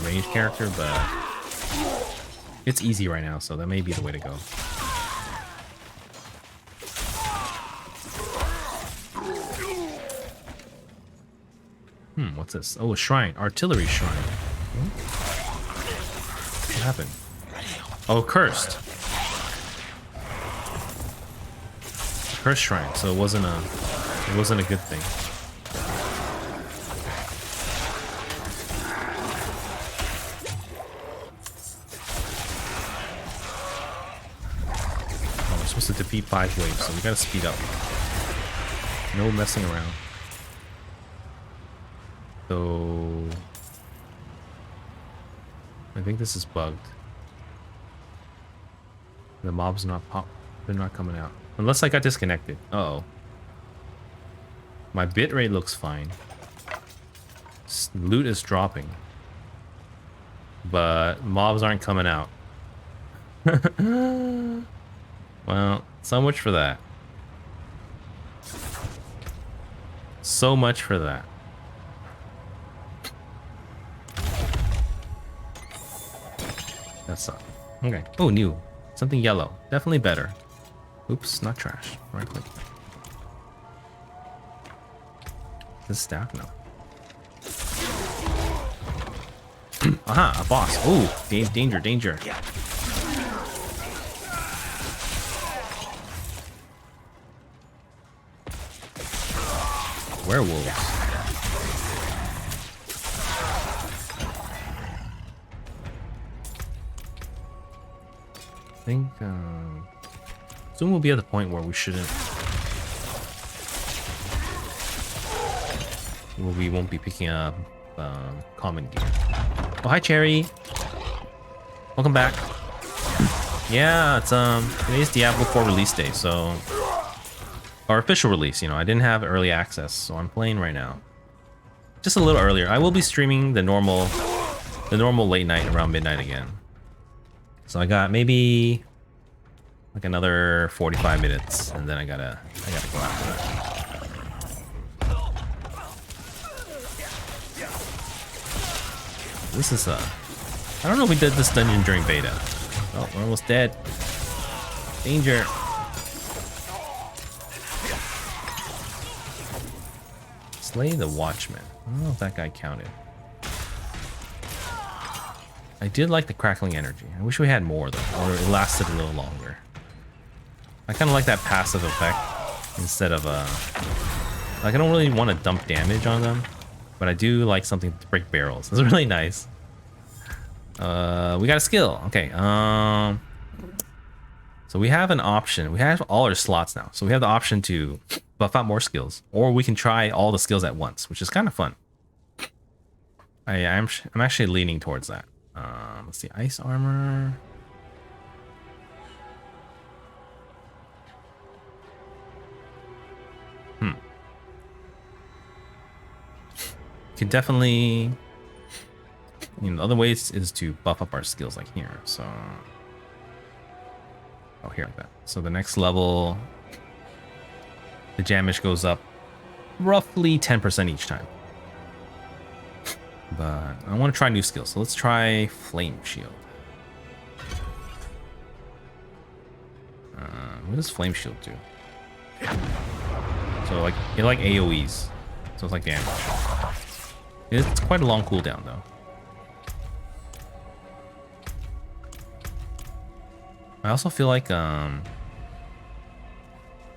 ranged character, but it's easy right now, so that may be the way to go. What's this? Oh, a shrine. Artillery shrine. What happened? Oh, cursed. Cursed shrine, so it wasn't a good thing. Oh, we're supposed to defeat 5 waves, so we gotta speed up. No messing around. So I think this is bugged. The mob's not they're not coming out. Unless I got disconnected. Uh-oh. My bitrate looks fine. Loot is dropping. But mobs aren't coming out. Well, so much for that. So much for that. That sucks. Okay. Oh, new. Something yellow. Definitely better. Oops, not trash. Right click. This staff? No. Aha, a boss. Oh, danger, danger. Werewolves. I think soon we'll be at the point where we shouldn't we won't be picking up common gear. Oh, hi Cherry. Welcome back. Yeah, it's today's Diablo 4 release day, so our official release. You know, I didn't have early access, so I'm playing right now. Just a little earlier. I will be streaming the normal late night around midnight again. So I got maybe like another 45 minutes, and then I gotta go after that. This is I don't know if we did this dungeon during beta. Oh, we're almost dead. Danger. Slay the Watchman. I don't know if that guy counted. I did like the crackling energy. I wish we had more though, or it lasted a little longer. I kind of like that passive effect instead of like I don't really want to dump damage on them, but I do like something to break barrels. It's really nice. We got a skill. Okay. So we have an option. We have all our slots now. So we have the option to buff out more skills, or we can try all the skills at once, which is kind of fun. I'm actually leaning towards that. Let's see, ice armor. Could definitely, you know, the other ways is to buff up our skills like here. So, oh, here like that. So the next level, the damage goes up roughly 10% each time. But I want to try new skills, so let's try Flame Shield. What does Flame Shield do? So like it like AoEs, so it's like damage. It's quite a long cooldown though. I also feel like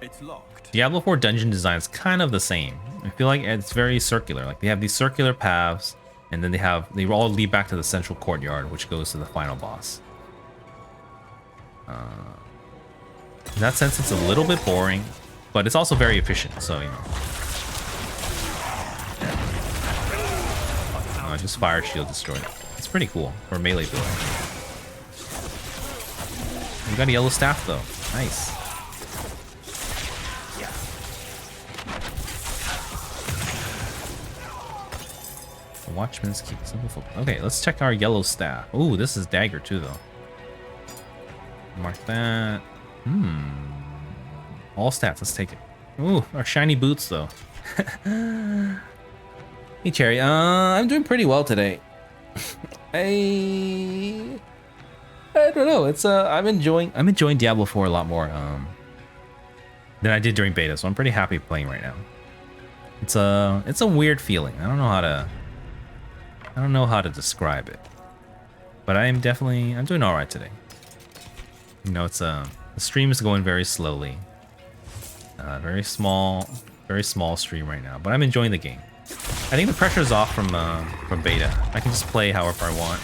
it's locked. Diablo 4 dungeon design is kind of the same. I feel like it's very circular. Like they have these circular paths, and then they all lead back to the central courtyard, which goes to the final boss. In that sense, it's a little bit boring, but it's also very efficient. So you know, just fire shield destroyed it. It's pretty cool for a melee build. You got a yellow staff though. Nice. Watchman's Key. Simple focus. Okay, let's check our yellow staff. Ooh, this is dagger too, though. Mark that. All stats. Let's take it. Ooh, our shiny boots, though. Hey, Cherry. I'm doing pretty well today. I don't know. It's I'm enjoying Diablo 4 a lot more than I did during beta, so I'm pretty happy playing right now. It's a weird feeling. I don't know how to describe it, but I'm doing all right today. You know, it's the stream is going very slowly, very small stream right now, but I'm enjoying the game. I think the pressure is off from beta. I can just play however I want.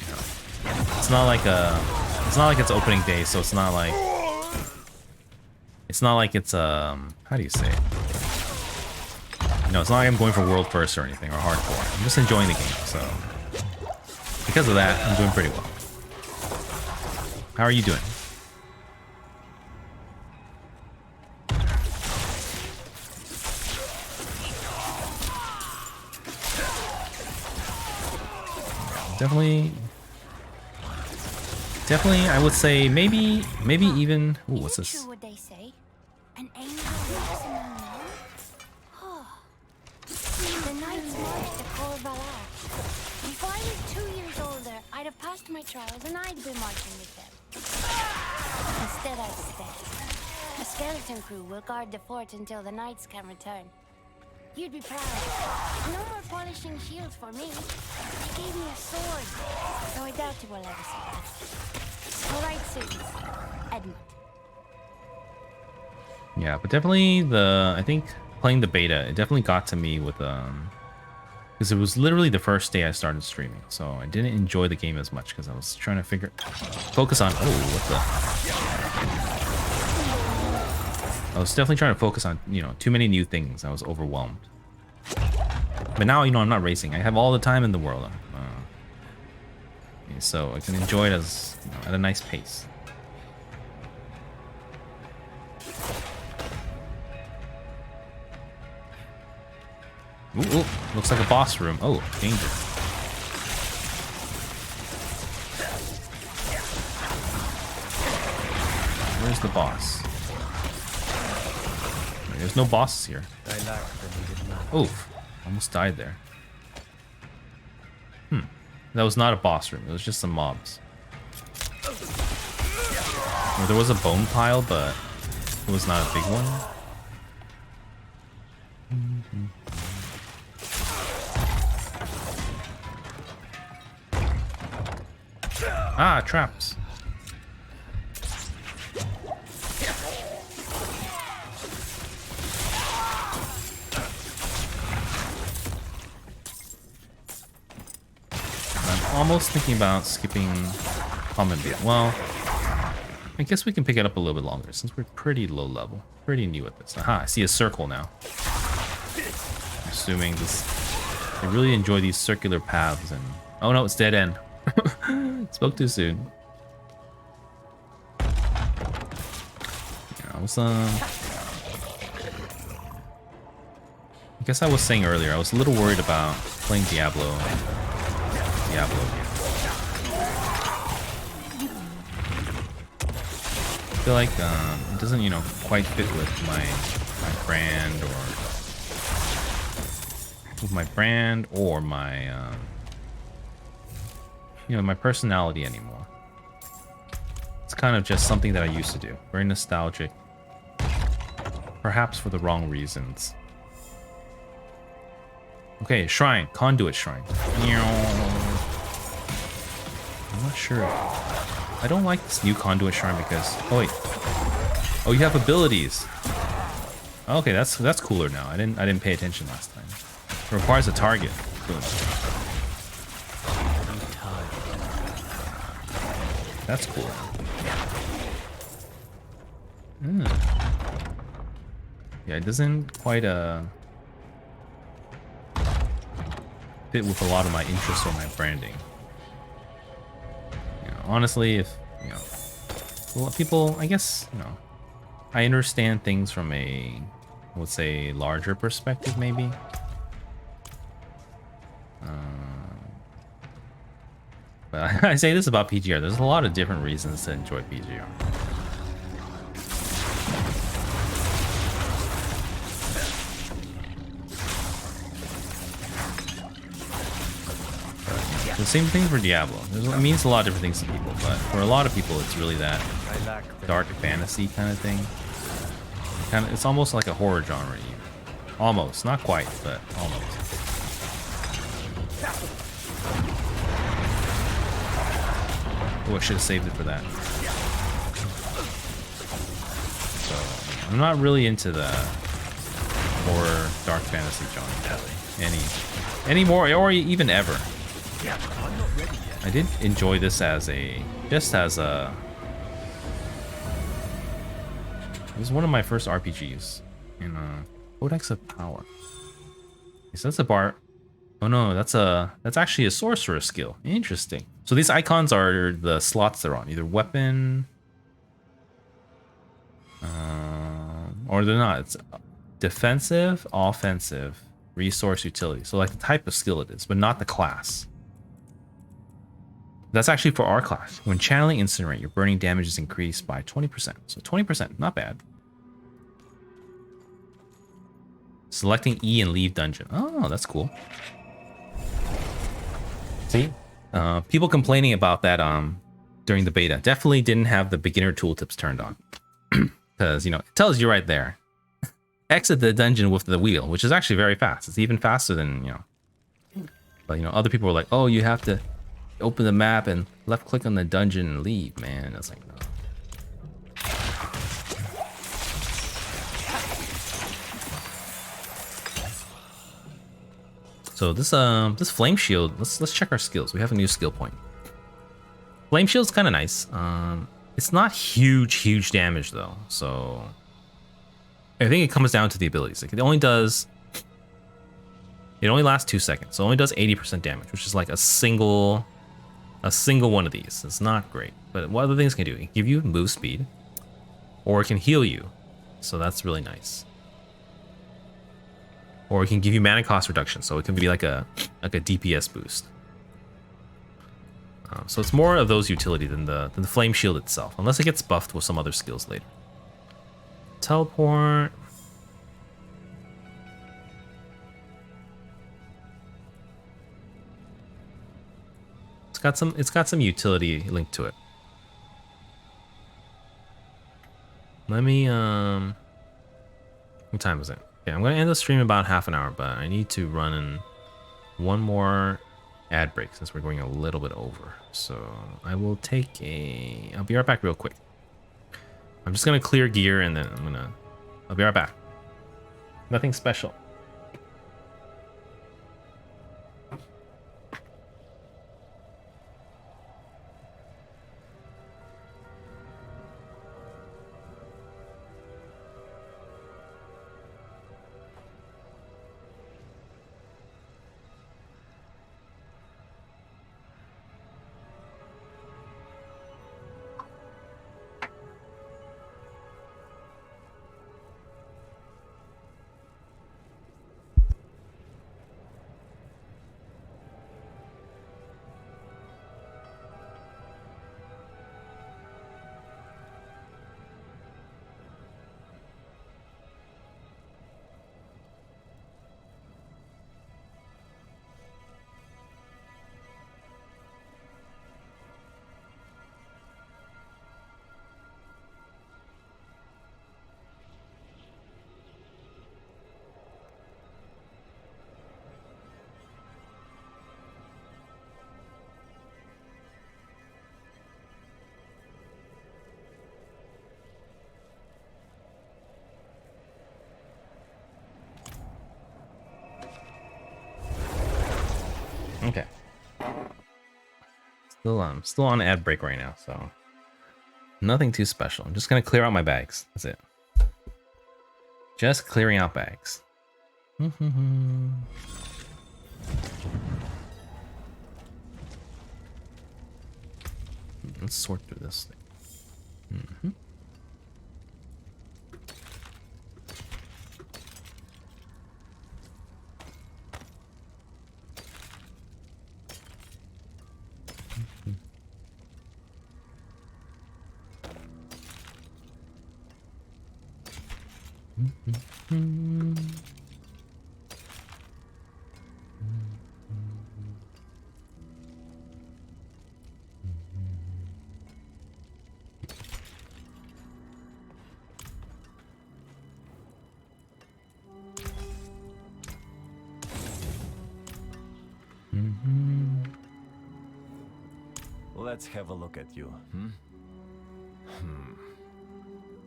You know, it's not like it's opening day, so it's not like it's how do you say it? No, it's not like I'm going for world first or anything, or hardcore. I'm just enjoying the game, so because of that, I'm doing pretty well. How are you doing? Definitely, I would say maybe even. Ooh, what's this? What they say? An angel walks among men? The knights marched to Corvallar. Before I was 2 years older, I'd have passed my trials and I'd be marching with them. Instead, I'd stay. A skeleton crew will guard the fort until the knights can return. You'd be proud. No more polishing shields for me. They gave me a sword, though I doubt you will ever see that. All right, Susan. Edmund. Yeah, but definitely I think playing the beta, it definitely got to me with because it was literally the first day I started streaming, so I didn't enjoy the game as much because I was trying to focus on. Oh, what the? I was definitely trying to focus on, you know, too many new things. I was overwhelmed. But now, you know, I'm not racing. I have all the time in the world. So I can enjoy it as, you know, at a nice pace. Ooh, ooh, looks like a boss room. Oh, danger. Where's the boss? There's no bosses here. Oof, almost died there. That was not a boss room. It was just some mobs. Or there was a bone pile, but it was not a big one. Ah, traps. I'm almost thinking about skipping Common Beat. Well, I guess we can pick it up a little bit longer since we're pretty low level. Pretty new at this. Aha, I see a circle now. I'm assuming this... I really enjoy these circular paths and... Oh no, it's dead end. Spoke too soon. Yeah, I was I guess I was saying earlier, I was a little worried about playing Diablo again. I feel like it doesn't, you know, quite fit with my brand or my you know, my personality anymore. It's kind of just something that I used to do. Very nostalgic. Perhaps for the wrong reasons. Okay, shrine. Conduit shrine. I'm not sure. I don't like this new conduit shrine because... Oh, wait. Oh, you have abilities. Okay, that's cooler now. I didn't pay attention last time. It requires a target. Boom. That's cool. Yeah, it doesn't quite fit with a lot of my interests or my branding. You know, honestly, if you know, a lot of people, I guess, you know, I understand things from a, I would say, larger perspective, maybe. But I say this about PGR. There's a lot of different reasons to enjoy PGR. The same thing for Diablo. It means a lot of different things to people, but for a lot of people, it's really that dark fantasy kind of thing. It's almost like a horror genre. Almost, not quite, but almost. Oh, I should have saved it for that. So, I'm not really into the horror, dark fantasy genre anymore, or even ever. I did enjoy this as it was one of my first RPGs in Codex of Power. So that's a bar. Oh no, that's actually a sorcerer skill. Interesting. So these icons are the slots they're on, either weapon, or they're not. It's defensive, offensive, resource, utility. So like the type of skill it is, but not the class. That's actually for our class. When channeling Incinerate, your burning damage is increased by 20%. So 20%, not bad. Selecting E and leave dungeon. Oh, that's cool. See? People complaining about that during the beta definitely didn't have the beginner tooltips turned on. Because, you know, it tells you right there. Exit the dungeon with the wheel, which is actually very fast. It's even faster than, you know. But, you know, other people were like, oh, you have to open the map and left click on the dungeon and leave, man. It's like, no. So this flame shield, let's check our skills. We have a new skill point. Flame shield's kind of nice. It's not huge damage though. So I think it comes down to the abilities. Like it only does It only lasts 2 seconds, so it only does 80% damage, which is like a single one of these. It's not great, but what other things can do? It can give you move speed, or it can heal you, so that's really nice. Or it can give you mana cost reduction, so it can be like a DPS boost. So it's more of those utility than the flame shield itself, unless it gets buffed with some other skills later. Teleport. It's got some utility linked to it. Let me what time is it? Okay, I'm gonna end the stream in about half an hour, but I need to run in one more ad break since we're going a little bit over. So I will take I'll be right back real quick. I'm just gonna clear gear and then I'll be right back. Nothing special. Okay. Still on ad break right now, so nothing too special. I'm just gonna clear out my bags. That's it. Just clearing out bags. Let's sort through this thing. Let's have a look at you,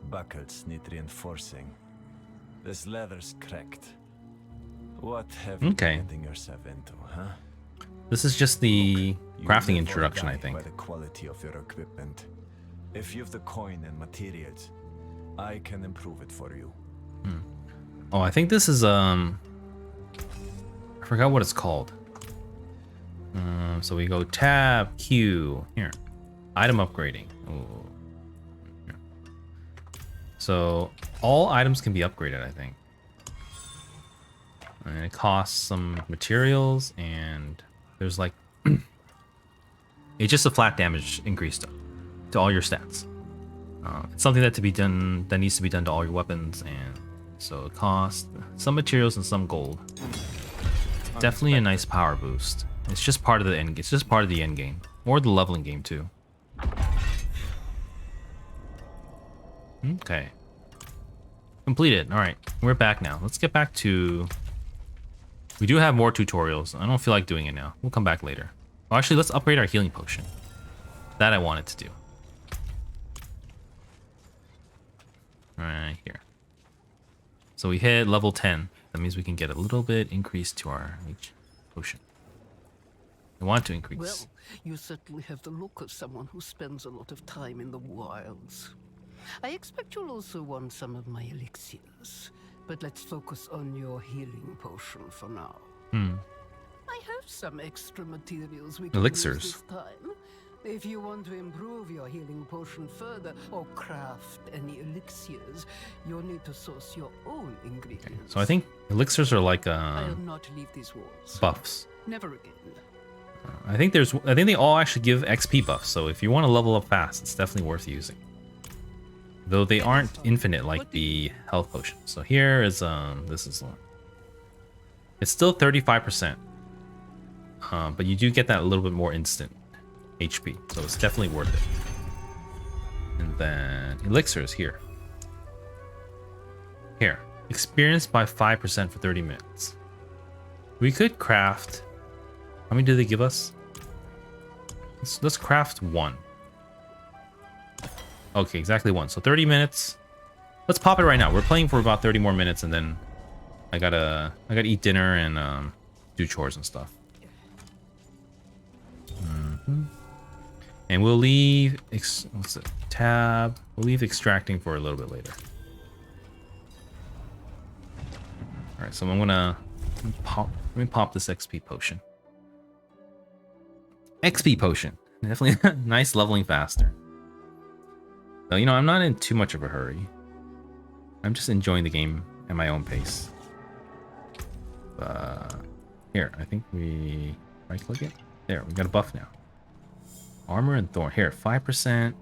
Buckles need reinforcing. This leather's cracked. What have you been getting yourself into, huh? This is just the crafting introduction, I think. By the quality of your equipment. If you've the coin and materials, I can improve it for you. Oh, I think this is I forgot what it's called. So we go tab Q here, item upgrading. Ooh. Here. So all items can be upgraded, I think, and it costs some materials, and there's like it's just a flat damage increase to all your stats. It's something that needs to be done to all your weapons, and so it costs some materials and some gold. Definitely a nice power boost. It's just part of the end. It's just part of the end game, or the leveling game too. Okay, completed. All right, we're back now. Let's get back to. We do have more tutorials. I don't feel like doing it now. We'll come back later. Well, actually, let's upgrade our healing potion. That I wanted to do. Right here. So we hit level 10. That means we can get a little bit increase to our potion. I want to increase. Well, you certainly have the look of someone who spends a lot of time in the wilds. I expect you'll also want some of my elixirs, but let's focus on your healing potion for now. Hmm. I have some extra materials we can Elixirs. use this time. If you want to improve your healing potion further or craft any elixirs, you'll need to source your own ingredients. So I think elixirs are like I'll not leave these walls. buffs. Never again. I think they all actually give XP buffs. So if you want to level up fast, it's definitely worth using. Though they aren't infinite like the health potion. So here is this is one. It's still 35%. But you do get that a little bit more instant HP, so it's definitely worth it. And then elixirs here. Here, experienced by 5% for 30 minutes. We could craft. How many do they give us? Let's craft one. Okay, exactly one. So 30 minutes. Let's pop it right now. We're playing for about 30 more minutes, and then I gotta eat dinner and do chores and stuff. And we'll leave what's it? Tab. We'll leave extracting for a little bit later. All right, so I'm gonna let me pop this XP potion. XP potion, definitely nice leveling faster. So you know, I'm not in too much of a hurry. I'm just enjoying the game at my own pace. Here, I think we right click it. There, we got a buff now. Armor and thorn. Here, 5%.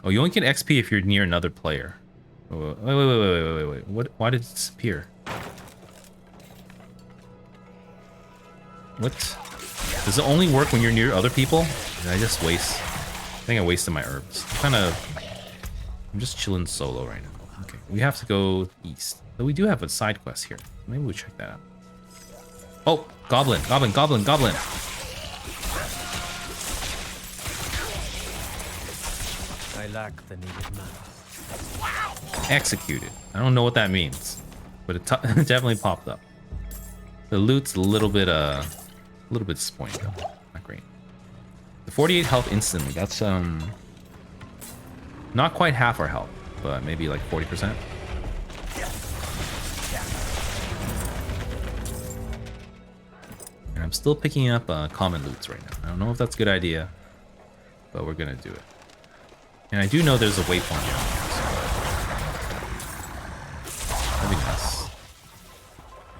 Oh, you only get XP if you're near another player. Oh, wait. What? Why did it disappear? What? Does it only work when you're near other people? Did I just waste? I think I wasted my herbs. I'm just chilling solo right now. Okay, we have to go east. But we do have a side quest here. Maybe we'll check that out. Oh, goblin. I lack the needed mana. Executed. I don't know what that means, but it definitely popped up. The loot's a little bit disappointing though. Not great. The 48 health instantly. That's not quite half our health, but maybe like 40%. And I'm still picking up common loots right now. I don't know if that's a good idea, but we're gonna do it. And I do know there's a waypoint down here, so that'd be nice.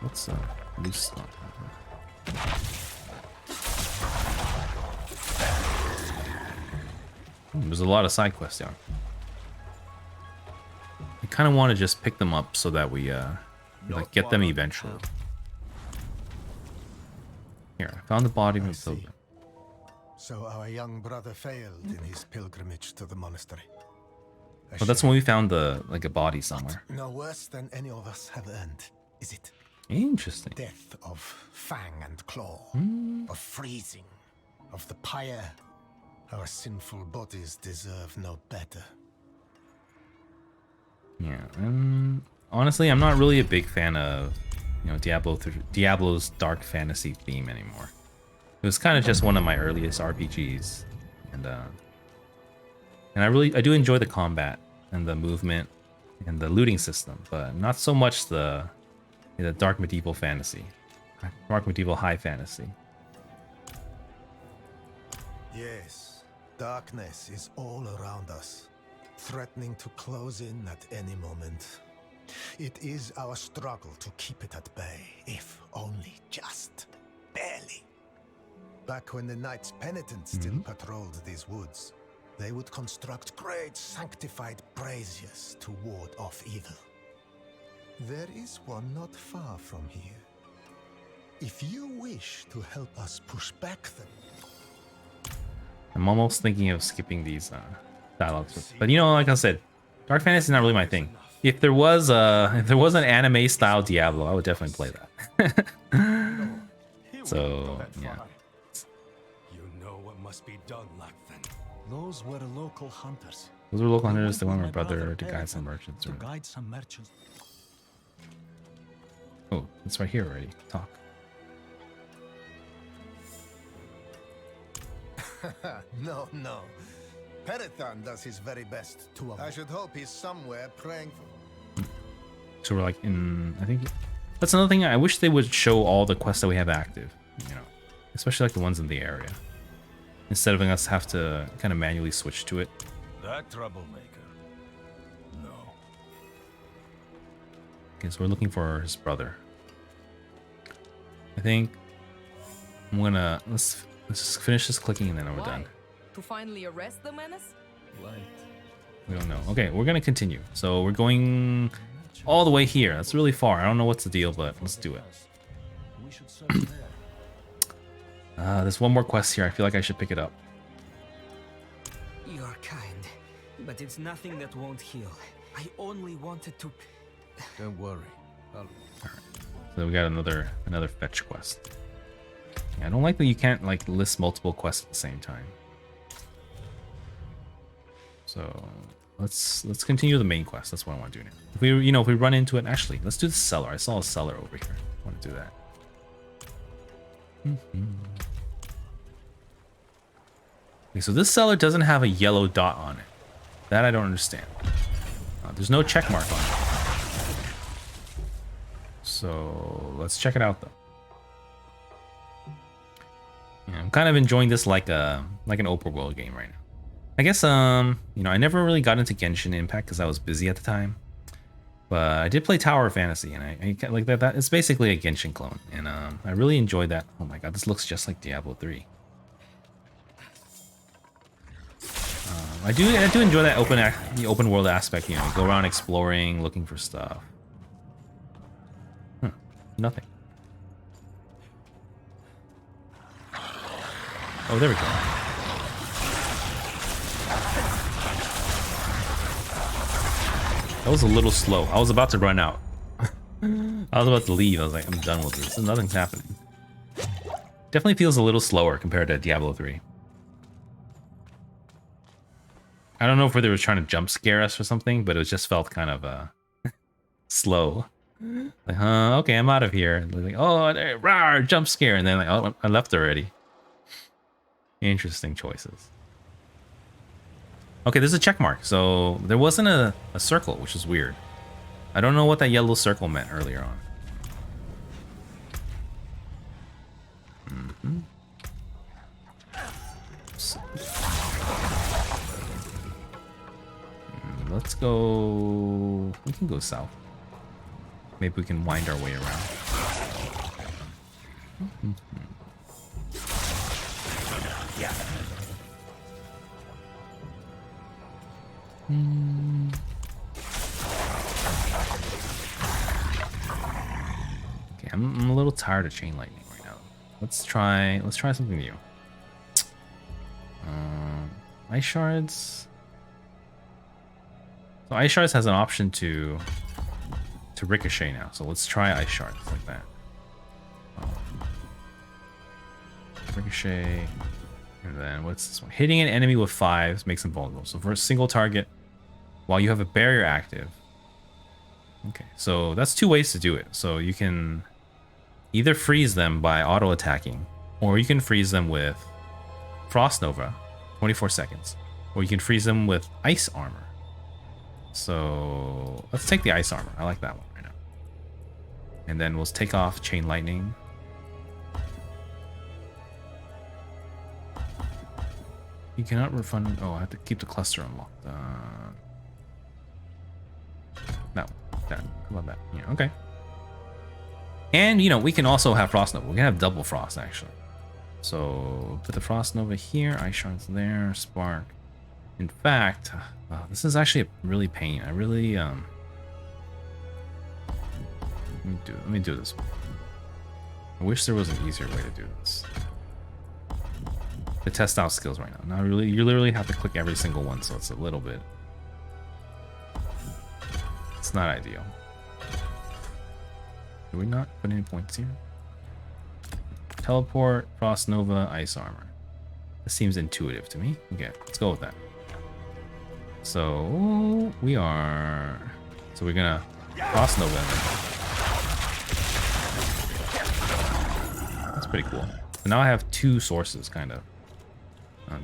What's loose stuff? There's a lot of side quests down. I kind of want to just pick them up so that we like get them eventually. Here, I found the body of the pilgrim. So our young brother failed in his pilgrimage to the monastery. Well, that's when we found like a body somewhere. No worse than any of us have earned, is it? Interesting. Death of fang and claw, of freezing, of the pyre. Our sinful bodies deserve no better. Yeah, honestly, I'm not really a big fan of, you know, Diablo's dark fantasy theme anymore. It was kind of just one of my earliest RPGs, and I do enjoy the combat and the movement and the looting system, but not so much the dark medieval fantasy, dark medieval high fantasy. Yes, darkness is all around us, threatening to close in at any moment. It is our struggle to keep it at bay, if only just barely. Back when the Knights Penitent still patrolled these woods, they would construct great sanctified braziers to ward off evil. There is one not far from here. If you wish to help us push back them... I'm almost thinking of skipping these dialogues, but you know, like I said, dark fantasy is not really my thing. If there was an anime style Diablo, I would definitely play that. So yeah. You know what must be done, Lackfin. Those were local hunters. Those were local hunters. They want my brother to guide some merchants. To guide some merchants. Oh, it's right here already. Talk. No. Perithan does his very best. I should hope he's somewhere praying for... So we're like in, I think that's another thing. I wish they would show all the quests that we have active, you know, especially like the ones in the area, instead of having us have to kind of manually switch to it. That troublemaker. No. Okay, so we're looking for his brother. I think I'm gonna let's just finish this clicking and then we're done. To finally arrest the menace? Right. We don't know. Okay, we're gonna continue. So we're going all the way here. That's really far. I don't know what's the deal, but let's do it. There's one more quest here. I feel like I should pick it up. You're kind, but it's nothing that won't heal. I only wanted to... Don't worry. Alright. So we got another fetch quest. Yeah, I don't like that you can't like list multiple quests at the same time. So let's continue the main quest. That's what I want to do now. If we run into it, actually, let's do the cellar. I saw a cellar over here. I want to do that. Okay, so this cellar doesn't have a yellow dot on it. That I don't understand. There's no check mark on it. So let's check it out though. Yeah, I'm kind of enjoying this like an open world game right now. I guess I never really got into Genshin Impact because I was busy at the time. But I did play Tower of Fantasy, and I like that. It's basically a Genshin clone, and I really enjoyed that. Oh my god, this looks just like Diablo 3. I do enjoy that the open world aspect. You go around exploring, looking for stuff. Nothing. Oh, there we go. That was a little slow. I was about to run out. I was about to leave. I was like, I'm done with this. Nothing's happening. Definitely feels a little slower compared to Diablo 3. I don't know if they were trying to jump scare us or something, but it just felt kind of slow. Like, okay, I'm out of here. Like, oh, rawr, jump scare, and then like, oh, I left already. Interesting choices. Okay, there's a check mark. So there wasn't a circle, which is weird. I don't know what that yellow circle meant earlier on. Let's go. We can go south. Maybe we can wind our way around. Yeah. Okay, I'm a little tired of chain lightning right now. Let's try something new. Ice shards. So ice shards has an option to ricochet now. So let's try ice shards like that. Ricochet. And then what's this one? Hitting an enemy with 5s makes them vulnerable. So for a single target, while you have a barrier active. Okay, so that's 2 ways to do it. So you can either freeze them by auto attacking, or you can freeze them with Frost Nova, 24 seconds, or you can freeze them with ice armor. So let's take the ice armor. I like that one right now. And then we'll take off chain lightning. You cannot refund. Oh, I have to keep the cluster unlocked. That one. That. How about that? Yeah, okay. And, we can also have Frost Nova. We can have double Frost, actually. So, put the Frost Nova here. Ice shards there. Spark. In fact, this is actually a really pain. I really, let me do this one. I wish there was an easier way to do this. To test out skills right now. Now, really, you literally have to click every single one, so it's a little bit. It's not ideal. Do we not put any points here? Teleport, Frost Nova, Ice Armor. This seems intuitive to me. Okay, let's go with that. So we're gonna Frost Nova. That's pretty cool. So now I have 2 sources, kind of.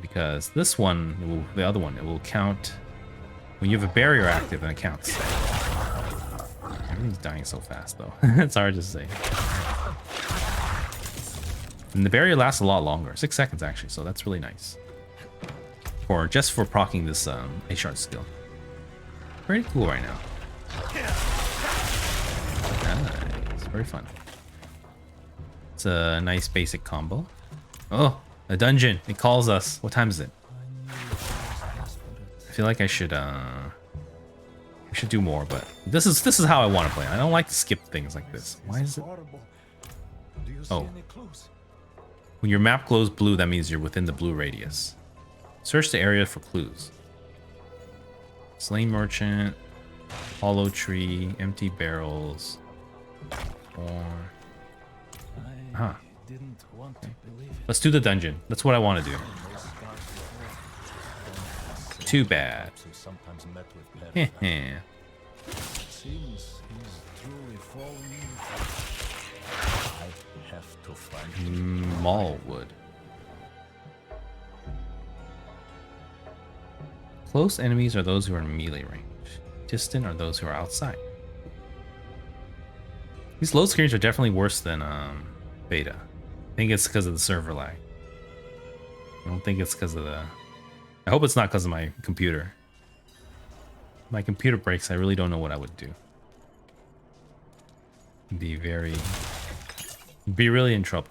Because this one, the other one, it will count when you have a barrier active, and it counts. Everything's dying so fast, though. It's hard to say. And the barrier lasts a lot longer. 6 seconds, actually, so that's really nice. Just for proccing this Ice Shard skill. Pretty cool right now. It's very fun. It's a nice basic combo. Oh, a dungeon. It calls us. What time is it? I feel like I should do more, but this is how I want to play. I don't like to skip things like this. Why is it? Oh. When your map glows blue, that means you're within the blue radius. Search the area for clues. Slain merchant, hollow tree, empty barrels, or huh. Let's do the dungeon. That's what I want to do. Too bad. Mallwood. Close enemies are those who are in melee range. Distant are those who are outside. These load screens are definitely worse than beta. I think it's because of the server lag. I don't think it's because of the... I hope it's not because of my computer. If my computer breaks, I really don't know what I would do. Be really in trouble.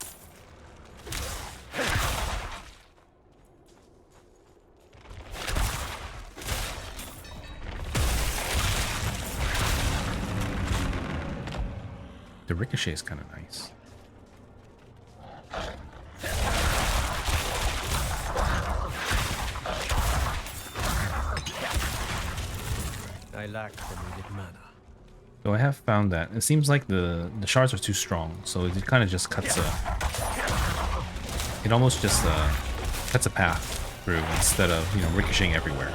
The ricochet is kind of nice. I lack the needed mana. So I have found that it seems like the shards are too strong, so it kind of just cuts it almost just cuts a path through instead of, you know, ricocheting everywhere.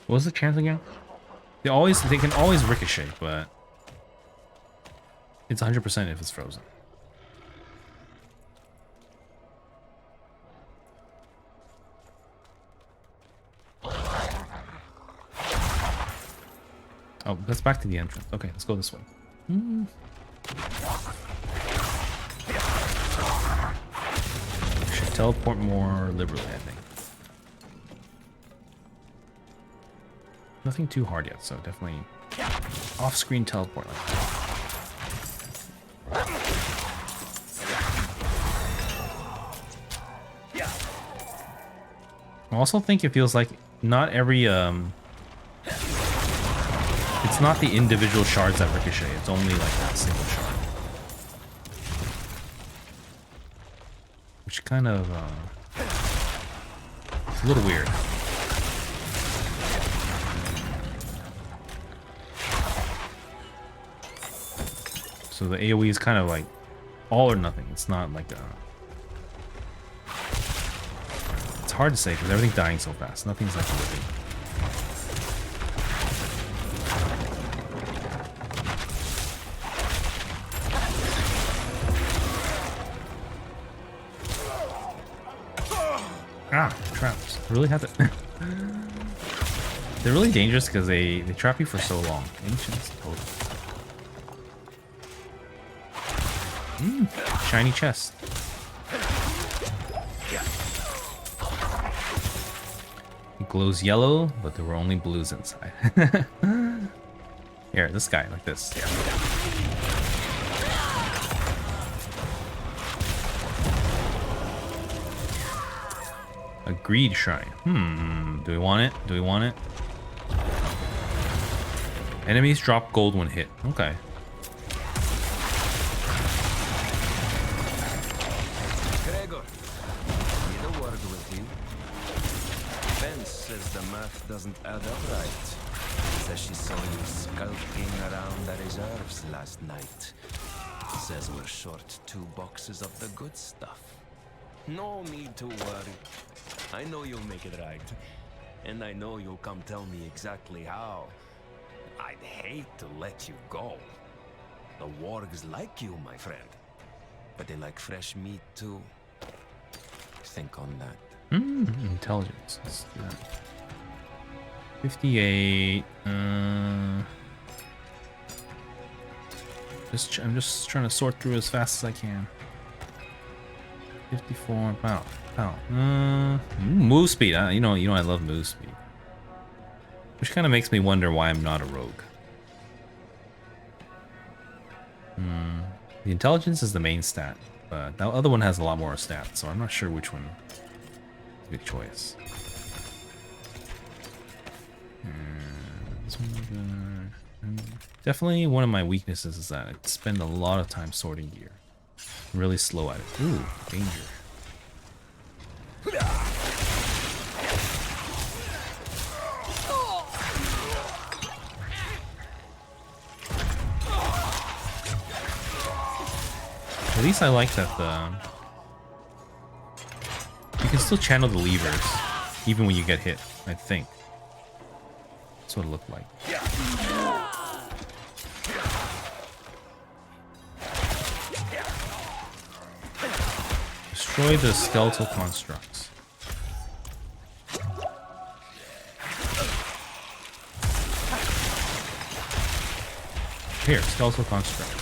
What was the chance again? They can always ricochet, but it's 100% if it's frozen. Oh, that's back to the entrance. Okay, let's go this way. Should teleport more liberally, I think. Nothing too hard yet, so definitely off-screen teleport like that. I also think it feels like not every it's not the individual shards that ricochet, it's only like that single shard. Which kind of it's a little weird. So the AoE is kind of like all or nothing. It's not like it's hard to say because everything's dying so fast. Nothing's like living. Ah, traps. I really have to. They're really dangerous because they trap you for so long. Ancients, totally. Shiny chest. It glows yellow, but there were only blues inside. Here, this guy, like this. A greed shrine. Do we want it? Do we want it? Enemies drop gold when hit. Okay. Doesn't add up right. Says she saw you skulking around the reserves last night. Says we're short 2 boxes of the good stuff. No need to worry. I know you'll make it right. And I know you'll come tell me exactly how. I'd hate to let you go. The wargs like you, my friend. But they like fresh meat too. Think on that. Intelligence. Let's do that. 58. I'm just trying to sort through as fast as I can. 54. About. Move speed. You know, I love move speed. Which kind of makes me wonder why I'm not a rogue. The intelligence is the main stat, but that other one has a lot more stats, so I'm not sure which one is a good choice. Definitely one of my weaknesses is that I spend a lot of time sorting gear. I'm really slow at it. Ooh, danger. At least I like that you can still channel the levers even when you get hit, I think. That's what it looked like. Destroy the skeletal constructs. Here, skeletal construct.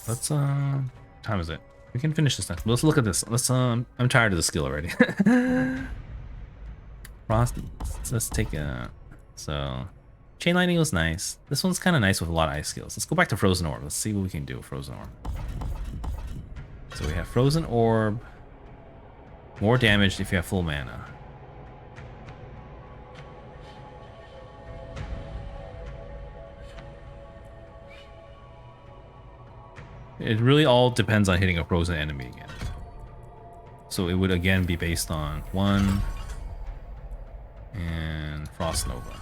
Let's time is it? We can finish this now. Let's look at this. Let's I'm tired of the skill already. Frost. Let's take a chain lightning was nice. This one's kind of nice with a lot of ice skills. Let's go back to frozen orb. Let's see what we can do with frozen orb. So we have frozen orb. More damage if you have full mana. It really all depends on hitting a frozen enemy again. So it would again be based on 1 and Frost Nova.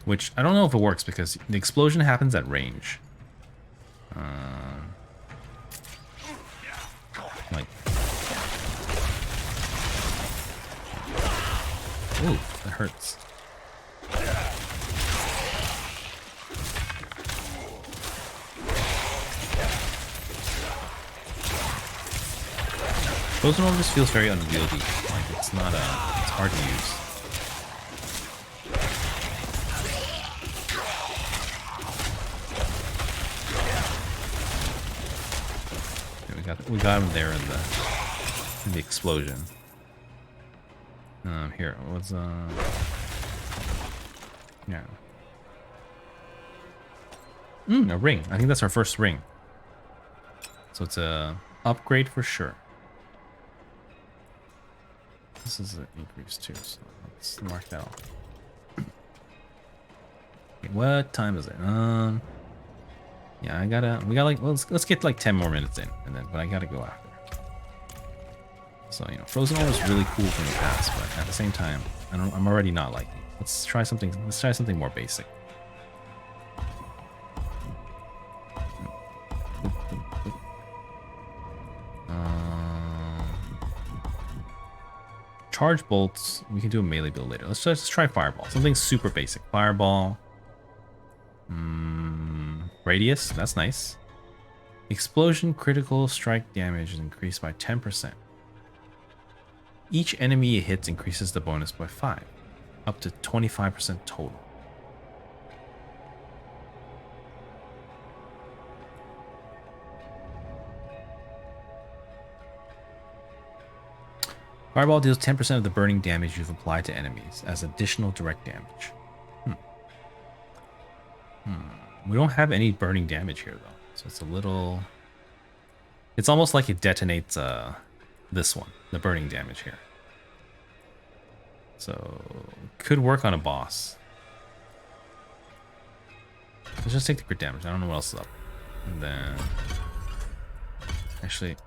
Which I don't know if it works because the explosion happens at range. Like, ooh, that hurts. Frozen Orb just feels very unwieldy. Like it's not it's hard to use. Okay, we got him there in the explosion. Here, what's yeah. A ring. I think that's our first ring. So it's a upgrade for sure. This is an increase too, so let's mark that off. Okay, what time is it? Yeah, we got like, let's get like 10 more minutes in, and then, but I gotta go after. So, you know, Frozen Orb is really cool from the past, but at the same time, I'm already not liking it. Let's try something more basic. Charge bolts, we can do a melee build later. Let's just try fireball. Something super basic. Fireball. Radius, that's nice. Explosion critical strike damage is increased by 10%. Each enemy it hits increases the bonus by 5, up to 25% total. Fireball deals 10% of the burning damage you've applied to enemies as additional direct damage. We don't have any burning damage here though, so it's a little... It's almost like it detonates this one, the burning damage here. So, could work on a boss. Let's just take the crit damage. I don't know what else is up. And then... Actually,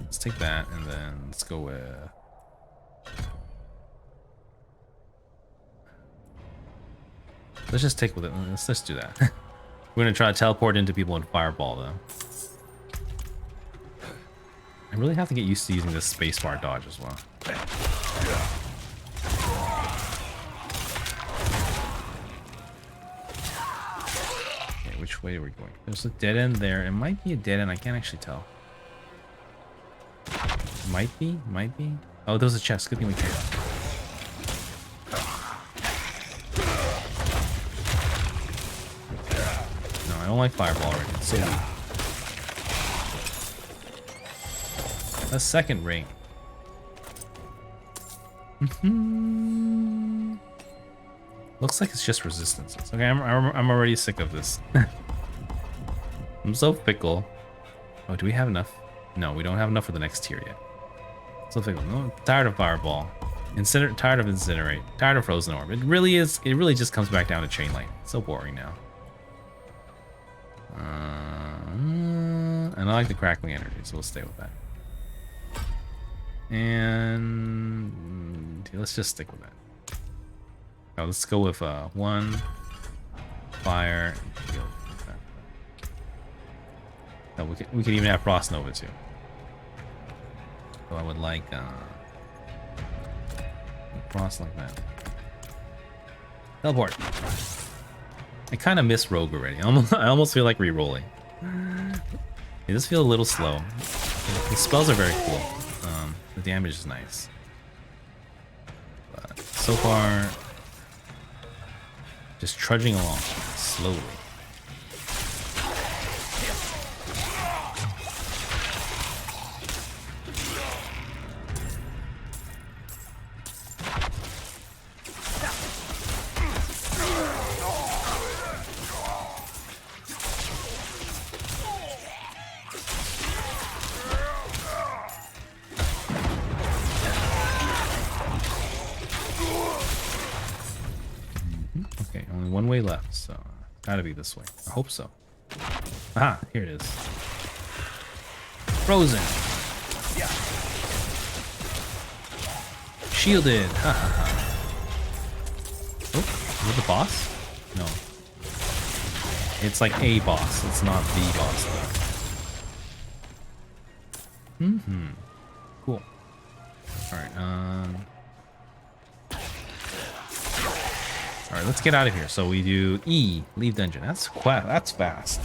let's take that, and then let's go with... Let's just take with it. Let's just do that. We're gonna try to teleport into people and fireball them. I really have to get used to using this spacebar dodge as well. Okay, which way are we going? There's a dead end there. It might be a dead end. I can't actually tell. Might be. Might be. Oh, there was a chest. Good thing we came. No, I don't like fireball already. It's so weak. A second ring. Looks like it's just resistances. Okay, I'm already sick of this. I'm so fickle. Oh, do we have enough? No, we don't have enough for the next tier yet. So fickle. No, tired of fireball. Tired of incinerate. Tired of frozen orb. It really is. It really just comes back down to chain lightning. It's so boring now. And I like the crackling energy, so we'll stay with that. And let's just stick with that. Oh, let's go with 1 fire. No, we could even have Frost Nova too. So I would like Frost like that. Teleport. I kind of miss Rogue already. I almost feel like re-rolling. It does feel a little slow. The spells are very cool. The damage is nice. But so far, just trudging along slowly. One way left, so gotta be this way. I hope so. Aha, here it is. Frozen. Yeah. Shielded. Ha ha ha. Oh, is it the boss? No. It's like a boss. It's not the boss though. Cool. Alright, Alright, let's get out of here. So we do E, leave dungeon. That's fast.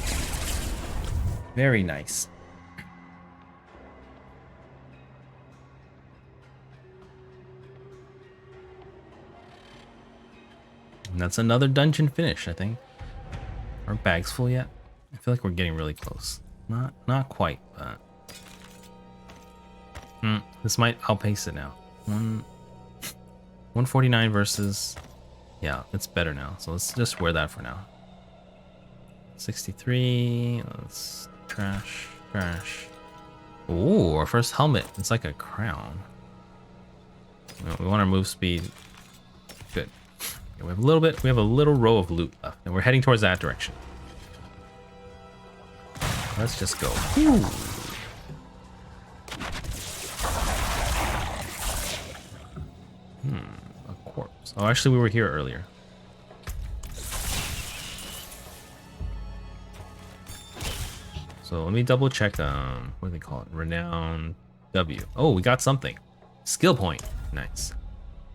Very nice. And that's another dungeon finish, I think. Our bag's full yet? I feel like we're getting really close. Not quite, but this might outpace it now. 149 versus... Yeah, it's better now. So let's just wear that for now. 63. Let's trash. Ooh, our first helmet. It's like a crown. We want our move speed. Good. Okay, we have a little bit. We have a little row of loot left, and we're heading towards that direction. Let's just go. Ooh. Corpse. Oh, actually, we were here earlier. So let me double check. What do they call it? Renown W. Oh, we got something. Skill point. Nice.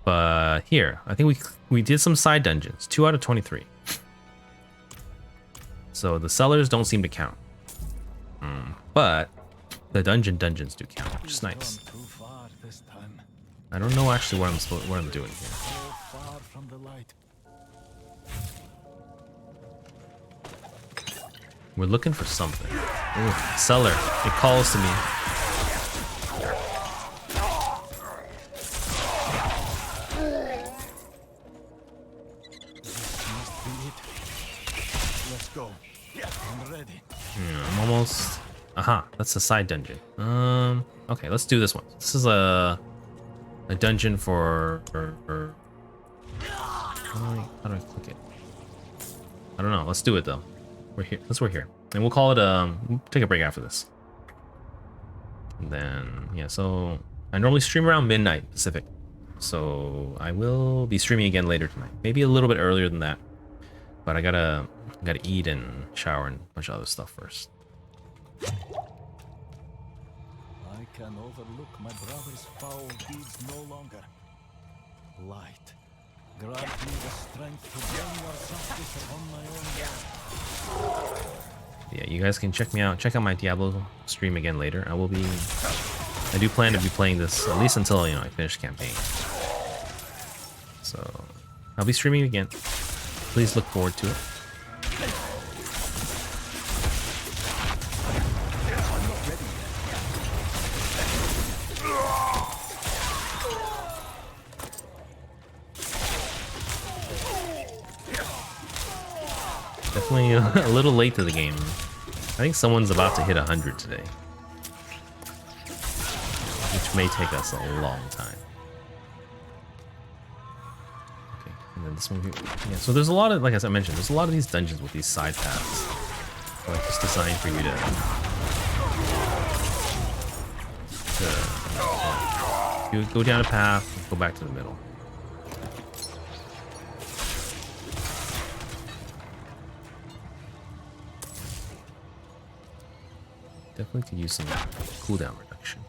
But here, I think we did some side dungeons. 2 out of 23. So the cellars don't seem to count. But the dungeons do count, which is nice. I don't know actually what I'm doing here. We're looking for something. Ooh, cellar. It calls to me. Let's go. I'm ready. I'm almost. Aha, that's a side dungeon. Okay, let's do this one. This is a dungeon for. How do I click it? I don't know. Let's do it though. we're here. Since we're here, and we'll call it. We'll take a break after this. And then yeah, so I normally stream around midnight Pacific, so I will be streaming again later tonight. Maybe a little bit earlier than that, but I gotta eat and shower and a bunch of other stuff first. I can overlook my brother's foul deeds no longer. Light, grant me the strength to bring your justice upon my own God. Yeah, you guys can check me out. Check out my Diablo stream again later. I do plan to be playing this at least until, you know, I finish campaign. So I'll be streaming again. Please look forward to it. Definitely a little late to the game. I think someone's about to hit 100 today, which may take us a long time. Okay, and then this one here. Yeah, so there's a lot of, like as I mentioned, there's a lot of these dungeons with these side paths. Like just designed for you to you go down a path, go back to the middle. Definitely could use some cooldown reduction.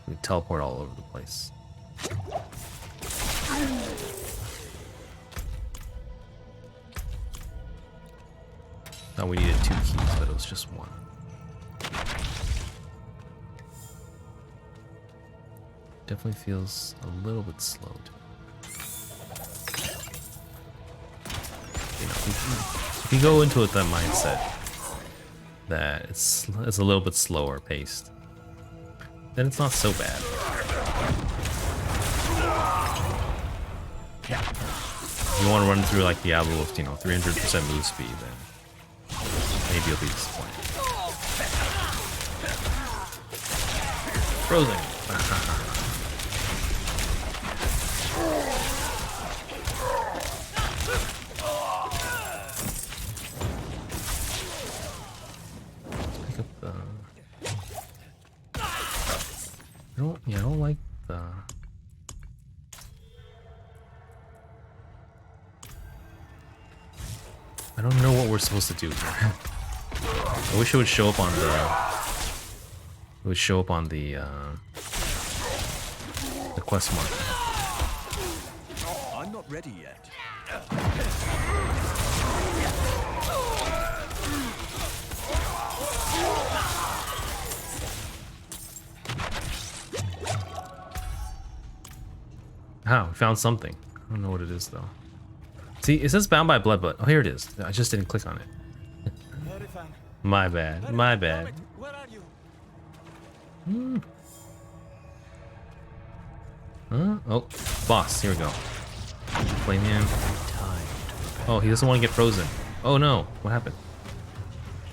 We teleport all over the place. Thought we needed 2 keys, but it was just 1. Definitely feels a little bit slow to me. You know, if you go into it with that mindset that it's a little bit slower paced, then it's not so bad. If you want to run through like Diablo with, you know, 300% move speed, then maybe you'll be disappointed. Frozen. I don't like the... I don't know what we're supposed to do here. I wish it would show up on the... It would show up on the quest mark. I'm not ready yet. Oh, we found something. I don't know what it is though. See, it says bound by blood, but oh, here it is. I just didn't click on it. My bad. My bad. Where are you? Huh? Oh, boss. Here we go. Flame him. Oh, he doesn't want to get frozen. Oh no! What happened?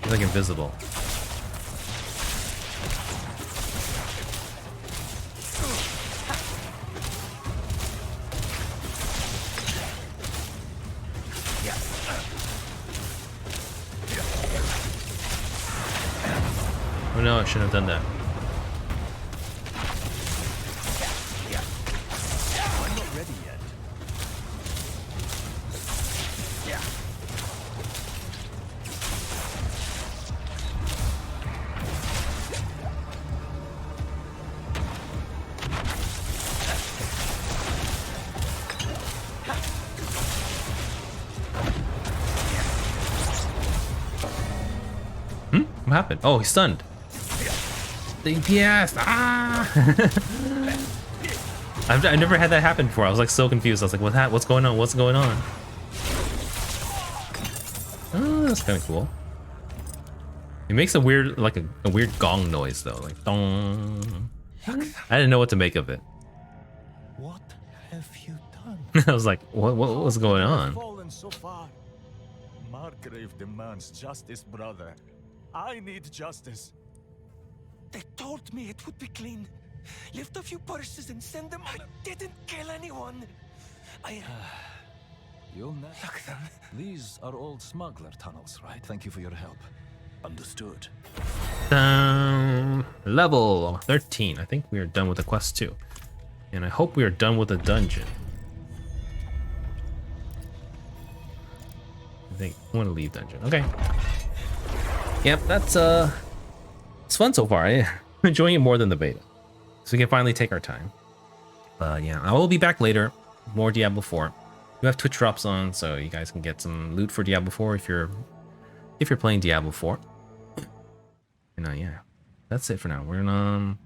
He's like invisible. Oh no, I shouldn't have done that. I'm not ready yet. What happened? Oh, he's stunned. The DPS! Ah! I've never had that happen before. I was like so confused. I was like, what's going on? What's going on? Oh, that's kind of cool. It makes a weird, like a weird gong noise though, like dong. I didn't know what to make of it. What have you done? I was like, what was going on? Fallen so far. Margrave demands justice, brother. I need justice. They told me it would be clean. Lift a few purses and send them. I didn't kill anyone. Look them. These are old smuggler tunnels, right? Thank you for your help. Understood. Level 13. I think we are done with the quest too. And I hope we are done with the dungeon. I think I want to leave dungeon. Okay. Yep, that's it's fun so far. I'm enjoying it more than the beta. So we can finally take our time. But yeah, I will be back later. More Diablo 4. We have Twitch drops on, so you guys can get some loot for Diablo 4 if you're playing Diablo 4. And yeah, that's it for now. We're gonna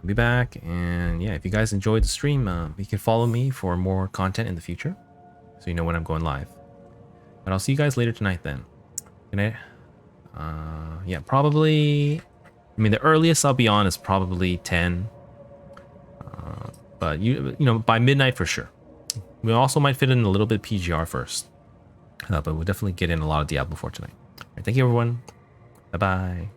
be back, and yeah, if you guys enjoyed the stream, you can follow me for more content in the future, so you know when I'm going live. But I'll see you guys later tonight then. Good night. Yeah, probably. I mean, the earliest I'll be on is probably 10. But you know, by midnight for sure. We also might fit in a little bit PGR first, but we'll definitely get in a lot of Diablo 4 tonight. All right, thank you everyone. Bye bye.